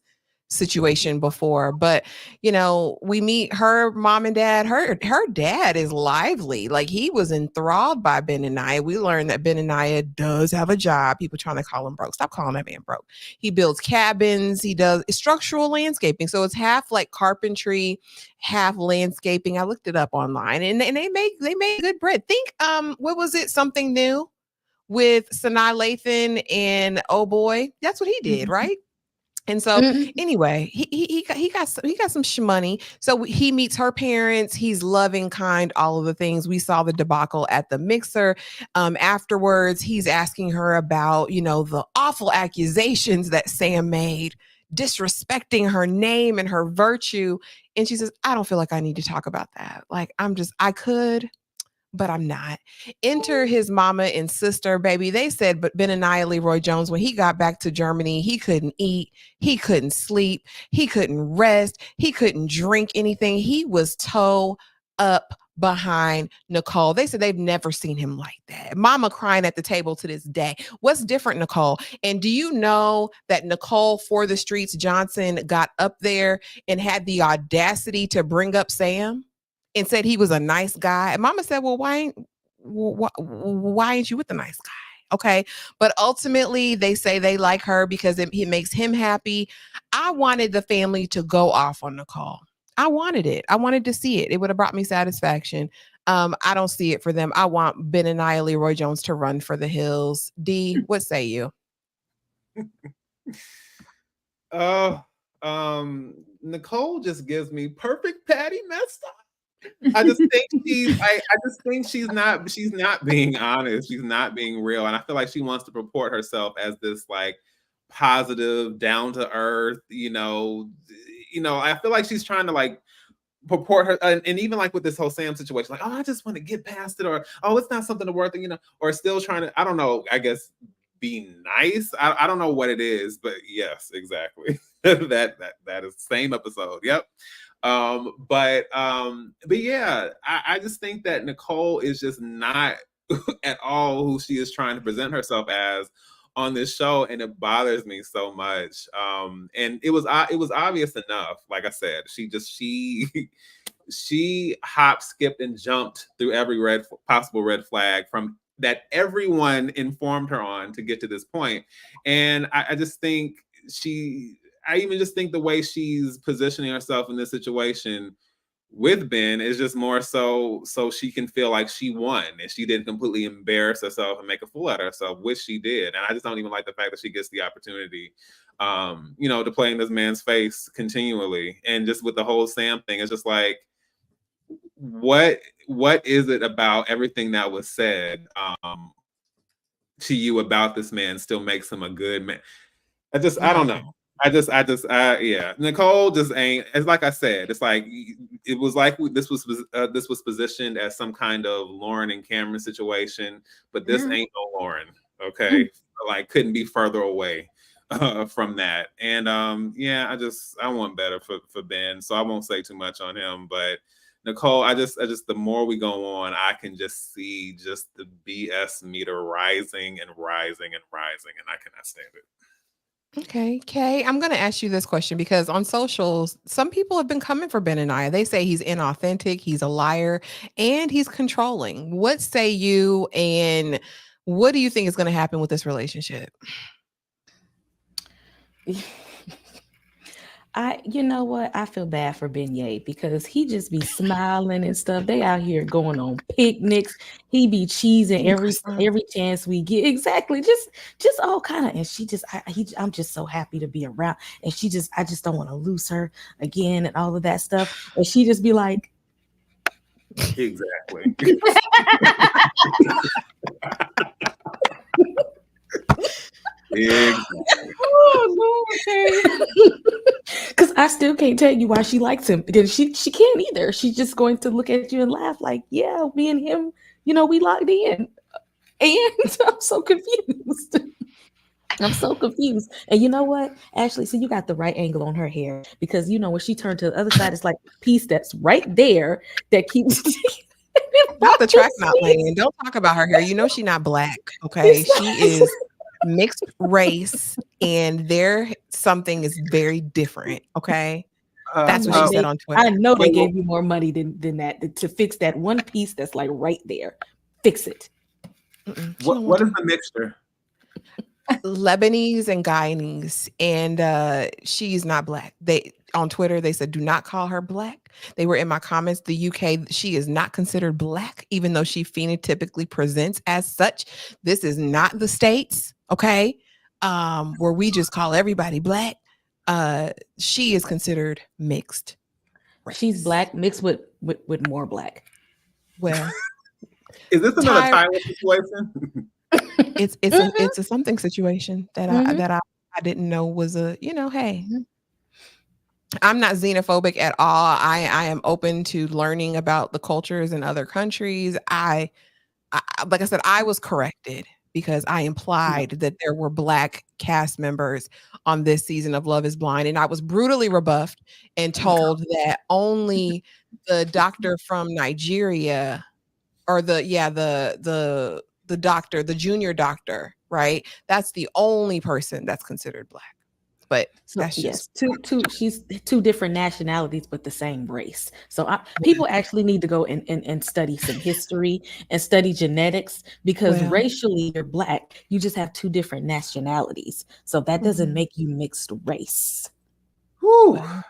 situation before, but you know, we meet her mom and dad. Her dad is lively. Like, he was enthralled by Benaiah. We learned that Benaiah does have a job. People trying to call him broke. Stop calling that man broke. He builds cabins. He does structural landscaping. So it's half like carpentry, half landscaping. I looked it up online, and they make good bread. Think what was it? Something New with Sanaa Lathan and Oh Boy. That's what he did, right? And so anyway, he got some shmoney. So he meets her parents. He's loving, kind, all of the things. We saw the debacle at the mixer. Afterwards, he's asking her about, you know, the awful accusations that Sam made, disrespecting her name and her virtue. And she says, I don't feel like I need to talk about that. Like, I could, but I'm not. Enter his mama and sister, baby. They said, but Benaiah Leroy Jones, when he got back to Germany, he couldn't eat, he couldn't sleep, he couldn't rest, he couldn't drink anything. He was toe up behind Nicole. They said they've never seen him like that. Mama crying at the table to this day. What's different, Nicole? And do you know that Nicole for the Streets Johnson got up there and had the audacity to bring up Sam and said he was a nice guy? And Mama said, well, why ain't you with the nice guy? Okay. But ultimately, they say they like her because it makes him happy. I wanted the family to go off on Nicole. I wanted it. I wanted to see it. It would have brought me satisfaction. I don't see it for them. I want Benaiah Leroy Jones to run for the hills. D, what say you? Nicole just gives me perfect Patty messed up. I just think she's not being honest. She's not being real. And I feel like she wants to purport herself as this like positive, down to earth, you know, I feel like she's trying to like purport her, and even like with this whole Sam situation, like, oh, I just want to get past it, or oh, it's not something to worth it, you know, or still trying to, I don't know, I guess be nice. I don't know what it is, but yes, exactly. that is the same episode. Yep. But yeah, I just think that Nicole is just not at all who she is trying to present herself as on this show, and it bothers me so much. And it was obvious enough. Like I said, she hopped, skipped, and jumped through every possible red flag from that everyone informed her on to get to this point. And I just think I even just think the way she's positioning herself in this situation with Ben is just more so she can feel like she won and she didn't completely embarrass herself and make a fool out of herself, which she did. And I just don't even like the fact that she gets the opportunity, you know, to play in this man's face continually. And just with the whole Sam thing, it's just like, what is it about everything that was said to you about this man still makes him a good man? I don't know. Yeah. Nicole just ain't. It's like I said. It's like it was like this was positioned as some kind of Lauren and Cameron situation, but this ain't no Lauren. Okay, like couldn't be further away from that. And yeah, I want better for Ben, so I won't say too much on him. But Nicole, I just the more we go on, I can just see just the BS meter rising and rising and rising, and I cannot stand it. Okay, Kay, I'm going to ask you this question because on socials, some people have been coming for Benaiah. They say he's inauthentic, he's a liar, and he's controlling. What say you, and what do you think is going to happen with this relationship? You know what? I feel bad for Benaiah because he just be smiling and stuff. They out here going on picnics. He be cheesing every chance we get. Exactly. Just all kind of. And she just, I'm just so happy to be around. And I just don't want to lose her again and all of that stuff. And she just be like, exactly. Oh, no, okay. Because I still can't tell you why she likes him, because she can't either. She's just going to look at you and laugh like, yeah, me and him, we locked in. And I'm so confused. I'm so confused. And you know what? Ashley, so you got the right angle on her hair, because when she turned to the other side, it's like a piece that's right there that keeps Not the track not laying. Don't talk about her hair. She's not black. Okay. She is mixed race, and something is very different. Okay. That's what she said on Twitter. I know they gave you more money than that to fix that one piece that's like right there. Fix it. What is the mixture? Lebanese and Guyanese, and she's not black. On Twitter they said, do not call her black. They were in my comments. The UK, she is not considered black, even though she phenotypically presents as such. This is not the States, okay, where we just call everybody black. She is considered mixed race. She's black mixed with more black. Well, is this another Tyra situation? It's a something situation that I didn't know was a, hey, I'm not xenophobic at all. I am open to learning about the cultures in other countries. I like I said, I was corrected because I implied that there were black cast members on this season of Love is Blind, and I was brutally rebuffed and told that only the doctor from Nigeria, or the doctor, the junior doctor, right? That's the only person that's considered black. But that's just she's two different nationalities, but the same race. So people actually need to go and study some history and study genetics, because racially you're black. You just have two different nationalities. So that doesn't make you mixed race. Well,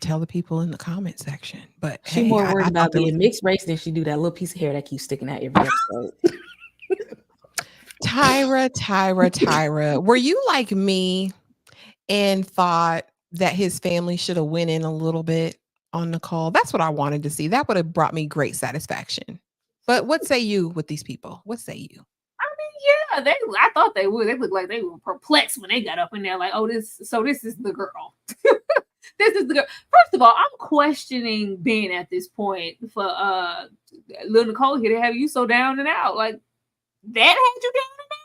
tell the people in the comment section. But she's more worried about being mixed race than she do that little piece of hair that keeps sticking out every episode. Tyra, were you like me and thought that his family should have went in a little bit on Nicole? That's what I wanted to see. That would have brought me great satisfaction. But what say you with these people? What say you? I mean, I thought they would. They looked like they were perplexed when they got up in there, like, this is the girl. This is the girl. First of all, I'm questioning Ben at this point for little Nicole here to have you so down and out. Like, that had you down and out?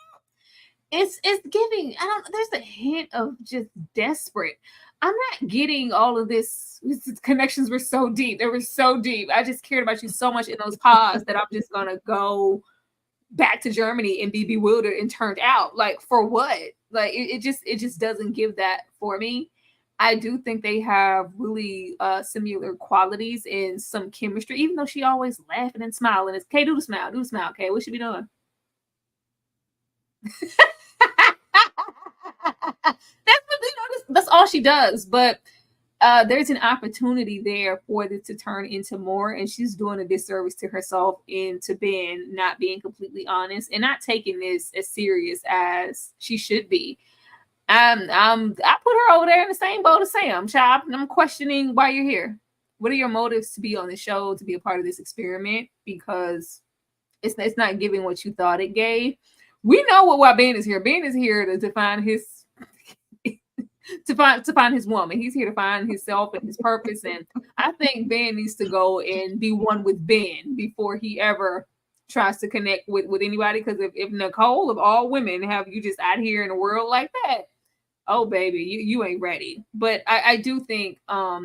It's giving, there's a hint of just desperate. I'm not getting all of this. These connections were so deep. They were so deep. I just cared about you so much in those pods that I'm just gonna go back to Germany and be bewildered and turned out. Like, for what? Like, it just doesn't give that for me. I do think they have really similar qualities and some chemistry, even though she always laughing and smiling. It's okay, do the smile, okay, what should be doing? That's all she does. But there's an opportunity there for this to turn into more, and she's doing a disservice to herself and to Ben, not being completely honest and not taking this as serious as she should be. I put her over there in the same boat as Sam, child. I'm questioning why you're here. What are your motives to be on the show, to be a part of this experiment? Because it's not giving what you thought it gave. We know why Ben is here. Ben is here to find his to find his woman. He's here to find himself and his purpose. And I think Ben needs to go and be one with Ben before he ever tries to connect with anybody. Because if Nicole, of all women, have you just out here in a world like that, oh baby, you ain't ready. But I do think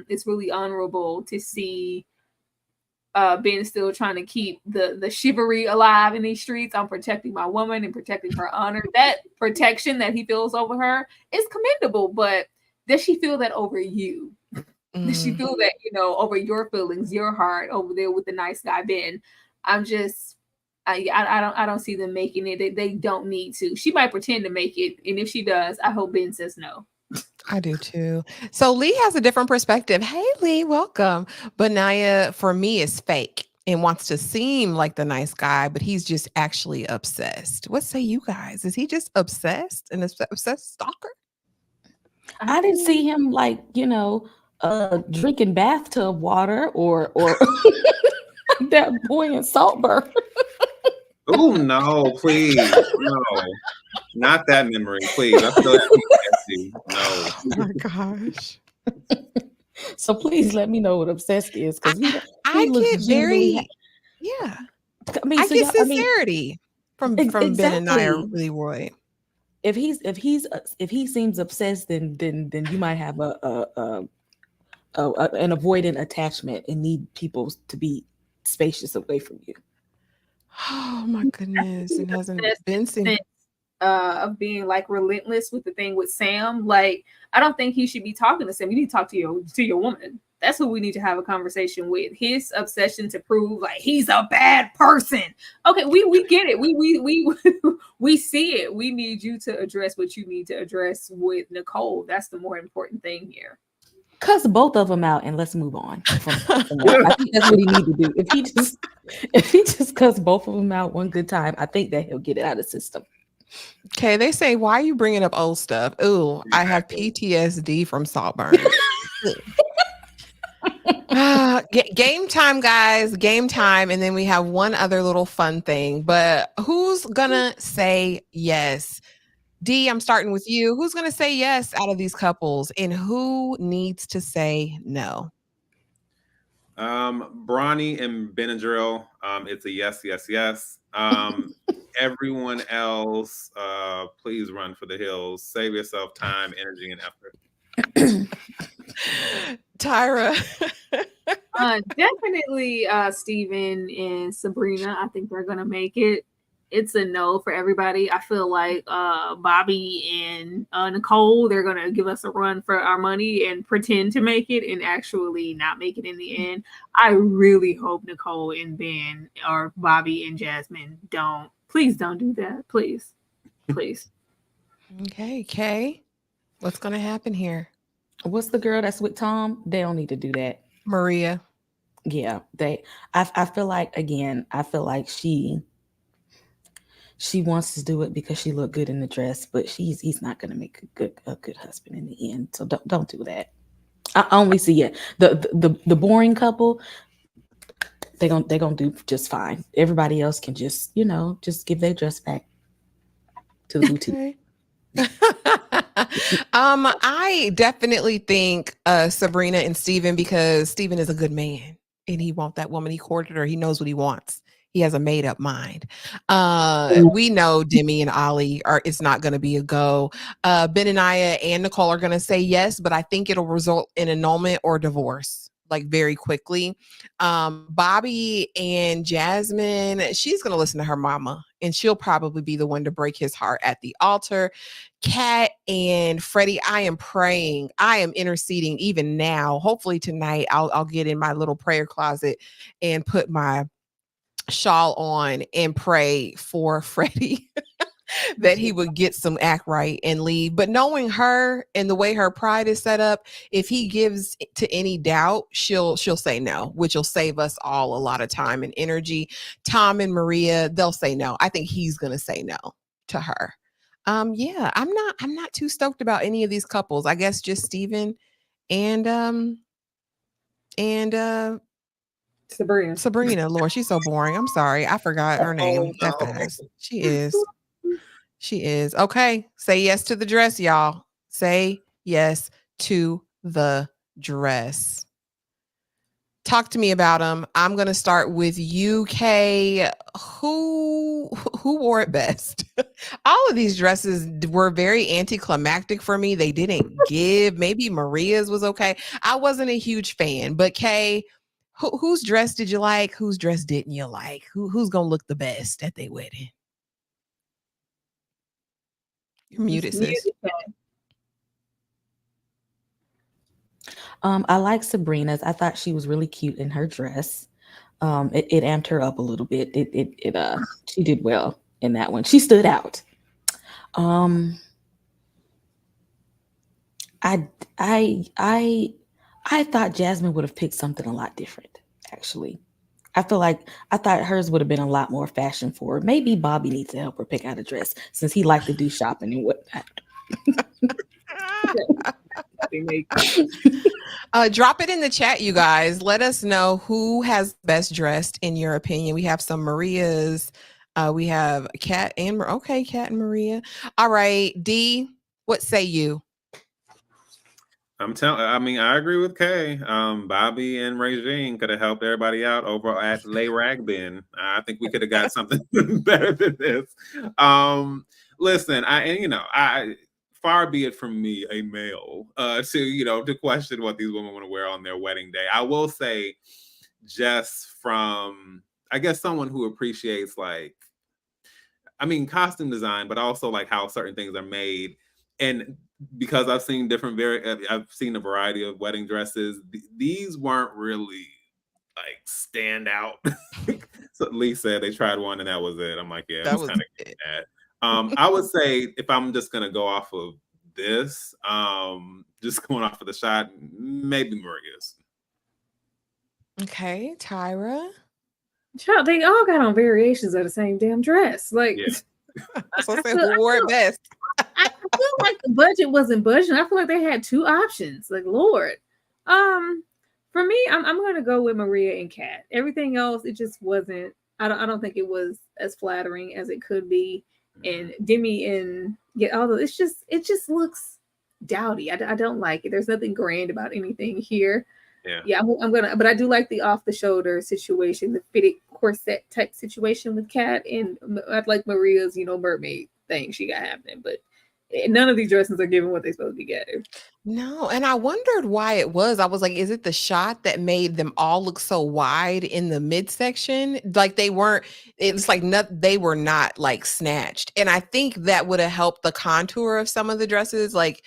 it's really honorable to see Ben still trying to keep the chivalry alive in these streets. I'm protecting my woman and protecting her honor. That protection that he feels over her is commendable, but does she feel that over you? Does she feel that, over your feelings, your heart over there with the nice guy Ben? I don't see them making it. They don't need to. She might pretend to make it, and if she does, I hope Ben says no. I do too. So Lee has a different perspective. Hey Lee, welcome. Benaiah, for me, is fake and wants to seem like the nice guy, but he's just actually obsessed. What say you guys? Is he just obsessed, an obsessed stalker? I didn't see him drinking bathtub water or that boy in Saltburn. Oh no, please. No. Not that memory, please. I still have PTSD. No. Oh my gosh. So please let me know what obsessed is, because he I looks get genuinely. yeah. I mean, I so get y'all. sincerity from Ben and Nia Exactly. Leroy. If he seems obsessed, then you might have an avoidant attachment and need people to be spacious away from you. Oh my goodness. It hasn't been seen. Sense, of being like relentless with the thing with Sam. Like, I don't think he should be talking to Sam. You need to talk to your woman. That's who we need to have a conversation with. His obsession to prove like he's a bad person. Okay, we get it. We see it. We need you to address what you need to address with Nicole. That's the more important thing here. Cuss both of them out and let's move on from that. I think that's what he need to do. If he just cuss both of them out one good time, I think that he'll get it out of the system. Okay, they say, why are you bringing up old stuff? Ooh, I have PTSD from Saltburn. Game time, guys. Game time. And then we have one other little fun thing. But who's gonna say yes? D, I'm starting with you. Who's gonna say yes out of these couples, and who needs to say no? Bronny and Benadryl. It's a yes, yes, yes. Everyone else, please run for the hills. Save yourself time, energy, and effort. Tyra. Definitely Steven and Sabrina. I think they're gonna make it. It's a no for everybody. I feel like Bobby and Nicole, they're gonna give us a run for our money and pretend to make it and actually not make it in the end. I really hope Nicole and Ben or Bobby and Jasmine don't. Please don't do that. Please. Okay, Kay. What's gonna happen here? What's the girl that's with Tom? They don't need to do that. Maria. Yeah, I feel like she wants to do it because she looked good in the dress, but he's not going to make a good husband in the end. So don't do that. I only see it. The boring couple, they're gonna do just fine. Everybody else can just give their dress back to the boutique. Okay. I definitely think Sabrina and Steven, because Steven is a good man and he wants that woman. He courted her. He knows what he wants. He has a made up mind. We know Demi and Ollie it's not going to be a go. Benaiah and Nicole are going to say yes, but I think it'll result in annulment or divorce, like very quickly. Bobby and Jasmine, she's going to listen to her mama and she'll probably be the one to break his heart at the altar. Cat and Freddy, I am praying. I am interceding even now. Hopefully tonight I'll get in my little prayer closet and put my shawl on and pray for Freddy that he would get some act right and leave. But knowing her and the way her pride is set up, if he gives to any doubt, she'll say no, which will save us all a lot of time and energy. Tom and Maria, they'll say no. I think he's gonna say no to her. Yeah, I'm not too stoked about any of these couples. I guess just Steven and Sabrina. Lord, she's so boring. I'm sorry. I forgot her name that fast. She is. Okay. Say yes to the dress, y'all. Say yes to the dress. Talk to me about them. I'm going to start with UK. Who wore it best? All of these dresses were very anticlimactic for me. They didn't give. Maybe Maria's was okay. I wasn't a huge fan, but Kay, whose dress did you like? Whose dress didn't you like? Who's going to look the best at their wedding? You're muted, sis. I like Sabrina's. I thought she was really cute in her dress. It amped her up a little bit. She did well in that one. She stood out. I thought Jasmine would have picked something a lot different, actually. I thought hers would have been a lot more fashion forward. Maybe Bobby needs to help her pick out a dress since he liked to do shopping and whatnot. Drop it in the chat, you guys. Let us know who has best dressed in your opinion. We have some Marias. We have Cat and Cat and Maria. All right, D, what say you? I mean, I agree with Kay. Bobby and Regine could have helped everybody out over at Lay Ragbin. I think we could have got something better than this. Listen, I far be it from me, a male, to question what these women want to wear on their wedding day. I will say, just from, I guess, someone who appreciates costume design, but also like how certain things are made. And because I've seen I've seen a variety of wedding dresses. These weren't really like stand out. So Lee said they tried one and that was it. I'm like, yeah, it was kind of bad. I would say if I'm just gonna go off of this, just going off of the shot, maybe Maria's. Okay, Tyra. Child, they all got on variations of the same damn dress. Like, yeah. So say who wore it best. I feel like the budget wasn't budgeting. I feel like they had two options. Like, Lord. For me, I'm gonna go with Maria and Cat. Everything else, it just wasn't. I don't think it was as flattering as it could be. And Demi and although it just looks dowdy. I don't like it. There's nothing grand about anything here. Yeah, I'm gonna, but I do like the off the shoulder situation, the fitted corset type situation with Cat, and I like Maria's, mermaid thing she got happening. But none of these dresses are giving what they're supposed to be getting. No, and I wondered why it was. I was like, is it the shot that made them all look so wide in the midsection? Like they weren't. It's like they were not like snatched, and I think that would have helped the contour of some of the dresses, like.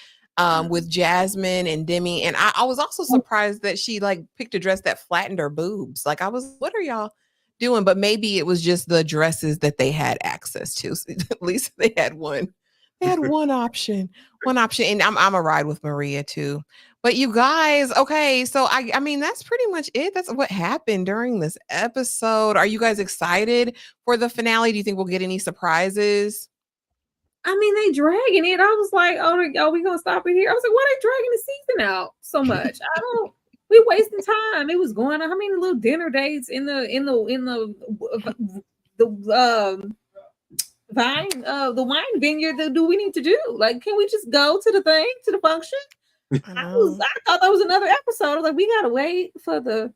With Jasmine and Demi. And I was also surprised that she like picked a dress that flattened her boobs. Like I was, what are y'all doing? But maybe it was just the dresses that they had access to. So at least they had one. They had one option. And I'm a ride with Maria too. But you guys, okay, so I mean that's pretty much it. That's what happened during this episode. Are you guys excited for the finale? Do you think we'll get any surprises? I mean, they dragging it. I was like, oh, we gonna stop it here? I was like, why are they dragging the season out so much? We wasting time. It was going on. How many little dinner dates in the wine vineyard do we need to do? Like, can we just go to the function? I thought that was another episode. I was like, we gotta wait for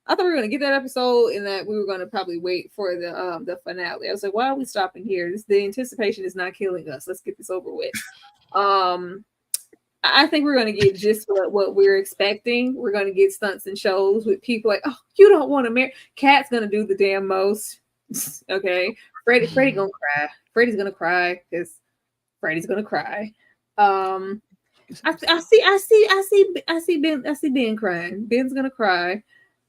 I thought we were gonna get that episode and that we were gonna probably wait for the finale. I was like, why are we stopping here? The anticipation is not killing us. Let's get this over with. I think we're gonna get just what we're expecting. We're gonna get stunts and shows with people like, oh, you don't want to marry. Cat's gonna do the damn most. Okay, Freddy gonna cry. Freddy's gonna cry because Freddy's gonna cry. I see Ben crying. Ben's gonna cry.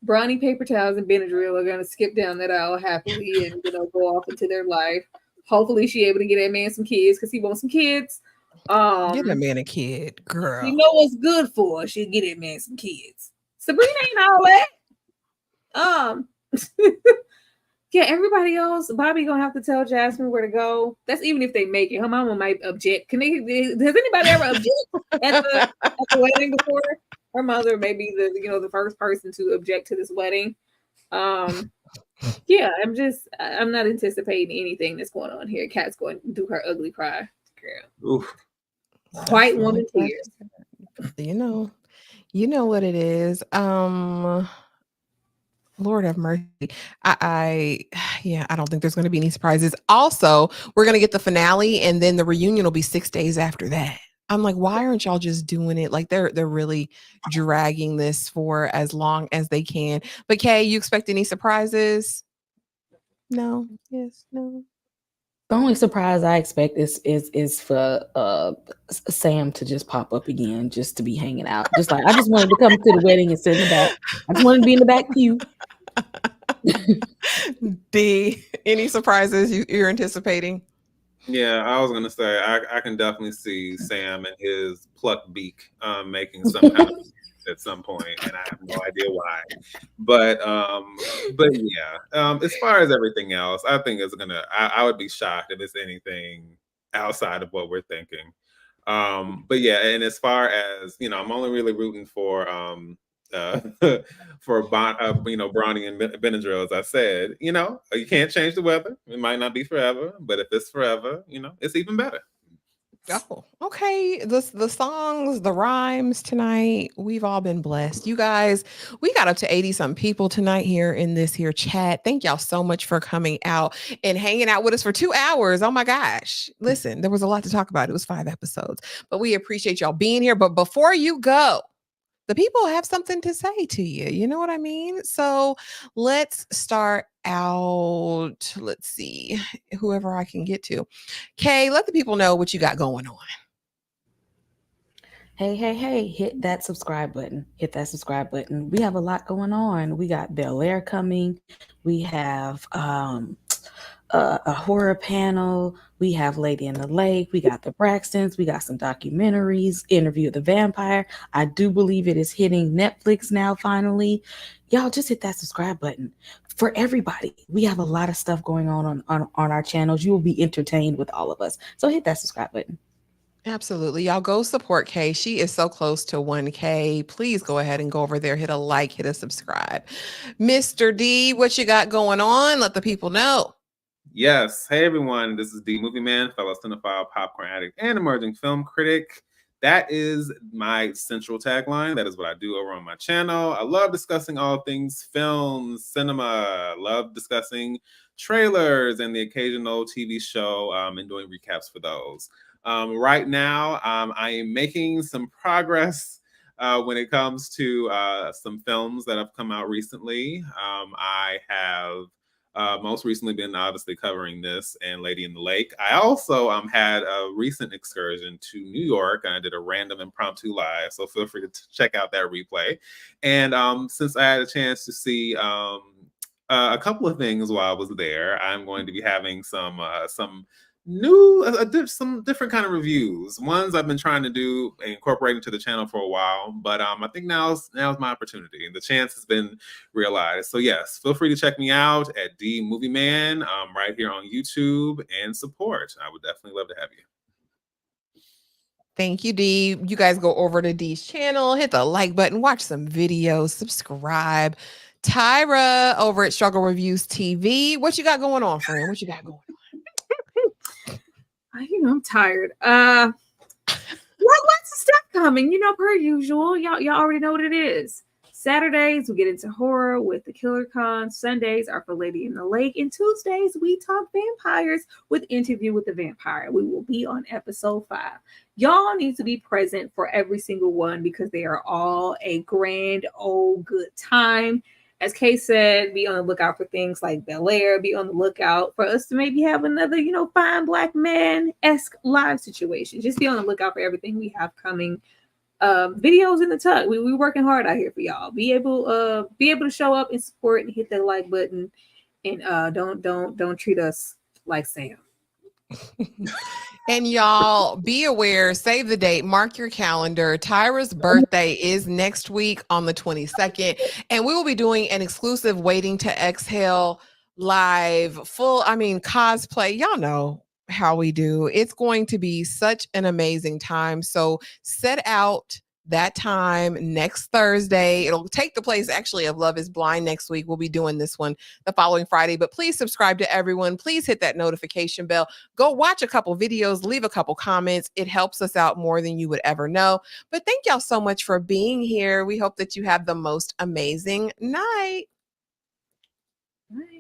Bronny Paper Towels and Benadryl are gonna skip down that aisle happily and go off into their life. Hopefully, she able to get that man some kids because he wants some kids. Get that man a kid, girl. You know what's good for? She'll get that man some kids. Sabrina ain't all that. Yeah, everybody else, Bobby gonna have to tell Jasmine where to go. That's even if they make it. Her mama might object. Has anybody ever object at the wedding before? Her mother may be the first person to object to this wedding. Yeah, I'm not anticipating anything that's going on here. Cat's going to do her ugly cry. Girl. Oof. White woman tears. You know what it is. Lord have mercy. I don't think there's going to be any surprises. Also, we're going to get the finale and then the reunion will be 6 days after that. I'm like, why aren't y'all just doing it? Like they're really dragging this for as long as they can. But Kay, you expect any surprises? No. Yes. No. The only surprise I expect is for Sam to just pop up again, just to be hanging out. Just like I just wanted to come to the wedding and sit in the back. I just wanted to be in the back pew. D, any surprises you're anticipating? Yeah, I was gonna say I can definitely see Sam and his plucked beak making some kind of at some point, and I have no idea why. But yeah, as far as everything else, I think it's gonna. I would be shocked if it's anything outside of what we're thinking. But yeah, and as far as I'm only really rooting for for Bronny and Benadryl, as I said. You can't change the weather. It might not be forever, but if it's forever, it's even better. Oh, okay. The songs, the rhymes tonight, we've all been blessed. You guys, we got up to 80 some people tonight here in this here chat. Thank y'all so much for coming out and hanging out with us for 2 hours. Oh my gosh. Listen, there was a lot to talk about. It was 5 episodes, but we appreciate y'all being here. But before you go, the people have something to say to you. You know what I mean? So let's start out. Let's see, whoever I can get to. Kay, let the people know what you got going on. Hey, hit that subscribe button. Hit that subscribe button. We have a lot going on. We got Bel Air coming. We have a horror panel. We have Lady in the Lake. We got the Braxtons. We got some documentaries, Interview with the Vampire. I do believe it is hitting Netflix now, finally. Y'all just hit that subscribe button. For everybody, we have a lot of stuff going on our channels. You will be entertained with all of us. So hit that subscribe button. Absolutely. Y'all go support Kay. She is so close to 1K. Please go ahead and go over there, hit a like, hit a subscribe. Mr. D, what you got going on? Let the people know. Yes. Hey, everyone. This is D Movie Man, fellow cinephile, popcorn addict, and emerging film critic. That is my central tagline. That is what I do over on my channel. I love discussing all things film, cinema. I love discussing trailers and the occasional TV show and doing recaps for those. Right now, I am making some progress when it comes to some films that have come out recently. I have most recently been obviously covering this and Lady in the Lake. I also had a recent excursion to New York, and I did a random impromptu live, so feel free to check out that replay. And since I had a chance to see a couple of things while I was there, I'm going to be having some some different kind of reviews. Ones I've been trying to do and incorporate into the channel for a while, but I think now's my opportunity, and the chance has been realized. So yes, feel free to check me out at D Movie Man right here on YouTube and support. I would definitely love to have you. Thank you, D. You guys go over to D's channel, hit the like button, watch some videos, subscribe. Tyra over at Struggle Reviews TV. What you got going on, friend? What you got going on? I'm tired. Lots of stuff coming, per usual. Y'all already know what it is. Saturdays, we get into horror with the Killer Con. Sundays are for Lady in the Lake. And Tuesdays, we talk vampires with Interview with the Vampire. We will be on episode 5. Y'all need to be present for every single one because they are all a grand old good time. As Kay said, be on the lookout for things like Bel Air. Be on the lookout for us to maybe have another, fine black man-esque live situation. Just be on the lookout for everything we have coming. Videos in the tug. We're working hard out here for y'all. Be able to show up and support and hit that like button, and don't treat us like Sam. And y'all be aware, save the date, mark your calendar. Tyra's birthday is next week on the 22nd, and we will be doing an exclusive Waiting to Exhale live cosplay. Y'all know how we do. It's going to be such an amazing time. So set out that time next Thursday. It'll take the place actually of Love is Blind next week. We'll be doing this one the following Friday, but please subscribe to everyone. Please hit that notification bell. Go watch a couple videos, leave a couple comments. It helps us out more than you would ever know. But thank y'all so much for being here. We hope that you have the most amazing night.